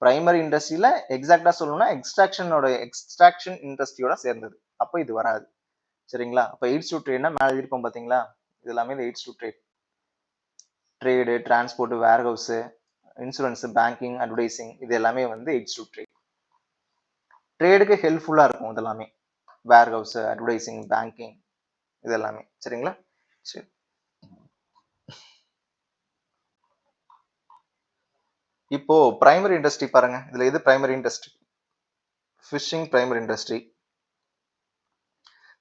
பிரைமரி இண்டஸ்ட்ரியில எக்ஸாக்டா சொல்லணும்னா எக்ஸ்ட்ராக்ஷன் இண்டஸ்ட்ரியோட சேர்ந்தது. அப்போ இது வராது. சரிங்களா, அப்போ எய்ட்ஸ் டு ட்ரேட்னா மேலே இருப்போம் பாத்தீங்களா, இது எல்லாமே இந்த aids to trade. Trade, transport, warehouse, insurance, banking, advertising, இது எல்லாமே வந்து எய்ட்ஸ் டு ட்ரேட். ட்ரேடுக்கு ஹெல்ப்ஃபுல்லா இருக்கும் இதெல்லாமே, வேர் ஹவுஸ், அட்வர்டைசிங், பேங்கிங், இது எல்லாமே. சரிங்களா, சரி. இப்போ பிரைமரி இண்டஸ்ட்ரி பாருங்க, இதுல எது primary industry? Fishing primary industry.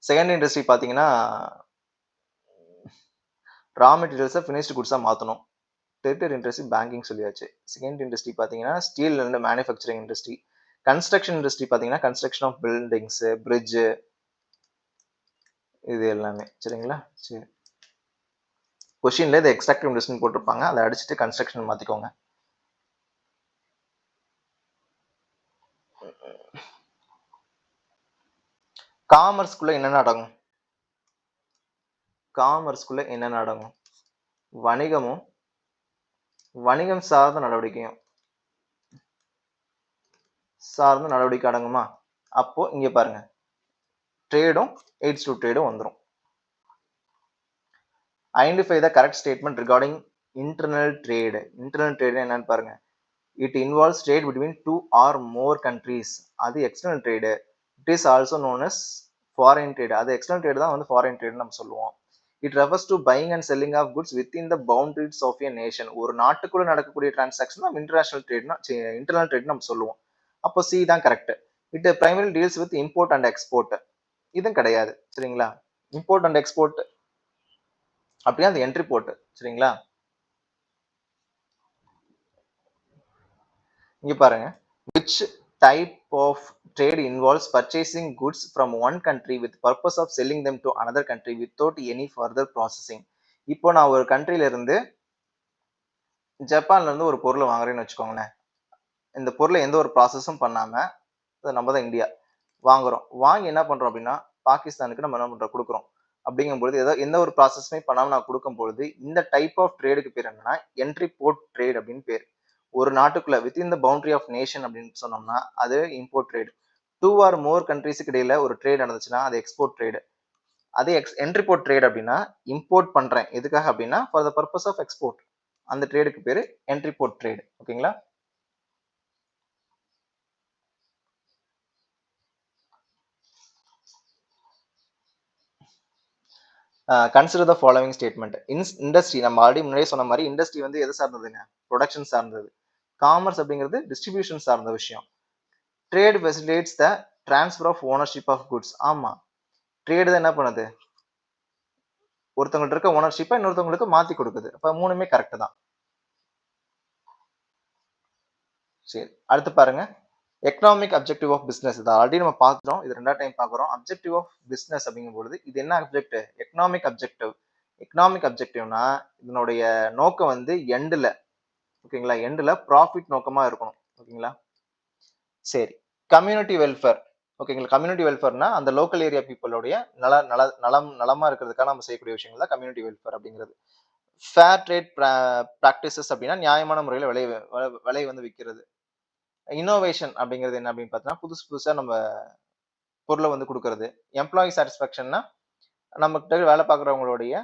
Second industry பாத்தீங்கன்னா ரா மெட்டீரியல்ஸை ஃபினிஷ்டு குட்ஸா மாற்றணும். டெரிட்டரி இண்டஸ்ட்ரி பேங்கிங் சொல்லியாச்சு. செகண்ட் இண்டஸ்ட்ரி பார்த்தீங்கன்னா steel and manufacturing industry. Construction industry பார்த்தீங்கன்னா கன்ஸ்ட்ரக்ஷன் ஆஃப் பில்டிங்ஸ், பிரிட்ஜ், இது எல்லாமே. சரிங்களா, சரி. கொஸ்டின்ல இது எக்ஸ்ட்ராக்டிவ் இண்டஸ்ட்ரி போட்டிருப்பாங்க, அதை அடிச்சுட்டு கன்ஸ்ட்ரக்ஷன் மாத்திக்கோங்க. காமர்ஸ்குள்ள என்னென்ன அடங்கும்? காமர்ஸ்குள்ள என்னென்ன அடங்கும்? வணிகமும் வணிகம் சார்ந்த நடவடிக்கையும் அடங்குமா? அப்போ இங்க பாருங்க, ட்ரேடும் எய்ட்ஸ் டு ட்ரேடும் வந்துடும். Identify the correct statement regarding internal trade. Internal trade என்னன்னு பாருங்க. It involves trade between 2 or more countries. அது external trade. It is also known as foreign trade. அது எக்ஸ்டர்னல் ட்ரேடு தான் வந்து ஃபாரின் ட்ரேடு நம்ம சொல்லுவோம். It refers to buying and selling of goods within the boundaries of a nation. ஒரு நாட்டுக்குள்ள நடக்கக்கூடிய transaction நம்ம இன்டர்நேஷனல் ட்ரேட்னா இன்டர்னல் ட்ரேட் நம்ம சொல்லுவோம். அப்போ சி தான் correct. It primary deals with import and export. இதுவும் கிடையாது. சரிங்களா, இம்போர்ட் அண்ட் எக்ஸ்போர்ட் அப்படின்னா அது என்ட்ரி போர்ட். சரிங்களா, இங்க பாருங்க, which type of trade involves purchasing goods from one country with purpose of selling them to another country without any further processing. இப்போ நான் ஒரு கண்ட்ரில இருந்து ஜப்பான்ல இருந்து ஒரு பொருளை வாங்குறேன்னு வச்சுக்கோங்களேன். இந்த பொருளை எந்த ஒரு ப்ராசஸும் பண்ணாம, நம்ம தான் இந்தியா வாங்குறோம். வாங்கி என்ன பண்றோம் அப்படின்னா பாகிஸ்தானுக்கு நம்ம என்ன பண்றோம், கொடுக்குறோம். அப்படிங்கும்போது எந்த ஒரு ப்ராசஸுமே பண்ணாம நான் கொடுக்கும் பொழுது இந்த டைப் ஆஃப் ட்ரேடுக்கு பேர் என்னன்னா என்ட்ரி போர்ட் ட்ரேட் அப்படின்னு பேர். ஒரு நாட்டுக்குள்ள within the boundary of nation அப்படின்னு சொன்னோம்னா அது இம்போர்ட் ட்ரேட். 2 ஆர் மோர் கண்ட்ரீஸுக்கு இடையில ஒரு ட்ரேட் நடந்துச்சுன்னா அது எக்ஸ்போர்ட் ட்ரேடு. அதே என்ட்ரிபோர்ட் ட்ரேட் அப்படின்னா இம்போர்ட் பண்றேன் எதுக்காக அப்படின்னா for the purpose of export. அந்த ட்ரேடுக்கு பேரு என்ட்ரிபோர்ட் ட்ரேட். ஓகேங்களா? Consider the following statement. Industry நம்ம ஆல்ரெடி முன்னாடியே சொன்ன மாதிரி இண்டஸ்ட்ரி வந்து எது சார்ந்ததுங்க? ப்ரொடக்ஷன் சார்ந்தது. காமர்ஸ் அப்படிங்கிறது டிஸ்ட்ரிபியூஷன் சார்ந்த விஷயம். Trade facilitates the transfer of ownership of goods. ஆமா, ட்ரேடு தான் என்ன பண்ணுது? ஒருத்தவங்கள்ட்ட இருக்க ஓனர்ஷிப்பை இன்னொருத்தவங்களுக்கு மாத்தி கொடுக்குது. அப்ப மூணுமே கரெக்ட் தான். சரி, அடுத்து பாருங்க. Economic objective of business. இதை ஆல்ரெடி நம்ம பார்த்துட்டோம். இது 2வது டைம் பார்க்குறோம். அப்ஜெக்டிவ் ஆஃப் பிசினஸ் அப்படிங்கும்போது இது என்ன அப்ஜெக்டிவ்? Economic objective. எக்கனாமிக் அப்ஜெக்டிவ்னா இதனுடைய நோக்கம் வந்து எண்டுல, ஓகேங்களா, எண்டுல ப்ராஃபிட் நோக்கமா இருக்கணும். ஓகேங்களா? சரி, கம்யூனிட்டி வெல்ஃபேர். ஓகேங்களா? கம்யூனிட்டி வெல்ஃபேர்னா அந்த லோக்கல் ஏரியா பீப்புளுடைய நலமா இருக்கிறதுக்காக நம்ம செய்யக்கூடிய விஷயங்கள் தான் கம்யூனிட்டி வெல்ஃபேர் அப்படிங்கிறது. ஃபேர் ட்ரேட் ப்ராக்டிசஸ் அப்படின்னா நியாயமான முறையில் விலை வந்து விற்கிறது. இன்னோவேஷன் அப்படிங்கிறது என்ன அப்படின்னு பார்த்தோம்னா புதுசு புதுசா நம்ம பொருளை வந்து கொடுக்கறது. எம்ப்ளாயி சாட்டிஸ்ஃபேக்ஷன்னா நம்ம கிட்ட வேலை பார்க்குறவங்களுடைய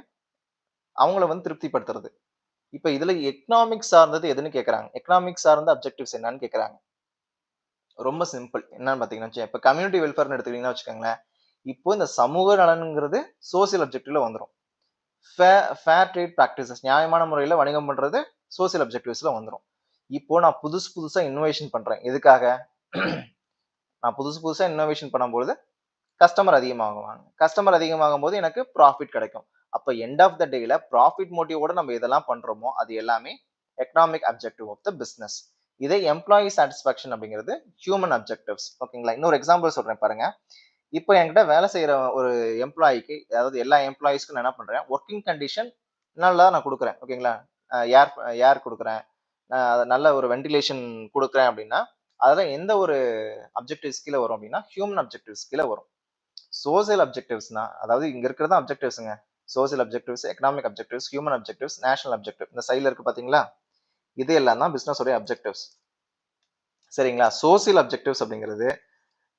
அவங்கள வந்து திருப்திப்படுத்துறது. இப்போ இதுல எக்கனாமிக் சார்ந்தது எதுன்னு கேட்கறாங்க. எக்கனாமிக் சார்ந்த அப்ஜெக்டிவ்ஸ் என்னன்னு கேட்கறாங்க. ரொம்ப சிம்பிள். என்னன்னு பார்த்தீங்கன்னா, இப்போ கம்யூனிட்டி வெல்ஃபேர்னு எடுத்துக்கிட்டீங்கன்னா வச்சுக்கோங்களேன். இப்போ இந்த சமூக நலனுங்கிறது சோசியல் அப்ஜெக்டிவ்ல வந்துடும். ஃபேர் ட்ரேட் ப்ராக்டிசஸ் நியாயமான முறையில் வணிகம் பண்றது சோசியல் அப்ஜெக்டிவ்ஸ்ல வந்துடும். இப்போ நான் புதுசு புதுசா இன்னோவேஷன் பண்றேன். எதுக்காக? நான் புதுசு புதுசா இன்னோவேஷன் பண்ணும்போது கஸ்டமர் அதிகமாகுவாங்க. கஸ்டமர் அதிகமாகும் போது எனக்கு ப்ராஃபிட் கிடைக்கும். அப்ப எண்ட் ஆஃப் த டேல ப்ராஃபிட் மோட்டிவோட நம்ம எதெல்லாம் பண்றோமோ அது எல்லாமே economic objective of the business. இதே எம்ப்ளாயி சாட்டிஸ்ஃபேக்ஷன் அப்படிங்கிறது ஹியூமன் அப்ஜெக்டிவ்ஸ். ஓகேங்களா? இன்னொரு எக்ஸாம்பிள் சொல்றேன் பாருங்க. இப்போ என்கிட்ட வேலை செய்யற ஒரு எம்ப்ளாயிக்கு, அதாவது எல்லா எம்ப்ளாயிஸ்க்கும் நான் என்ன பண்றேன், ஒர்க்கிங் கண்டிஷன் நல்லா நான் கொடுக்குறேன். ஓகேங்களா? ஏர் ஏர் கொடுக்குறேன், நல்ல ஒரு வென்டிலேஷன் கொடுக்குறேன் அப்படின்னா அதெல்லாம் எந்த ஒரு அப்ஜெக்டிவ்ஸ் கீழே வரும் அப்படின்னா ஹியூமன் அப்ஜெக்டிவ்ஸ் கீழே வரும். சோசியல் அப்ஜெக்டிவ்ஸ்னா, அதாவது இங்க இருக்கிறது அப்ஜெக்டிவ்ஸ்ங்க. Social objectives, economic objectives, human objectives, national objective. இந்த சைடுல இருக்கு பாத்தீங்களா? இது எல்லாம் தான் பிசினஸ் உடைய அப்ஜெக்டிவ்ஸ். சரிங்களா? சோசியல் அப்ஜெக்டிவ்ஸ் அப்படிங்கிறது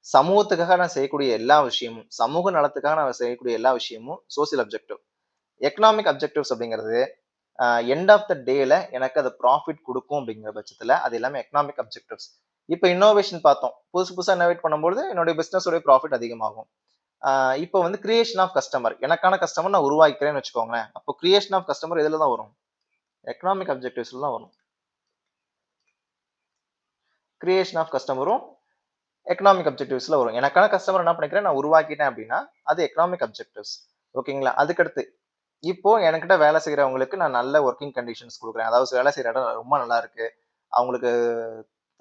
சமூகத்துக்காக நான் செய்யக்கூடிய எல்லா விஷயமும், சமூக நலத்துக்காக நான் செய்யக்கூடிய எல்லா விஷயமும் சோசியல் அப்ஜெக்டிவ். எக்கனாமிக் அப்ஜெக்டிவ்ஸ் அப்படிங்கிறது எண்ட் ஆஃப் த டேல எனக்கு அது ப்ராஃபிட் கொடுக்கும் அப்படிங்கிற பட்சத்துல அது எல்லாமே எக்கனாமிக் அப்ஜெக்டிவ்ஸ். இப்போ இன்னோவேஷன் பார்த்தோம். புதுசு புதுசா இன்னோவேட் பண்ணும்போது என்னுடைய பிசினஸ் உடைய ப்ராஃபிட் அதிகமாகும். இப்போ வந்து கிரியேஷன் ஆஃப் கஸ்டமர், எனக்கான கஸ்டமர் நான் உருவாக்கிறேன்னு வச்சுக்கோங்களேன். அப்போ கிரியேஷன் ஆஃப் கஸ்டமர் எதுல தான் வரும்? எக்கனாமிக் அப்ஜெக்டிவ்ஸ்ல தான் வரும். கிரியேஷன் ஆஃப் கஸ்டமரும் எக்கனாமிக் அப்ஜெக்டிவ்ஸ்ல வரும். எனக்கான கஸ்டமர் என்ன பண்ணிக்கிறேன், நான் உருவாக்கிட்டேன் அப்படின்னா அது எக்கனாமிக் அப்ஜெக்டிவ்ஸ். ஓகேங்களா? அதுக்கடுத்து இப்போ என்கிட்ட வேலை செய்யறவங்களுக்கு நான் நல்ல ஒர்க்கிங் கண்டிஷன்ஸ் கொடுக்குறேன். அதாவது வேலை செய்யற இடம் ரொம்ப நல்லா இருக்கு, அவங்களுக்கு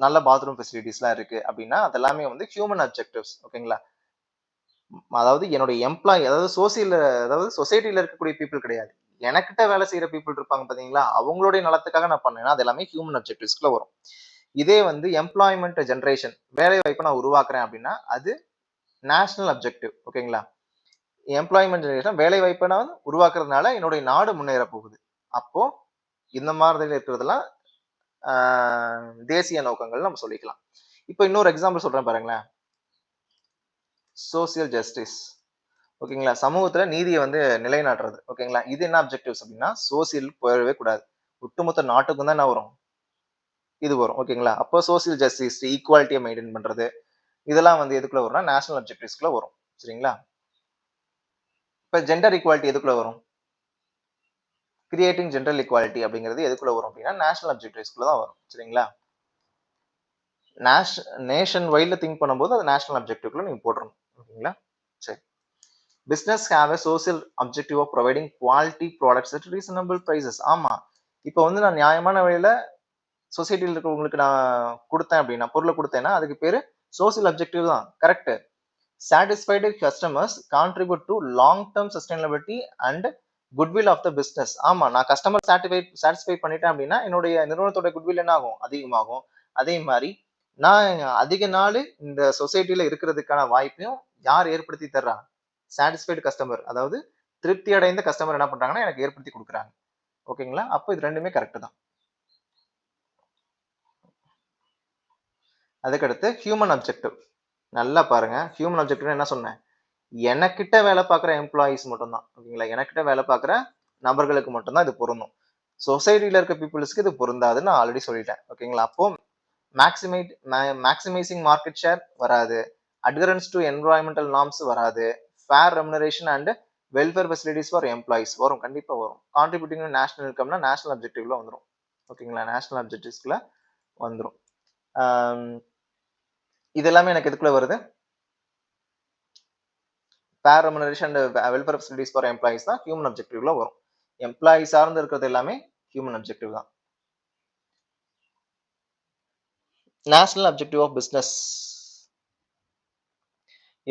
நல்ல பாத்ரூம் ஃபெசிலிட்டிஸ்லாம் இருக்கு அப்படின்னா அதெல்லாமே வந்து ஹியூமன் அப்ஜெக்டிவ்ஸ். ஓகேங்களா? அதாவது என்னுடைய எம்ப்ளாயி, அதாவது அதாவது சொசைட்டில இருக்கக்கூடிய பீப்புள் கிடையாது. எனக்கிட்ட வேலை செய்யற பீப்புள் இருப்பாங்க பாத்தீங்களா, அவங்களுடைய நலத்துக்காக நான் பண்ணேன்னா அது எல்லாமே ஹியூமன் அப்ஜெக்டிவ்ஸ்க்குள்ள வரும். இதே வந்து எம்ப்ளாய்மெண்ட் ஜென்ரேஷன், வேலை வாய்ப்பை நான் உருவாக்குறேன் அப்படின்னா அது நேஷனல் அப்ஜெக்டிவ். ஓகேங்களா? எம்ப்ளாய்மெண்ட் ஜெனரேஷன் வேலை வாய்ப்பை நான் உருவாக்குறதுனால என்னுடைய நாடு முன்னேற போகுது. அப்போ இந்த மாதிரி இருக்கிறதெல்லாம் தேசிய நோக்கங்கள் நம்ம சொல்லிக்கலாம். இப்போ இன்னொரு எக்ஸாம்பிள் சொல்றேன் பாருங்களேன். Social justice. ஓகேங்களா? சமூகத்துல நீதியை வந்து நிலைநாட்டுறது. ஓகேங்களா? இது என்ன அப்ஜெக்டிவ்ஸ் அப்படின்னா சோசியல் போயிடவே கூடாது. ஒட்டுமொத்த நாட்டுக்கும் தான் என்ன வரும்? இது வரும். ஓகேங்களா? அப்போ சோசியல் ஜஸ்டிஸ், ஈக்குவாலிட்டியை மெயின்டைன் பண்றது, இதெல்லாம் வந்து எதுக்குள்ள வரும்னா நேஷனல் அப்ஜெக்டிவ்ஸ்க்குள்ள வரும். சரிங்களா? இப்ப ஜெண்டர் ஈக்குவாலிட்டி எதுக்குள்ள வரும்? கிரியேட்டிங் ஜெண்டர் ஈக்குவாலிட்டி அப்படிங்கிறது எதுக்குள்ள வரும் அப்படின்னா நேஷனல் அப்ஜெக்டிவ்ஸ்க்குள்ள தான் வரும். சரிங்களா? நேஷன் வைட்ல திங்க் பண்ணும்போது அது நேஷனல் அப்ஜெக்டிவ்க்குள்ள நீங்க போட்டுறணும். ஓகேங்களா? சரி. Business have a social objective of providing quality products at reasonable prices. ஆமா, இப்போ வந்து நான் நியாயமான விலையில சொசைட்டியில் இருக்கிறவங்களுக்கு நான் கொடுத்தேன் அப்படின்னா, பொருளை கொடுத்தேன்னா அதுக்கு பேரு சோசியல் அப்ஜெக்டிவ் தான். Correct. Satisfied customers contribute to long term sustainability and goodwill of the business. ஆமா, நான் கஸ்டமர் சாட்டிஸ்ஃபை பண்ணிட்டேன் அப்படின்னா என்னுடைய நிறுவனத்தோட குட்வில் என்ன ஆகும்? அதிகமாகும். அதே மாதிரி நான் அதிக நாள் இந்த சொசைட்டில இருக்கிறதுக்கான வாய்ப்பையும் யார் ஏற்படுத்தி தர்றா? சாட்டிஸ்ஃபைடு கஸ்டமர், அதாவது திருப்தி அடைந்த கஸ்டமர் என்ன பண்றாங்கன்னா எனக்கு ஏற்படுத்தி கொடுக்குறாங்க. ஓகேங்களா? அப்போ இது ரெண்டுமே கரெக்ட் தான். அதுக்கடுத்து ஹியூமன் அப்ஜெக்டிவ். நல்லா பாருங்க, ஹியூமன் அப்ஜெக்டிவ் என்ன சொன்னேன்? எனக்கிட்ட வேலை பார்க்குற எம்ப்ளாயீஸ் மட்டும்தான். ஓகேங்களா? எனக்கிட்ட வேலை பார்க்குற நபர்களுக்கு மட்டும்தான் இது பொருந்தும். சொசைட்டில இருக்க பீப்புள்ஸ்க்கு இது பொருந்தாதுன்னு நான் ஆல்ரெடி சொல்லிட்டேன். ஓகேங்களா? அப்போ மேக்ஸிமைசிங் மார்க்கெட் ஷேர் வராது. அட்ஹரன்ஸ் டு என்விரான்மெண்டல் நார்ம்ஸ் வராது. Fair remuneration and welfare facilities for employees வரும். கண்டிப்பா வரும். கான்ட்ரிபியூட்டிங் நேஷனல் இன்கம்னா நேஷனல் அப்ஜெக்டிவ்ல வந்துரும். ஓகேங்களா? நேஷனல் அப்ஜெக்டிவ்ஸ்குள்ள வந்துரும். இது எல்லாமே எனக்கு எதுக்குள்ள வருது? Fair remuneration and welfare facilities for employees தான் ஹியூமன் அப்ஜெக்டிவ்ல வரும். எம்ப்ளாயி சார்ந்து இருக்கிறது எல்லாமே ஹியூமன் அப்ஜெக்டிவ் தான். National objective of business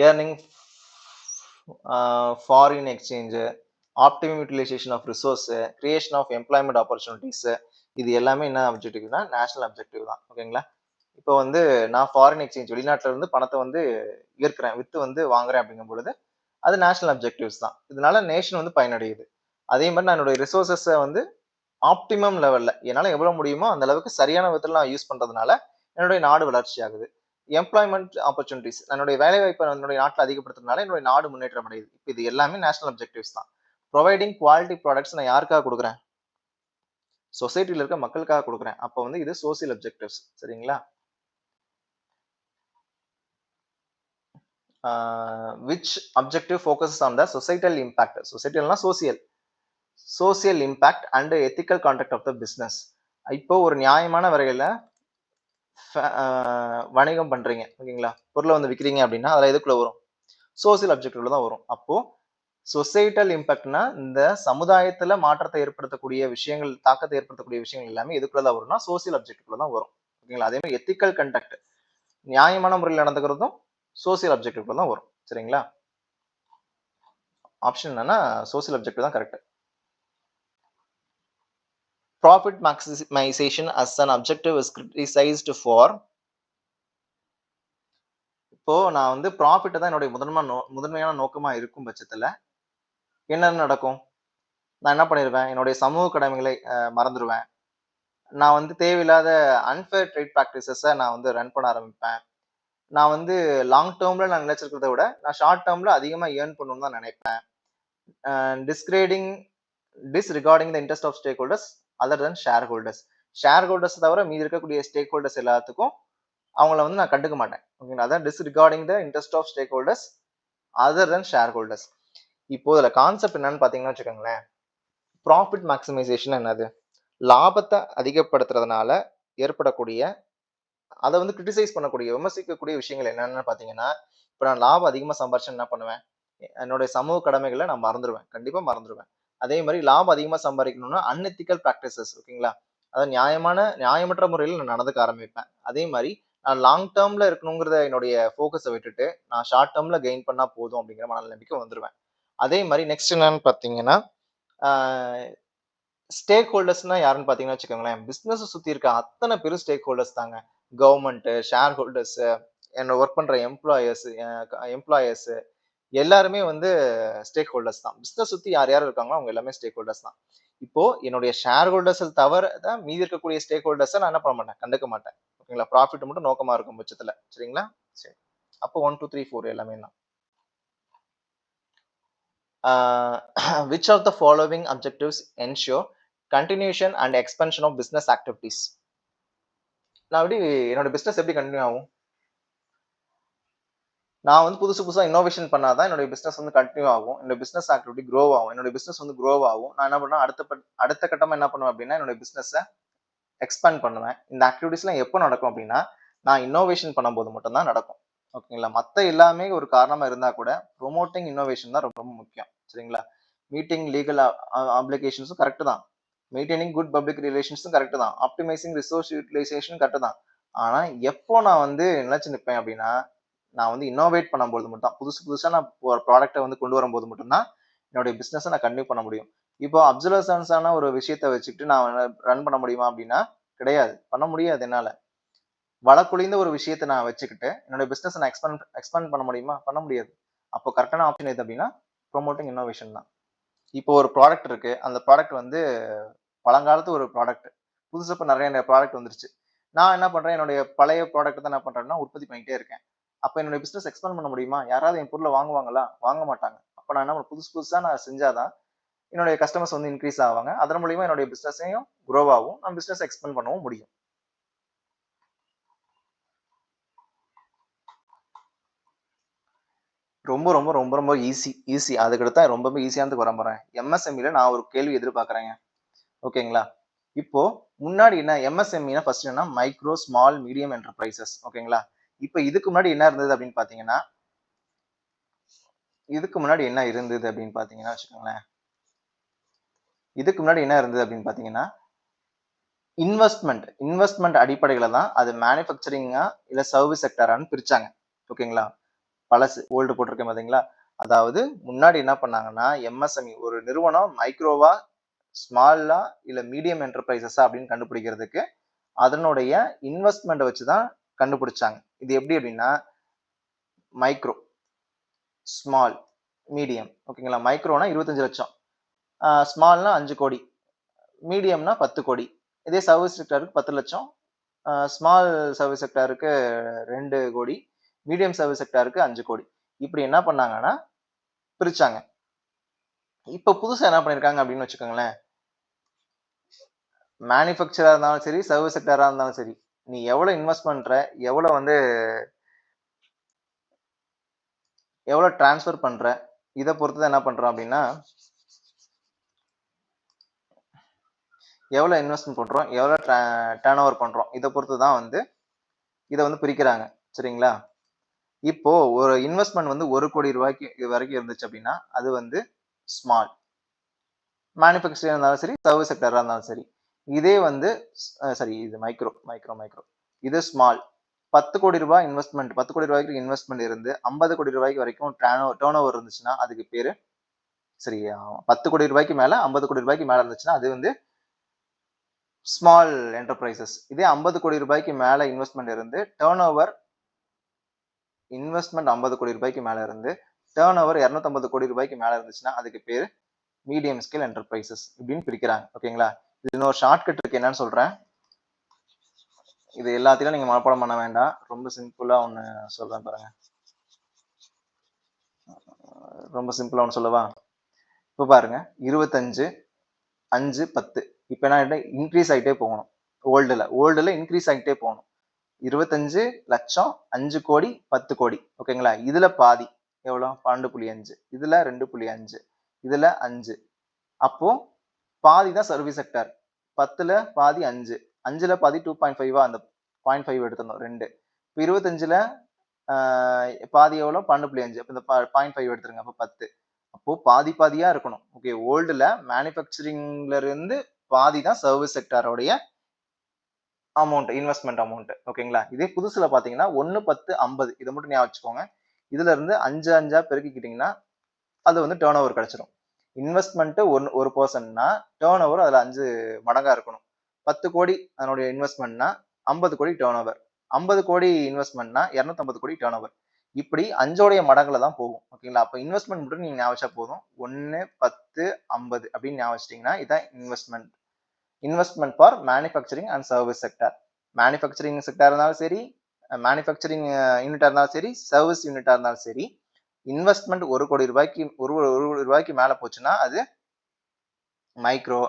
earning foreign exchange, optimum utilization of resource, creation of employment opportunities, இது எல்லாமே என்ன அப்ஜெக்டிவ்னா நேஷனல் அப்ஜெக்டிவ் தான். ஓகேங்களா? இப்போ வந்து நான் ஃபாரின் எக்ஸ்சேஞ்ச் வெளிநாட்டுல இருந்து பணத்தை வந்து ஈர்க்கிறேன், வித்து வந்து வாங்குறேன் அப்படிங்கும் பொழுது அது நேஷனல் அப்ஜெக்டிவ்ஸ் தான். இதனால நேஷன் வந்து பயனடையுது. அதே மாதிரி நான் என்னுடைய ரிசோர்சஸை வந்து ஆப்டிமம் லெவல்ல என்னால் எவ்வளவு முடியுமோ அந்த அளவுக்கு சரியான விதத்தில் நான் யூஸ் பண்றதுனால என்னுடைய நாடு வளர்ச்சி ஆகுது. எம்ப்ளாய்மெண்ட் ஆப்பர்ச்சுனிட்டிஸ், என்னுடைய வேலை வாய்ப்பை என்னுடைய நாட்டில் அதிகப்படுத்துறதுனால என்னுடைய நாடு முன்னேற்றம் அடையுது. இப்போ இது எல்லாமே நேஷனல் அப்ஜெக்டிவ்ஸ் தான். ப்ரொவைடிங் குவாலிட்டி ப்ராடக்ட்ஸ் நான் யாருக்காக கொடுக்குறேன்? சொசைட்டில இருக்க மக்களுக்காக கொடுக்குறேன். அப்போ வந்து இது சோசியல் அப்ஜெக்டிவ்ஸ். சரிங்களா? Which objective focuses on the societal impact. சொசைட்டல்னா social impact and ethical conduct of the business. இப்போ ஒரு நியாயமான வரையில வணிகம் பண்றீங்க. ஓகேங்களா? பொருளை வந்து விற்கிறீங்க அப்படின்னா அதில் எதுக்குள்ள வரும்? சோசியல் அப்ஜெக்டிவ்ல தான் வரும். அப்போ சொசைட்டல் இம்பாக்ட்னா இந்த சமுதாயத்துல மாற்றத்தை ஏற்படுத்தக்கூடிய விஷயங்கள், தாக்கத்தை ஏற்படுத்தக்கூடிய விஷயங்கள் எல்லாமே எதுக்குள்ள தான் வரும்னா சோசியல் அப்ஜெக்டிவ்ல தான் வரும். ஓகேங்களா? அதே மாதிரி எத்திக்கல் கண்டக்ட், நியாயமான முறையில் நடந்துக்கிறதும் சோசியல் அப்ஜெக்டிவ்ல தான் வரும். சரிங்களா? ஆப்ஷன் என்னன்னா சோசியல் அப்ஜெக்டிவ் தான் correct. Profit maximization as an objective is criticized for. இப்போ நான் வந்து ப்ராஃபிட் தான் என்னுடைய முதன்மையான நோக்கமா இருக்கும் பட்சத்துல என்ன நடக்கும்? நான் என்ன பண்ணிடுவேன்? என்னுடைய சமூக கடமைகளை மறந்துடுவேன். நான் வந்து தேவையில்லாத அன்ஃபேர் ட்ரேட் ப்ராக்டிசஸை நான் வந்து ரன் பண்ண ஆரம்பிப்பேன். நான் வந்து லாங் டேர்ம்ல நான் நினைச்சிருக்கிறத விட நான் ஷார்ட் டேர்ம்ல அதிகமாக ஏர்ன் பண்ணணும்னு தான் நினைப்பேன். Disregarding the interest of stakeholders other than shareholders. Shareholders தவிர மீதி இருக்கக்கூடிய ஸ்டேக் ஹோல்டர்ஸ் எல்லாத்துக்கும் அவங்கள வந்து நான் கண்டுக்க மாட்டேன். ஓகேங்களா? அதான் disregarding the interest of stakeholders other than shareholders. இப்போ இதுல கான்செப்ட் என்னன்னு பாத்தீங்கன்னா வச்சுக்கோங்களேன், ப்ராஃபிட் மேக்சிமைசேஷன் என்னது? லாபத்தை அதிகப்படுத்துறதுனால ஏற்படக்கூடிய, அதை வந்து கிரிட்டிசைஸ் பண்ணக்கூடிய, விமர்சிக்கக்கூடிய விஷயங்கள் என்னன்னு பாத்தீங்கன்னா, இப்போ நான் லாபம் அதிகமா சம்பாரிச்சு என்ன பண்ணுவேன்? என்னுடைய சமூக கடமைகளை நான் மறந்துடுவேன். கண்டிப்பா மறந்துடுவேன். அதே மாதிரி லாபம் அதிகமா சம்பாதிக்கணும்னா அன்எத்திக்கல் ப்ராக்டிசஸ். ஓகேங்களா? அதாவது நியாயமற்ற முறையில் நான் நடந்துக்க ஆரம்பிப்பேன். அதே மாதிரி நான் லாங் டேர்ம்ல இருக்கணுங்கிறத என்னுடைய ஃபோக்கஸை விட்டுட்டு நான் ஷார்ட் டேர்ம்ல கெயின் பண்ணா போதும் அப்படிங்கிற மனநிலைமைக்கு வந்துருவேன். அதே மாதிரி நெக்ஸ்ட் என்னன்னு பார்த்தீங்கன்னா, ஸ்டேக் ஹோல்டர்ஸ்னா யாருன்னு பார்த்தீங்கன்னா வச்சுக்கோங்களேன், பிஸ்னஸ் சுற்றி இருக்க அத்தனை பேரும் ஸ்டேக் ஹோல்டர்ஸ் தாங்க. கவர்மெண்ட், ஷேர் ஹோல்டர்ஸ், என்ன ஒர்க் பண்ற எம்ப்ளாயர்ஸ் எல்லாருமே வந்து ஸ்டேக் ஹோல்டர்ஸ் தான். பிஸ்னஸ் சுற்றி யார் யார் இருக்காங்களோ அவங்க எல்லாமே ஸ்டேக் ஹோல்டர்ஸ் தான். இப்போ என்னுடைய ஷேர் ஹோல்டர்ஸ் தவிர தான் மீதி இருக்கக்கூடிய ஸ்டேக் ஹோல்டர்ஸை நான் என்ன பண்ண மாட்டேன்? கண்டுக்க மாட்டேன். ஓகேங்களா? ப்ராஃபிட் மட்டும் நோக்கமா இருக்கும் பட்சத்துல. சரிங்களா? சரி. அப்போ 1, 2, 3, 4 எல்லாமே தான். Which of the following objectives ensure continuation and expansion of business activities? நான் எப்படி என்னோட பிசினஸ் எப்படி கண்டினியூ ஆகும்? நான் வந்து புதுசா இன்னோவேஷன் பண்ணாதான் என்னோட பிசினஸ் வந்து கண்டினியூ ஆகும். என்னோட பிசினஸ் ஆக்டிவிட்டி க்ரோ ஆகும். என்னோட பிசினஸ் வந்து க்ரோ ஆகும். நான் என்ன பண்ணுவேன்? அடுத்த கட்டமா என்ன பண்ணுவேன் அப்படின்னா, என்னோட பிசினஸை எக்ஸ்பேண்ட் பண்ணுவேன். இந்த ஆக்டிவிட்டிஸ்லாம் எப்போ நடக்கும் அப்படின்னா, நான் இன்னோவேஷன் பண்ணும்போது மட்டும்தான் நடக்கும். ஓகேங்களா? மற்ற எல்லாமே ஒரு காரணமா இருந்தா கூட ப்ரொமோட்டிங் இன்னோவேஷன் தான் ரொம்ப ரொம்ப முக்கியம். சரிங்களா? மீட்டிங் லீகல் ஆப்ளிகேஷன்ஸும் கரெக்ட் தான். மெயின்டைனிங் குட் பப்ளிக் ரிலேஷன்ஸும் கரெக்ட் தான். ஆப்டிமைசிங் ரிசோர்ஸ் யூட்டிலைசேஷன் கரெக்ட் தான். ஆனா எப்போ நான் வந்து நினைச்சு நிற்பேன் அப்படின்னா, நான் வந்து இன்னோவேட் பண்ணும்போது மட்டும் தான், புதுசா நான் ஒரு ப்ராடக்ட்டை வந்து கொண்டு வரும்போது மட்டும்தான் என்னுடைய பிசினஸை நான் கண்டினியூ பண்ண முடியும். இப்போ அப்சர்வேஷன்ஸான ஒரு விஷயத்தை வச்சுக்கிட்டு நான் ரன் பண்ண முடியுமா அப்படின்னா கிடையாது. பண்ண முடியாது என்னால. வழக்குழிந்த ஒரு விஷயத்தை நான் வச்சுக்கிட்டு என்னுடைய பிசினஸ் நான் எக்ஸ்பேண்ட் பண்ண முடியுமா? பண்ண முடியாது. அப்போ கரெக்டான ஆப்ஷன் எது அப்படின்னா ப்ரொமோட்டிங் இன்னோவேஷன் தான். இப்போ ஒரு ப்ராடக்ட் இருக்கு. அந்த ப்ராடக்ட் வந்து பழங்காலத்து ஒரு ப்ராடக்ட். புதுசா இப்போ நிறைய ப்ராடக்ட் வந்துருச்சு. நான் என்ன பண்றேன், என்னுடைய பழைய ப்ராடக்ட் தான் என்ன பண்றேன்னா உற்பத்தி பண்ணிட்டே இருக்கேன். அப்ப என்னுடைய பிசினஸ் எக்ஸ்பேண்ட் பண்ண முடியுமா? யாராவது என் பொருளை வாங்குவாங்களா? வாங்க மாட்டாங்க. அப்ப நான் என்ன புதுசு புதுசா நான் செஞ்சாதான் என்னுடைய கஸ்டமர்ஸ் வந்து இன்க்ரீஸ் ஆவாங்க. அதன் மூலியமா என்னுடைய பிசினஸையும் க்ரோ ஆகும். நான் பிசினஸ் எக்ஸ்பேண்ட் பண்ணவும் முடியும். ரொம்ப ரொம்ப ரொம்ப ரொம்ப ஈஸி. அதுக்கடுத்து தான் ரொம்ப ஈஸியானதுக்கு வர போறேன். எம்எஸ்எம்இல நான் ஒரு கேள்வி எதிர்பார்க்கறேங்க. ஓகேங்களா? இப்போ முன்னாடி என்ன எம்எஸ்எம்இனா ஃபர்ஸ்ட் என்ன மைக்ரோ, ஸ்மால், மீடியம் என்டர்பிரைசஸ். ஓகேங்களா? இப்போ இதுக்கு முன்னாடி என்ன இருந்தது அப்படின்னு பாத்தீங்கன்னா, வச்சுக்கோங்களேன். இதுக்கு முன்னாடி என்ன இருந்தது அப்படின்னு பாத்தீங்கன்னா, இன்வெஸ்ட்மெண்ட் அடிப்படையில தான் அது மேனுஃபேக்சரிங்கா இல்ல சர்வீஸ் செக்டரான்னு பிரிச்சாங்க. ஓகேங்களா? பழசு ஓல்டு போட்டிருக்கேன் பாத்தீங்களா? அதாவது முன்னாடி என்ன பண்ணாங்கன்னா எம்எஸ்எம்இ ஒரு நிறுவனம் மைக்ரோவா, ஸ்மாலா இல்ல மீடியம் என்டர்பிரைசஸா அப்படின்னு கண்டுபிடிக்கிறதுக்கு அதனுடைய இன்வெஸ்ட்மெண்ட் வச்சுதான் கண்டுபிடிச்சாங்க. இது எப்படி அப்படின்னா மைக்ரோ, ஸ்மால், மீடியம். ஓகேங்களா? மைக்ரோனா 25 லட்சம், ஸ்மால்னா 5 கோடி, மீடியம்னா 10 கோடி. இதே சர்வீஸ் செக்டருக்கு 10 லட்சம், ஸ்மால் சர்வீஸ் செக்டருக்கு 2 கோடி, மீடியம் சர்வீஸ் செக்டருக்கு 5 கோடி. இப்படி என்ன பண்ணாங்கன்னா பிரிச்சாங்க. இப்ப புதுசா என்ன பண்ணிருக்காங்க அப்படின்னு வச்சுக்கோங்களேன், மேனுஃபேக்சரா இருந்தாலும் சரி, சர்வீஸ் செக்டரா இருந்தாலும் சரி, நீ எவ்வளவு இன்வெஸ்ட் பண்ற, எவ்வளவு டிரான்ஸ்ஃபர் பண்ற, இதை பொறுத்து என்ன பண்றோம் அப்படின்னா எவ்வளவு இன்வெஸ்ட்மெண்ட் பண்றோம், எவ்வளவு டர்ன் ஓவர் பண்றோம், இதை பொறுத்து தான் வந்து இதை வந்து பிரிக்கிறாங்க. சரிங்களா? இப்போ ஒரு இன்வெஸ்ட்மெண்ட் வந்து 1 கோடி ரூபாய்க்கு வரைக்கும் இருந்துச்சு அப்படின்னா அது வந்து ஸ்மால், மேனுஃபேக்சரிங் இருந்தாலும் சரி, சர்வீஸ் செக்டரா இருந்தாலும் சரி. இதே வந்து இது மைக்ரோ. இது ஸ்மால். 10 கோடி ரூபாய் இன்வெஸ்ட்மெண்ட், 10 கோடி ரூபாய்க்கு இன்வெஸ்ட்மெண்ட் இருந்து 50 கோடி ரூபாய்க்கு வரைக்கும் டர்ன் ஓவர் இருந்துச்சுன்னா அதுக்கு பேரு 10 கோடி ரூபாய்க்கு மேல 50 கோடி ரூபாய்க்கு மேல இருந்துச்சுன்னா அது வந்து ஸ்மால் என்டர்பிரைசஸ். இதே 50 கோடி ரூபாய்க்கு மேல இன்வெஸ்ட்மெண்ட் இருந்து இன்வெஸ்ட்மெண்ட் 50 கோடி ரூபாய்க்கு மேல இருந்து டர்ன் ஓவர் 250 கோடி ரூபாய்க்கு மேல இருந்துச்சுன்னா அதுக்கு பேரு மீடியம் ஸ்கேல் என்டர்பிரைசஸ் இப்படின்னு பிரிக்கிறாங்க. ஓகேங்களா? இது இன்னொரு ஷார்ட்கட் இருக்கு, என்னன்னு சொல்றேன். இது எல்லாத்தையும் நீங்க மனப்பாடம் பண்ண வேண்டாம், ரொம்ப சிம்பிளா ஒண்ணு சொல்றேன் பாருங்க. ரொம்ப சிம்பிளா ஒண்ணு சொல்லவா? இப்ப பாருங்க, 25, 5, 10. இப்ப என்ன இன்க்ரீஸ் ஆகிட்டே போகணும். ஓல்டுல இன்க்ரீஸ் ஆகிட்டே போகணும். 25 லட்சம், 5 கோடி, 10 கோடி. ஓகேங்களா? இதுல பாதி எவ்வளவு? 12.5. இதுல 2.5. இதுல 5. அப்போ பாதி தான் சர்வீஸ் செக்டர். 10ல பாதி 5, 5ல பாதி 2.5. அந்த 0.5 எடுத்துடணும் 2. இப்போ 25ல பாதி எவ்வளவு? 12.5. அப்ப இந்த 0.5 எடுத்துருங்க. அப்போ 10. அப்போ பாதியா இருக்கணும். ஓகே, ஓல்டுல மேனுஃபேக்சரிங்ல இருந்து பாதி தான் சர்வீஸ் செக்டரோடைய அமௌண்ட், இன்வெஸ்ட்மெண்ட் அமௌண்ட். ஓகேங்களா? இதே புதுசுல பாத்தீங்கன்னா 1, 10, 50. இதை மட்டும் ஞாபகம் வச்சுக்கோங்க. இதுல இருந்து 5 பெருக்கிக்கிட்டீங்கன்னா அது வந்து டர்ன் ஓவர் கிடைச்சிடும். இன்வெஸ்ட்மெண்ட் ஒரு பர்சன்னா டர்ன் ஓவர் அதுல 5 மடங்கா இருக்கணும். 10 கோடி அதனுடைய இன்வெஸ்ட்மெண்ட்னா 50 கோடி டர்ன் ஓவர், 50 கோடி இன்வெஸ்ட்மெண்ட்னா 250 கோடி டர்ன் ஓவர். இப்படி 5 மடங்குல தான் போகும். ஓகேங்களா? அப்ப இன்வெஸ்ட்மெண்ட் மட்டும் நீங்க ஞாபகம் போதும். 1, 10, 50 அப்படின்னு ஞாபகம் வச்சிட்டீங்கன்னா இதான் investment for manufacturing and service sector. Manufacturing sector இருந்தாலும் சரி, மேனுஃபேக்சரிங் யூனிட்டா இருந்தாலும் சரி, சர்வீஸ் யூனிட்டா இருந்தாலும் சரி, இன்வெஸ்ட்மெண்ட் 1 கோடி ரூபாய்க்கு மேல போச்சுன்னா அது மைக்ரோ,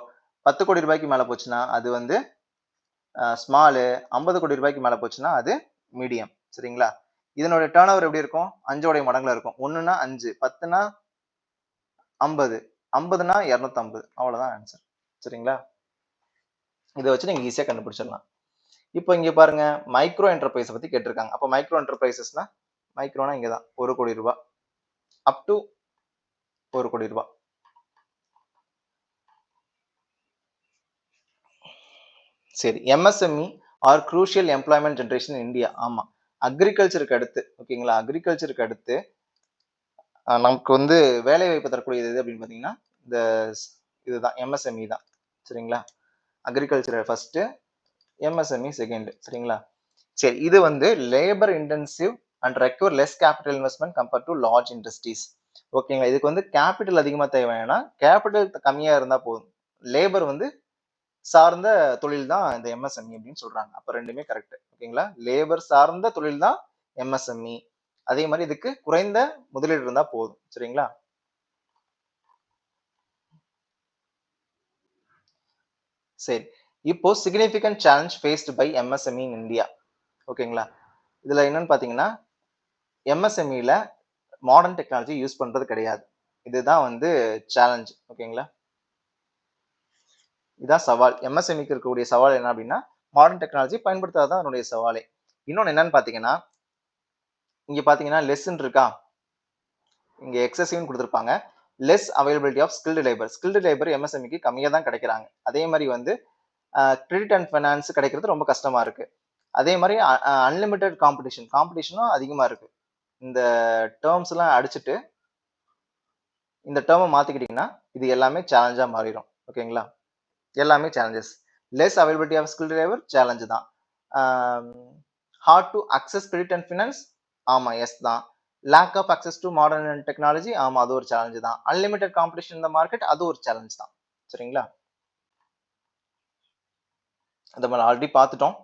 10 கோடி ரூபாய்க்கு மேல போச்சுன்னா அது வந்து ஸ்மாலு, 50 கோடி ரூபாய்க்கு மேல போச்சுன்னா அது மீடியம். சரிங்களா? இதனுடைய டர்ன் ஓவர் எப்படி இருக்கும்? 5 மடங்குல இருக்கும். 1னா 5, 10னா 50, 50னா 250. அவ்வளவுதான் ஆன்சர். சரிங்களா? இதை வச்சு நீங்க ஈஸியா கண்டுபிடிச்சிடலாம். இப்போ இங்க பாருங்க, மைக்ரோ என்டர்பிரைஸ் பத்தி கேட்டிருக்காங்க. அப்போ மைக்ரோ என்டர்பிரைசஸ்னா மைக்ரோனா இங்கதான் 1 கோடி ரூபாய் அப் டு 1 கோடி ரூபாய். சரி, MSME are crucial employment generation India. ஆமா, அக்ரிகல்ச்சருக்கு அடுத்து. ஓகேங்களா? அக்ரிகல்ச்சருக்கு அடுத்து நமக்கு வந்து வேலை வாய்ப்பு தரக்கூடியது எது அப்படின்னு பாத்தீங்கன்னா இந்த இதுதான், எம்எஸ்எம்இ தான். சரிங்களா? Agriculture first, MSME second. சரிங்களா? சரி, இது வந்து labour intensive and require less capital investment compared to large industries. ஓகேங்களா? இதுக்கு வந்து கேபிட்டல் அதிகமா தேவைன்னா கேபிட்டல் கம்மியா இருந்தா போதும், லேபர் வந்து சார்ந்த தொழில் தான் இந்த எம்எஸ்எம்இ அப்படின்னு சொல்றாங்க. அப்ப ரெண்டுமே கரெக்ட். ஓகேங்களா? லேபர் சார்ந்த தொழில் தான் எம்எஸ்எம்இ. அதே மாதிரி இதுக்கு குறைந்த முதலீடு இருந்தா போதும். சரிங்களா? சரி, இப்போ significant challenge faced by MSME in India. ஓகேங்களா? இதுல என்னன்னு பாத்தீங்கன்னா, எம்எஸ்எம்இல மாடர்ன் டெக்னாலஜி யூஸ் பண்றது கிடையாது. இதுதான் வந்து சேலஞ்ச். ஓகேங்களா? இதான் சவால். எம்எஸ்எம்இக்கு இருக்கக்கூடிய சவால் என்ன அப்படின்னா, மாடர்ன் டெக்னாலஜி பயன்படுத்தாதான் அதனுடைய சவாலே. இன்னொன்னு என்னன்னு பாத்தீங்கன்னா, இங்க பாத்தீங்கன்னா லெஸ்ன்னு இருக்கா, இங்க எக்ஸசிவ்னு கொடுத்துருப்பாங்க. Less availability of skilled labour. Skilled labour எம்எஸ்எம்இக்கு கம்மியா தான் கிடைக்கிறாங்க. அதே மாதிரி வந்து கிரெடிட் அண்ட் ஃபைனான்ஸ் கிடைக்கிறது ரொம்ப கஷ்டமா இருக்கு. அதே மாதிரி அன்லிமிட்டெட் காம்படிஷனும் அதிகமா இருக்கு. இந்த டேர்ம்ஸ் எல்லாம் அடிச்சுட்டு இந்த டேர்மை மாத்திக்கிட்டீங்கன்னா இது எல்லாமே சேலஞ்சா மாறிடும். ஓகேங்களா? எல்லாமே challenges. Less availability of skilled labour challenge தான். Hard to access credit and finance, ஆமா எஸ் தான். Lack of access to modern technology, ஆமா அது ஒரு சேலஞ்சு தான். அன்லிமிட்டெட் காம்படிஷன் இந்த மார்க்கெட், அது ஒரு சேலஞ்ச் தான். சரிங்களா? அதை நம்ம ஆல்ரெடி பார்த்துட்டோம்.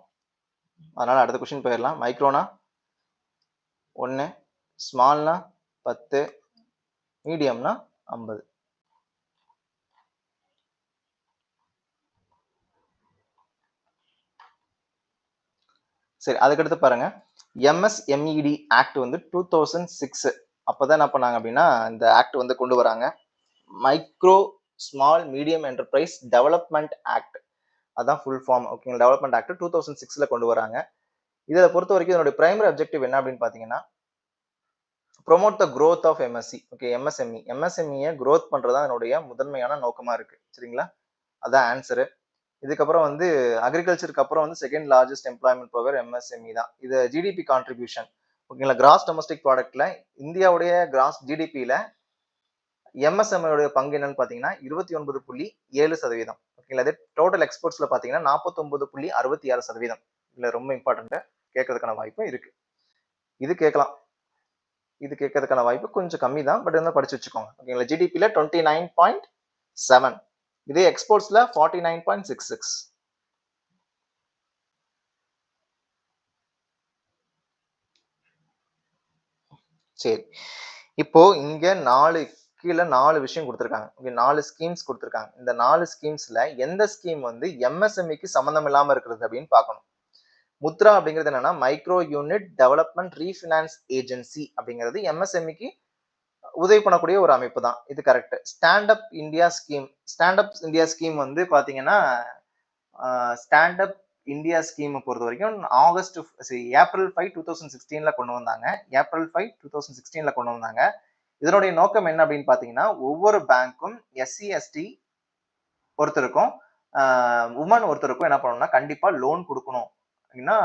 அதனால அடுத்த கொஸ்டின் போயிடலாம். மைக்ரோனா 1, ஸ்மால்னா 10, மீடியம்னா 50. சரி, அதுக்கடுத்து பாருங்க, எம்எஸ்எம்இடி ஆக்ட் வந்து 2006 அப்பதான் என்ன பண்ணாங்க அப்படின்னா இந்த ஆக்ட் வந்து கொண்டு வராங்க. Micro small medium enterprise development act, அதான் ஃபுல் ஃபார்ம். ஓகேங்களா? டெவலப்மெண்ட் ஆக்ட் 2006ல கொண்டு வராங்க. இதை பொறுத்த வரைக்கும் இதனுடைய பிரைமரி அப்ஜெக்டிவ் என்ன அப்படின்னு பாத்தீங்கன்னா, promote the growth of MSC. Okay, எம்எஸ்எம்இயை growth பண்றதா என்னுடைய முதன்மையான நோக்கமா இருக்கு. சரிங்களா? அதான் ஆன்சரு. இதுக்கப்புறம் வந்து அக்ரிகல்ச்சருக்கு அப்புறம் வந்து second largest employment provider MSME தான். இது ஜிடிபி கான்ட்ரிபியூஷன். ஓகேங்களா? கிராஸ் டொமஸ்டிக் ப்ராடக்ட்ல இந்தியாவுடைய கிராஸ் ஜிடிபியில எம்எஸ்எம்இ பங்கு என்னன்னு பாத்தீங்கன்னா 29.7%. ஓகேங்களா? அதே டோட்டல் எக்ஸ்போர்ட்ஸ்ல பாத்தீங்கன்னா 49.66%. இல்ல ரொம்ப இம்பார்ட்டன்ட், கேட்கறதுக்கான வாய்ப்பு இருக்கு. இது கேட்கலாம், இது கேட்கறதுக்கான வாய்ப்பு கொஞ்சம் கம்மி தான், பட் இருந்தாலும் படிச்சு வச்சுக்கோங்க. ஓகேங்களா? ஜிடிபியில 29.7, இதே எக்ஸ்போர்ட்ஸ்ல 49.66. சரி, இப்போ இங்க கீழே 4 விஷயம் கொடுத்துருக்காங்க. ஓகே, 4 ஸ்கீம்ஸ் கொடுத்துருக்காங்க. இந்த 4 ஸ்கீம்ஸ்ல எந்த ஸ்கீம் வந்து எம்எஸ்எம்இக்கு சம்பந்தம் இல்லாம இருக்கிறது அப்படின்னு பார்க்கணும். முத்ரா அப்படிங்கிறது என்னன்னா micro unit development refinance agency அப்படிங்கிறது எம்எஸ்எம்இக்கு உதவி பண்ணக்கூடிய ஒரு அமைப்பு தான். இது correct. Stand up India scheme வந்து பாத்தீங்கன்னா ஸ்டாண்ட் அப் இந்தியா ஸ்கீம் பொறுத்த வரைக்கும் ஏப்ரல் 5, 2016ல கொண்டு வந்தாங்க. ஏப்ரல் 5, 2016ல கொண்டு வந்தாங்க. இதனுடைய நோக்கம் என்ன அப்படின்னு பாத்தீங்கன்னா, ஒவ்வொரு பேங்க்கும் எஸ்சி எஸ்டி ஒருத்தருக்கும் உமன் ஒருத்தருக்கும் என்ன பண்ணணும்னா கண்டிப்பா லோன் கொடுக்கணும் அப்படின்னா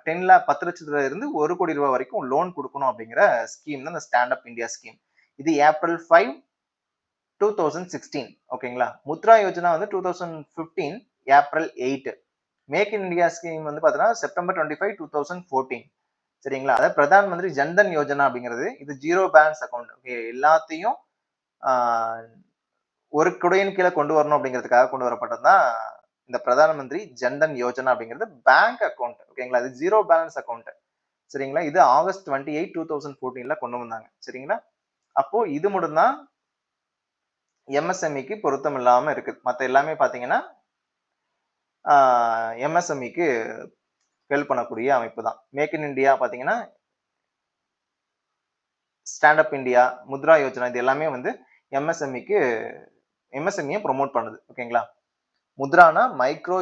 10 லட்சத்துல இருந்து 1 கோடி ரூபாய் வரைக்கும் லோன் கொடுக்கணும் அப்படிங்கிற ஸ்கீம் தான் இந்த ஸ்டாண்ட் அப் இந்தியா ஸ்கீம். இது ஏப்ரல் 5, 2016. ஓகேங்களா? முத்ரா யோஜனா வந்து 2015 April 8. Make in India scheme வந்து பாத்தீங்கன்னா செப்டம்பர் 25, 2014. சரிங்களா? அதாவது பிரதான் மந்திரி ஜன்தன் யோஜனா அப்படிங்கிறது இது ஜீரோ பேலன்ஸ் அக்கௌண்ட். ஓகே, எல்லாத்தையும் ஒரு குடையின் கீழே கொண்டு வரணும் அப்படிங்கிறதுக்காக கொண்டு வரப்பட்டதுதான் இந்த பிரதான் மந்திரி ஜன்தன் யோஜனா அப்படிங்கிறது பேங்க் அக்கௌண்ட். ஓகேங்களா? இது ஜீரோ பேலன்ஸ் அக்கௌண்ட். சரிங்களா? இது ஆகஸ்ட் 28, 2014ல கொண்டு வந்தாங்க. சரிங்களா? அப்போ இது மட்டும் தான் எம்எஸ்எம்இக்கு பொருத்தம் இல்லாம இருக்கு. மத்த எல்லாமே பாத்தீங்கன்னா எம்எஸ்எம்இக்கு ஹெல்ப் பண்ணக்கூடிய அமைப்பு தான். மேக் இன் இந்தியா பாத்தீங்கன்னா, stand up India, Mudra Yojana, இது எல்லாமே வந்து எம்எஸ்எம்இயை ப்ரொமோட் பண்ணுது. ஓகேங்களா? முத்ரானா micro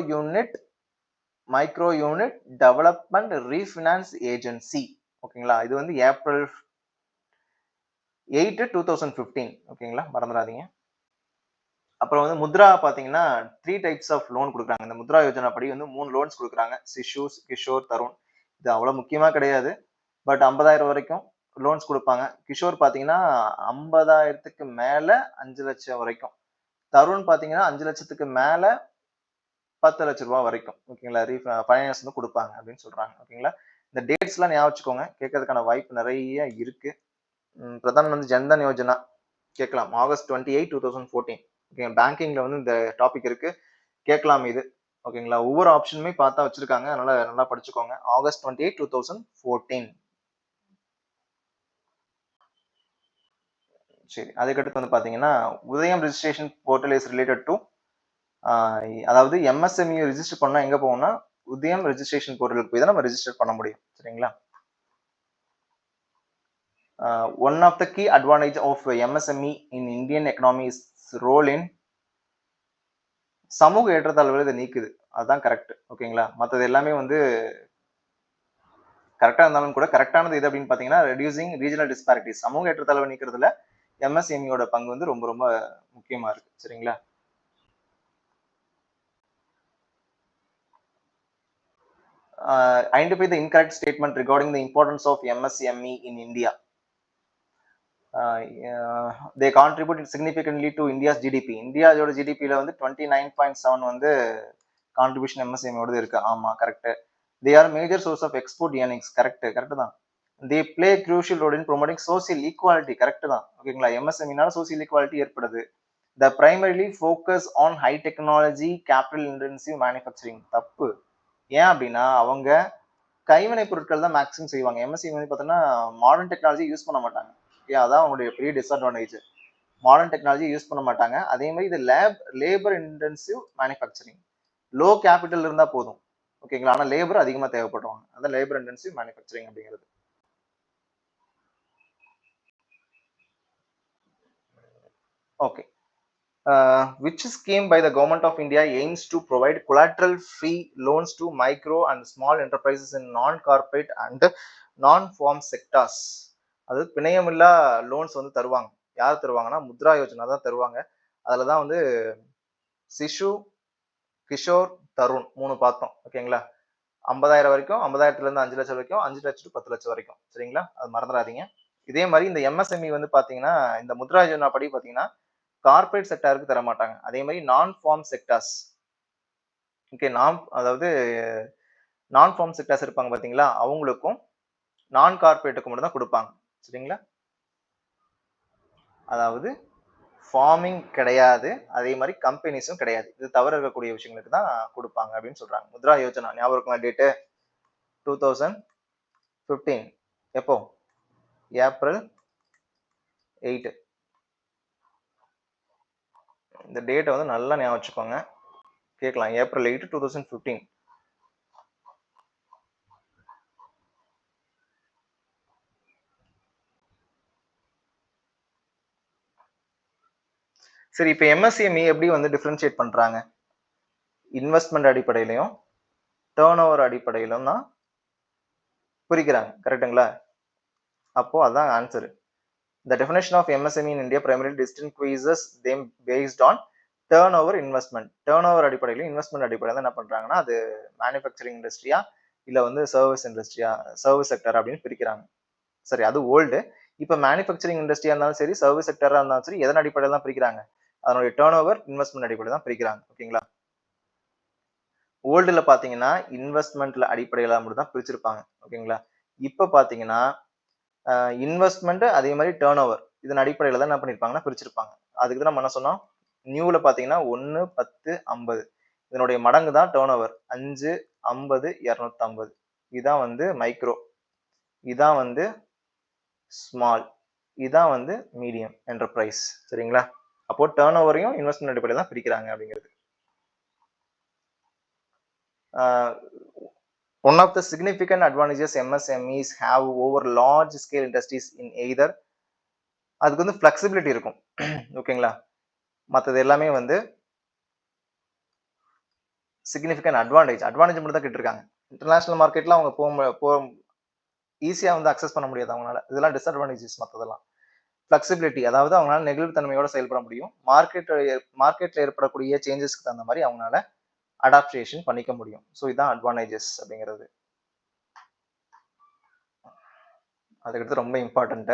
unit development refinance agency. ஓகேங்களா? இது வந்து ஏப்ரல் 8, 2015. ஓகேங்களா? மறந்துடாதீங்க. அப்புறம் வந்து முத்ரா பாத்தீங்கன்னா 3 டைப்ஸ் ஆஃப் லோன் கொடுக்குறாங்க. இந்த முத்ரா யோஜனா படி வந்து 3 லோன்ஸ் கொடுக்குறாங்க. சிஷு, கிஷோர், தருண். இது அவ்வளவு முக்கியமா கிடையாது, பட் 50,000 வரைக்கும் லோன்ஸ் கொடுப்பாங்க. கிஷோர் பாத்தீங்கன்னா 50,000க்கு மேல 5 லட்சம் வரைக்கும். தருண் பாத்தீங்கன்னா 5 லட்சத்துக்கு மேல 10 லட்சம் ரூபாய் வரைக்கும். ஓகேங்களா? ஃபைனான்ஸ் வந்து கொடுப்பாங்க அப்படின்னு சொல்றாங்க. ஓகேங்களா? இந்த டேட்ஸ் எல்லாம் ஞாபகம் வச்சுக்கோங்க, கேட்கறதுக்கான வாய்ப்பு நிறைய இருக்கு. பிரதான் மந்திரி ஜன்தன் யோஜனா கேட்கலாம், ஆகஸ்ட் 28, 2014. ஓகே, பேங்கிங்ல வந்து இந்த டாபிக் இருக்கு, கேட்கலாம் இது. ஓகேங்களா? ஒவ்வொரு ஆப்ஷனுமே பார்த்தா வச்சிருக்காங்க. அதனால நல்லா படிச்சுக்கோங்க. ஆகஸ்ட் 28, 2014. சரி. அதுக்கடுத்து வந்து பார்த்தீங்கன்னா, Udyam registration portal is related to அதாவது எம்எஸ்எம்இ ரிஜிஸ்டர் பண்ணா எங்க போகும்னா, உதயம் ரிஜிஸ்ட்ரேஷன் போர்ட்டலுக்கு போய் தான் நம்ம ரிஜிஸ்டர் பண்ண முடியும். சரிங்களா? One of the key advantage of MSME in Indian economy is role in சமூக ஏற்றத்தாழ்வுகளை இதை நீக்குது. அதுதான் கரெக்ட். ஓகேங்களா? மற்றது எல்லாமே வந்து கரெக்டா இருந்தாலும் கூட கரெக்டானது எது அப்படின்னு பாத்தீங்கன்னா ரெடியூசிங் ரீஜனல் டிஸ்பாரிட்டிஸ். சமூக ஏற்றத்தாழ்வை நீக்கிறதுல எம்எஸ்எம்இயோட பங்கு வந்து ரொம்ப ரொம்ப முக்கியமா இருக்கு. சரிங்களா? Identify the incorrect statement regarding the importance of MSME in India. They contribute significantly to India's GDP. இந்தியாவோட ஜிடிபியில வந்து 29.7 வந்து கான்ட்ரிபியூஷன் எம்எஸ்எம்இயோட இருக்கு. ஆமா correct. They are major source of export earnings. Correct தான். They play a crucial role in promoting social equality. Correct தான். ஓகேங்களா? எம்எஸ்எம்இனால social equality ஏற்படுது. The primarily focus on high technology capital intensive manufacturing. தப்பு. ஏன் அப்படின்னா அவங்க கைவினை பொருட்கள் தான் மேக்ஸிமம் செய்வாங்க. எம்எஸ்எம்இ வந்து பார்த்தோன்னா மாடர்ன் டெக்னாலஜி யூஸ் பண்ண மாட்டாங்க. அதான் அவங்களுடைய பெரிய டிஸ்அட்வான்டேஜ். மாடர்ன் டெக்னாலஜி யூஸ் பண்ண மாட்டாங்க. அதே மாதிரி இது labour intensive manufacturing. Low capital இருந்தா போதும். ஓகேங்களா? ஆனா லேபர் அதிகமா தேவைப்படுவாங்க. அதான் லேபர் இன்டென்சிவ் மேனுஃபேக்சரிங் அப்படிங்கிறது. Okay. Which scheme by the government of India aims to provide collateral free loans to micro and small enterprises in non-corporate and non-farm sectors. அது பிணையமில்லா loans வந்து தருவாங்க. யார் தருவாங்கன்னா முத்ரா யோஜனா தான் தருவாங்க. அதுல தான் வந்து சிசு, கிஷோர், தருண் 3 பார்த்தோம். ஓகேங்களா? 50,000 வரைக்கும், 50,000ல இருந்து 5 லட்சம் வரைக்கும், 5 லட்சம் டு 10 லட்சம் வரைக்கும். சரிங்களா? அது மறந்துடாதீங்க. இதே மாதிரி இந்த எம்எஸ்எம்இ வந்து பாத்தீங்கன்னா இந்த முத்ரா யோஜனா படி பாத்தீங்கன்னா கார்பரேட் செக்டாருக்கு தர மாட்டாங்க. அதே மாதிரி நான் ஃபார்ம் செக்டார்ஸ், ஓகே, அதாவது நான் ஃபார்ம் செக்டார்ஸ் இருப்பாங்க பாத்தீங்களா, அவங்களுக்கும் நான் கார்பரேட்டுக்கு மட்டும் தான் கொடுப்பாங்க. சரிங்களா? அதாவது ஃபார்மிங் கிடையாது, அதே மாதிரி கம்பெனிஸும் கிடையாது. இது தவிர இருக்கக்கூடிய விஷயங்களுக்கு தான் கொடுப்பாங்க அப்படின்னு சொல்றாங்க. முத்ரா யோஜனா ஞாபகம் இருக்குங்களா? டேட்டு 2015. எப்போ? ஏப்ரல் 8. இந்த டேட்டை வந்து நல்லா ஞாபகம் வச்சுக்கோங்க. கேட்கலாம். ஏப்ரல் 8, 2015. சரி, இப்போ எம்எஸ்எம்இ எப்படி வந்து டிஃபரன்ஷியேட் பண்றாங்க? இன்வெஸ்ட்மெண்ட் அடிப்படையிலையும் டேர்ன் ஓவர் அடிப்படையிலும் தான் பிரிக்கிறாங்க. கரெக்டுங்களா? அப்போ அதான் answer. The definition of MSME in India primarily distinguishes them based on turnover investment. Turnover அடிப்படையிலும் இன்வெஸ்ட்மெண்ட் அடிப்படையில் என்ன பண்றாங்கன்னா அது மேனுஃபேக்சரிங் இண்டஸ்ட்ரியா இல்ல வந்து சர்வீஸ் இண்டஸ்ட்ரியா, சர்வீஸ் செக்டர் அப்படின்னு பிரிக்கிறாங்க. சரி, அது ஓல்டு. இப்போ மேனுஃபேக்சரிங் இண்டஸ்ட்ரியா இருந்தாலும் சரி, சர்வீஸ் செக்டரா இருந்தாலும் சரி, எதன் அடிப்படையில் தான் பிரிக்கிறாங்க? அதனுடைய டேர்ன் ஓவர் இன்வெஸ்ட்மெண்ட் அடிப்படையில் தான் பிரிக்கிறாங்க. ஓகேங்களா? ஓல்டுல பாத்தீங்கன்னா இன்வெஸ்ட்மெண்ட்ல அடிப்படையில மட்டும் தான் பிரிச்சிருப்பாங்க. ஓகேங்களா? இப்ப பாத்தீங்கன்னா இன்வெஸ்ட்மெண்ட் அதே மாதிரி டேர்ன் ஓவர் இதன் அடிப்படையில தான் என்ன பண்ணிருப்பாங்கன்னா பிரிச்சிருப்பாங்க. அதுக்கு தான் நம்ம என்ன சொன்னோம்? நியூல பாத்தீங்கன்னா 1, 10, 50 இதனுடைய மடங்கு தான் டேர்ன் ஓவர். 5, 50, 250. இதான் வந்து மைக்ரோ, இதான் வந்து ஸ்மால், இதான் வந்து மீடியம் என்டர்பிரைஸ். சரிங்களா? அப்போ டேர்ன் ஓவரையும் இன்வெஸ்ட்மெண்ட் அடிப்படையில் தான் பிரிக்கிறாங்க அப்படிங்கிறது. One of the significant advantages MSMEs have over large scale industries in either அதுக்கு வந்து flexibility இருக்கும். ஓகேங்களா? மற்றது எல்லாமே வந்து சிக்னிஃபிகன்ட் அட்வான்டேஜ் மட்டும் தான் கேட்டிருக்காங்க. இன்டர்நேஷனல் மார்க்கெட்ல அவங்க போ ஈஸியா வந்து அக்சஸ் பண்ண முடியாது அவங்களால. இதெல்லாம் டிஸ்அட்வான்டேஜஸ் மற்றதெல்லாம். ஃபிளெக்சிபிலிட்டி, அதாவது அவங்களால நெகிழ்வுத்தன்மையோட செயல்பட முடியும். மார்க்கெட்ல ஏற்படக்கூடிய சேஞ்சஸ்க்கு தகுந்த மாதிரி அவங்களால அடாப்டேஷன் பண்ணிக்க முடியும். ஸோ இதுதான் அட்வான்டேஜஸ் அப்படிங்கிறது. அதுக்கடுத்து ரொம்ப இம்பார்ட்டன்ட்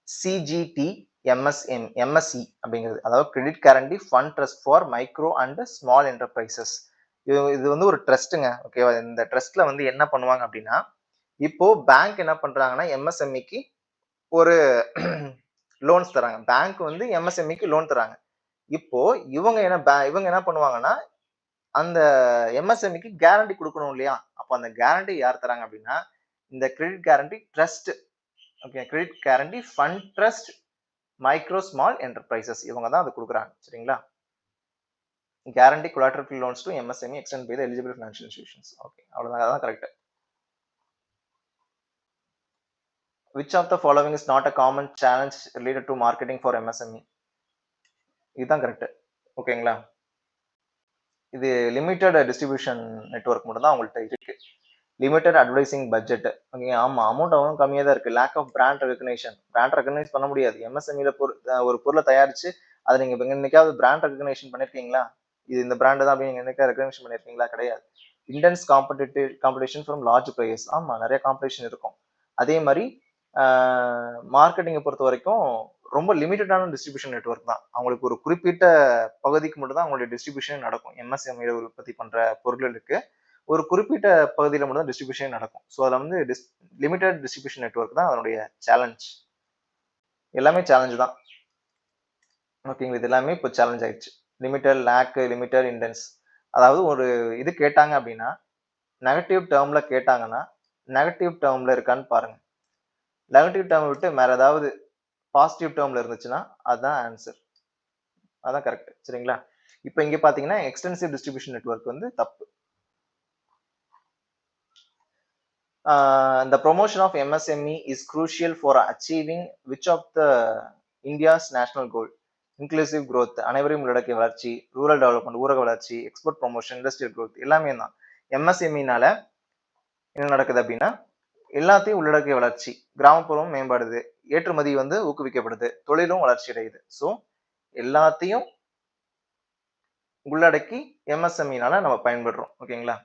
சிஜிடி எம்எஸ்இ அப்படிங்கிறது, அதாவது credit guarantee fund trust for micro and small enterprises. இது வந்து ஒரு ட்ரஸ்ட்டுங்க. ஓகேவா? இந்த ட்ரஸ்ட்ல வந்து என்ன பண்ணுவாங்க அப்படின்னா, இப்போ பேங்க் என்ன பண்றாங்கன்னா எம்எஸ்எம்இக்கு ஒரு லோன்ஸ் தராங்க. பேங்க் வந்து எம்எஸ்எம்இக்கு லோன் தராங்க. இப்போ இவங்க என்ன பண்ணுவாங்கன்னா அந்த எம்எஸ்எம்இக்கு கேரண்டி கொடுக்கணும் இல்லையா? அப்போ அந்த கேரண்டி யார் தராங்க அப்படின்னா, இந்த credit guarantee trust, okay, credit guarantee fund trust micro small enterprises இவங்க தான் அது கொடுக்குறாங்க. சரிங்களா? Guarantee collateral free loans to MSME extended by the eligible financial institutions. Okay, அவ்வளவுதான், அதான் correct. Which of the following is not a common challenge related to marketing for MSME? இதுதான் correct. ஓகேங்களா? இது லிமிட்டட் டிஸ்ட்ரிபியூஷன் நெட்வொர்க் மட்டும் தான் உங்கள்கிட்ட இருக்கு. Limited advertising budget. Okay, ஆமா, அமௌண்ட் அவனும் கம்மியாக தான் இருக்கு. Lack of brand recognition. Brand recognise பண்ண முடியாது. எம்எஸ்எம்இல ஒரு பொருளை தயாரிச்சு அதை நீங்க என்னைக்காவது பிராண்ட் ரெகக்னேஷன் பண்ணிருக்கீங்களா? இது இந்த பிராண்ட் தான் அப்படின்னு நீங்க என்னைக்கா ரெகக்னேஷன் பண்ணிருக்கீங்களா? கிடையாது. Intense competition from large players. ஆமா, நிறைய காம்படிஷன் இருக்கும். அதே மாதிரி மார்க்கெட்டிங்கை பொறுத்த வரைக்கும் ரொம்ப லிமிட்டடான டிஸ்ட்ரிபியூஷன் நெட்வொர்க் தான். அவங்களுக்கு ஒரு குறிப்பிட்ட பகுதிக்கு மட்டும் தான் அவங்களுடைய டிஸ்ட்ரிபியூஷன் நடக்கும். எம்எஸ்எம்இ உற்பத்தி பண்ற பொருட்களுக்கு ஒரு குறிப்பிட்ட பகுதியில் மட்டும் தான் டிஸ்ட்ரிபியூஷன் நடக்கும். ஸோ அதில் வந்து லிமிட்டட் டிஸ்ட்ரிபியூஷன் நெட்வொர்க் தான் அதனுடைய சேலஞ்ச். எல்லாமே சேலஞ்சு தான். ஓகேங்களா? இது எல்லாமே இப்போ சேலஞ்ச் ஆயிடுச்சு. Limited, lack, limited, intense. அதாவது ஒரு இது கேட்டாங்க அப்படின்னா, நெகட்டிவ் டேர்ம்ல கேட்டாங்கன்னா நெகட்டிவ் டேர்ம்ல இருக்கான்னு பாருங்க. நெகட்டிவ் டேர்ம் விட்டு வேற ஏதாவது பாசிட்டிவ் டேர்ம்ல இருந்துச்சுன்னா அதுதான் ஆன்சர். அதான் கரெக்ட். சரிங்களா? இப்போ இங்க பாத்தீங்கன்னா எக்ஸ்டென்சிவ் டிஸ்ட்ரிபியூஷன் நெட்வொர்க் வந்து தப்பு. The promotion of MSME is crucial for achieving which of the India's national goal? Inclusive growth, அனைவரையும் உள்ளடக்கிய வளர்ச்சி, ரூரல் டெவலப்மெண்ட், ஊரக வளர்ச்சி, எக்ஸ்போர்ட் ப்ரொமோஷன், இண்டஸ்ட்ரியல் growth எல்லாமே தான். எம்எஸ்எம்இனால என்ன நடக்குது அப்படின்னா எல்லாத்தையும் உள்ளடக்கிய வளர்ச்சி, கிராமப்புறம் மேம்படுது, ஏற்றுமதி வந்து ஊக்குவிக்கப்படுது, தொழிலும் வளர்ச்சி அடையுது. ஸோ எல்லாத்தையும் உள்ளடக்கி எம்எஸ்எம்இனால நம்ம பயன்படுறோம். ஓகேங்களா?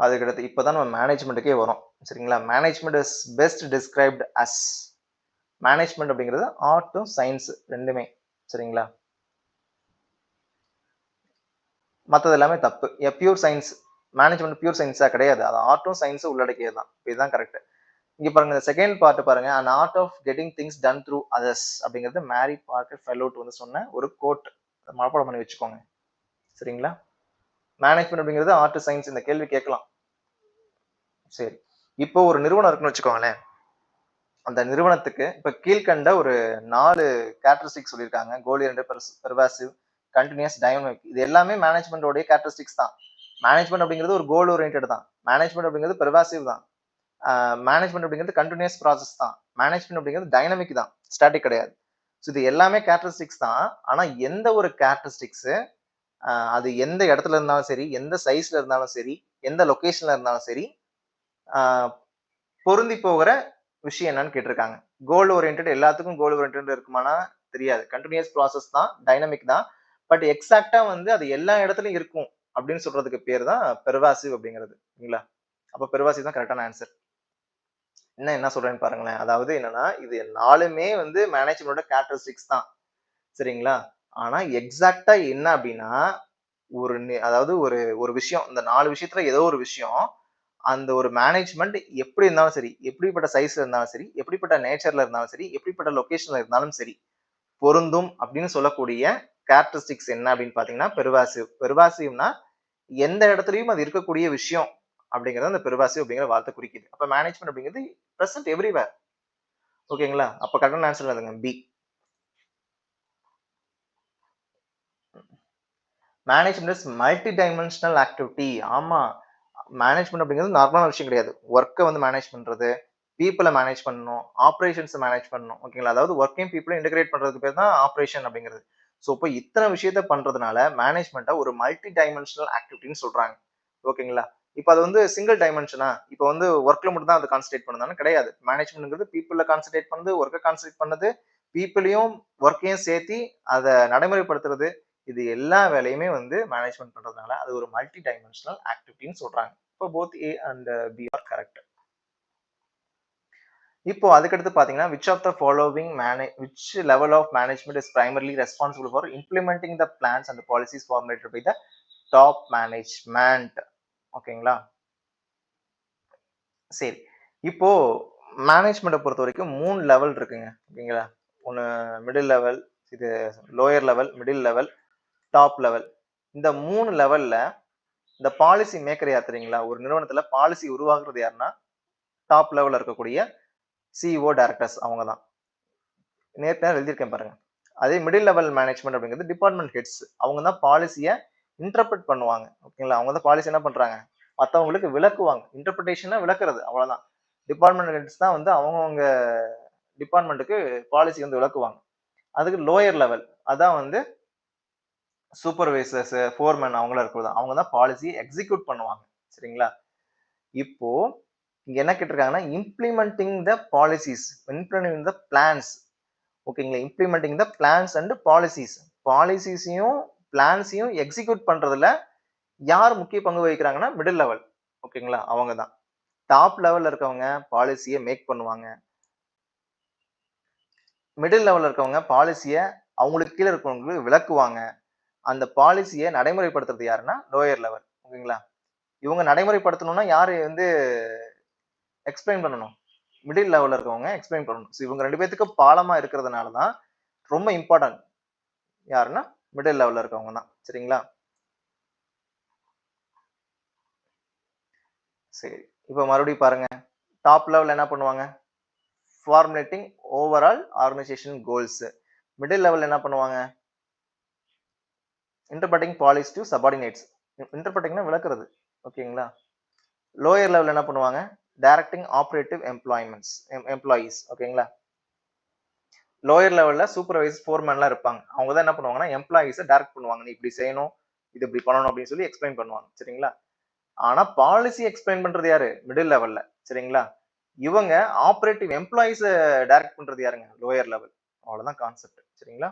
அதுக்கடுத்து இப்போதான் நம்ம மேனேஜ்மெண்ட்டுக்கே வரும். சரிங்களா? Management is best described as. Management அப்படிங்கிறது ஆர்ட்டும் சயின்ஸ் ரெண்டுமே. சரிங்களா? மற்றது எல்லாமே தப்பு. Pure science. மேனேஜ்மெண்ட் பியூர் சயின்ஸா கிடையாது. அது ஆர்ட்டும் சயின்ஸும் உள்ளடக்கியது தான். இதுதான் கரெக்ட். இங்க பாருங்க, இந்த செகண்ட் பார்ட் பாருங்க. an art of getting things done through others அப்படிங்கிறது மேரி பார்க்கர் ஃபெல்லோட் வந்து சொன்ன ஒரு கோட். மனப்பாடம் பண்ணி வச்சுக்கோங்க. சரிங்களா? மேனேஜ்மெண்ட் அப்படிங்கிறது ஆர்ட், சயின்ஸ். இந்த கேள்வி கேட்கலாம். சரி, இப்போ ஒரு நிறுவனம் இருக்குன்னு வச்சுக்கோங்களேன். அந்த நிறுவனத்துக்கு இப்ப கீழ்கண்ட ஒரு 4 கேரக்டரிஸ்டிக்ஸ் சொல்லியிருக்காங்க. கோல் ஓரியன்டட், பெர்வாசிவ், கண்டினியூஸ், டைனமிக். இது எல்லாமே மேனேஜ்மெண்டோடைய கேரக்டரிஸ்டிக்ஸ் தான். மேனேஜ்மெண்ட் அப்படிங்கிறது ஒரு கோல் ஓரியன்டட் தான். மேனேஜ்மெண்ட் அப்படிங்கிறது பெர்வாசிவ் தான். மேனேஜ்மெண்ட் அப்படிங்கிறது கண்டினியூஸ் ப்ராசஸ் தான். மேனேஜ்மெண்ட் அப்படிங்கிறது டைனமிக் தான், ஸ்டாட்டிக் கிடையாது. ஸோ இது எல்லாமே கேரக்டரிஸ்டிக்ஸ் தான். ஆனா எந்த ஒரு கேரக்டரிஸ்டிக்ஸ் அது எந்த இடத்துல இருந்தாலும் சரி, எந்த சைஸ்ல இருந்தாலும் சரி, எந்த லொகேஷன்ல இருந்தாலும் சரி, பொருந்தி போகிற விஷயம் என்னன்னு கேட்டிருக்காங்க. கோல் ஓரியன்டட் எல்லாத்துக்கும் கோல் ஓரியன்டட் இருக்குமானா தெரியாது. கண்டினியூஸ் ப்ராசஸ் தான், டைனமிக் தான். பட் எக்ஸாக்டா வந்து அது எல்லா இடத்துலயும் இருக்கும் அப்படின்னு சொல்றதுக்கு பேர் தான் பெர்வாசிவ் அப்படிங்கிறது. இல்லைங்களா? அப்ப பெர்வாசிவ் தான் கரெக்டான ஆன்சர். என்ன சொல்றேன்னு பாருங்களேன். அதாவது என்னன்னா, இது 4மே வந்து மேனேஜ்மெண்டோட கேரக்டரிஸ்டிக்ஸ் தான். சரிங்களா? ஆனா எக்ஸாக்டா என்ன அப்படின்னா, அதாவது ஒரு விஷயம், இந்த 4 விஷயத்துல ஏதோ ஒரு விஷயம் அந்த ஒரு மேனேஜ்மெண்ட் எப்படி இருந்தாலும் சரி, எப்படிப்பட்ட சைஸ்ல இருந்தாலும் சரி, எப்படிப்பட்ட நேச்சர்ல இருந்தாலும் சரி, எப்படிப்பட்ட லொகேஷன்ல இருந்தாலும் சரி பொருந்தும் அப்படின்னு சொல்லக்கூடிய கேரக்டரிஸ்டிக்ஸ் என்ன அப்படின்னு பாத்தீங்கன்னா பெர்வாசிவ். பெர்வாசிவ்னா எந்த இடத்துலயும் அது இருக்கக்கூடிய விஷயம் அப்படிங்கறது அந்த பெர்வாசிவ் அப்படிங்கிற வார்த்தை குறிக்குது. அப்ப மேனேஜ்மெண்ட் அப்படிங்கிறது பிரசன்ட் எவ்ரிவேர். ஓகேங்களா? அப்ப கரெக்டான ஆன்சர் அதுங்க B. Management is multi dimensional activity. ஆமா, மேனேஜ்மெண்ட் அப்படிங்கிறது நார்மலான விஷயம் கிடையாது. ஒர்க்கை வந்து மேனேஜ் பண்றது, பீப்புளை மேனேஜ் பண்ணணும், ஆப்ரேஷன்ஸை மேனேஜ் பண்ணணும். ஓகேங்களா? அதாவது ஒர்க்கையும் பீப்புளை இன்டகிரேட் பண்றதுக்கு பேர் தான் ஆப்ரேஷன் அப்படிங்கிறது. ஸோ இப்போ இத்தனை விஷயத்த பண்றதுனால மேனேஜ்மெண்ட்டை ஒரு மல்டி டைமென்ஷனல் ஆக்டிவிட்டின்னு சொல்றாங்க. ஓகேங்களா? இப்போ அது வந்து சிங்கிள் டைமென்ஷனா? இப்போ வந்து ஒர்க்ல மட்டும் தான் அது கான்சன்ட்ரேட் பண்ணுதான்னு கிடையாது. மேனேஜ்மெண்ட்ங்கிறது பீப்புளை கான்சன்ட்ரேட் பண்ணுது, ஒர்க்கை கான்சன்ட்ரேட் பண்ணுது, பீப்புளையும் ஒர்க்கையும் சேர்த்து அதை நடைமுறைப்படுத்துறது. இது எல்லா வேலையுமே வந்து மேனேஜ்மெண்ட் பண்றதுனால அது ஒரு மல்டி டைமென்ஷனல் ஆக்டிவிட்டின்னு சொல்றாங்க. இப்போ both A and B are correct. இப்போ அதுக்கடுத்து பாத்தீங்கன்னா which of the following which level of management is primarily responsible for implementing the plans and the policies formulated by the top management? ஓகேங்களா? சரி, இப்போ மேனேஜ்மெண்ட்டை பொறுத்த வரைக்கும் 3 லெவல் இருக்குங்க. ஓகேங்களா? ஒன்று மிடில் லெவல், இது lower level, middle level, top level. இந்த 3 லெவல்ல இந்த பாலிசி மேக்கர் யார் தெரியுங்களா? ஒரு நிறுவனத்துல பாலிசி உருவாக்குறது யாருன்னா, டாப் லெவல்ல இருக்கக்கூடிய சிஇஓ, டைரக்டர்ஸ் அவங்க தான். நேர்ல எழுதியிருக்கேன் பாருங்க. அதே மிடில் லெவல் மேனேஜ்மென்ட் அப்படிங்கிறது டிபார்ட்மெண்ட் ஹெட்ஸ். அவங்க தான் பாலிசிய இன்டர்பிரட் பண்ணுவாங்க. ஓகேங்களா? அவங்க தான் பாலிசி என்ன பண்றாங்க? மத்தவங்களுக்கு விளக்குவாங்க. இன்டர்பிரேஷன்னா விளக்குறது அவ்வளவுதான். டிபார்ட்மெண்ட் ஹெட்ஸ் தான் வந்து அவங்கவங்க டிபார்ட்மெண்ட்டுக்கு பாலிசி வந்து விளக்குவாங்க. அதுக்கு லோயர் லெவல் அதான் வந்து சூப்பர்வைசர்ஸ், ஃபோர்மேன் அவங்களா இருக்கிறது. அவங்க தான் பாலிசி எக்ஸிக்யூட் பண்ணுவாங்க. சரிங்களா? இப்போ இங்க என்ன கேட்டிருக்காங்கன்னா, implementing the policies, implementing the plans. ஓகேங்களா? Implementing the plans and policies. பாலிசிஸையும் பிளான்ஸையும் எக்ஸிக்யூட் பண்றதுல யார் முக்கிய பங்கு வகிக்கிறாங்கன்னா, மிடில் லெவல். ஓகேங்களா? அவங்க தான். டாப் லெவல்ல இருக்கவங்க பாலிசியை மேக் பண்ணுவாங்க. மிடில் லெவல்ல இருக்கவங்க பாலிசியை அவங்களுக்கு கீழே இருக்கவங்களுக்கு விளக்குவாங்க. அந்த பாலிசியை நடைமுறைப்படுத்துறது யாருன்னா லோயர் லெவல். ஓகேங்களா? இவங்க நடைமுறைப்படுத்தணும்னா யாரு வந்து எக்ஸ்பிளைன் பண்ணணும்? மிடில் லெவல்ல இருக்கவங்க எக்ஸ்பிளைன் பண்ணணும். ஸோ இவங்க 2 பேத்துக்கு பாலமா இருக்கிறதுனால தான் ரொம்ப இம்பார்ட்டன்ட். யாருன்னா மிடில் லெவல்ல இருக்கவங்க தான். சரிங்களா? சரி. இப்போ மறுபடியும் பாருங்க. டாப் லெவல்ல என்ன பண்ணுவாங்க? Formulating overall organisation goals. Middle லெவல்ல என்ன பண்ணுவாங்க? Interpreting policy to subordinates. இன்டர்பிரட்டிங்னா விளக்குறது. ஓகேங்களா? லோயர் லெவல்ல என்ன பண்ணுவாங்க? Directing operative employees. ஓகேங்களா? லோயர் லெவல்ல சூப்பர்வைசர், ஃபோர்மேன்லாம் இருப்பாங்க. அவங்க தான் என்ன பண்ணுவாங்கன்னா, எம்ப்ளாயீஸை டைரக்ட் பண்ணுவாங்க. நீ இப்படி செய்யணும், இது இப்படி பண்ணணும் அப்படின்னு சொல்லி எக்ஸ்பிளைன் பண்ணுவாங்க. சரிங்களா? ஆனா பாலிசி எக்ஸ்பிளைன் பண்றது யாரு? மிடில் லெவல்ல. சரிங்களா? இவங்க ஆபரேட்டிவ் எம்ப்ளாயீஸை டைரக்ட் பண்றது யாருங்க? Lower level. அவ்வளவுதான் கான்செப்ட். சரிங்களா?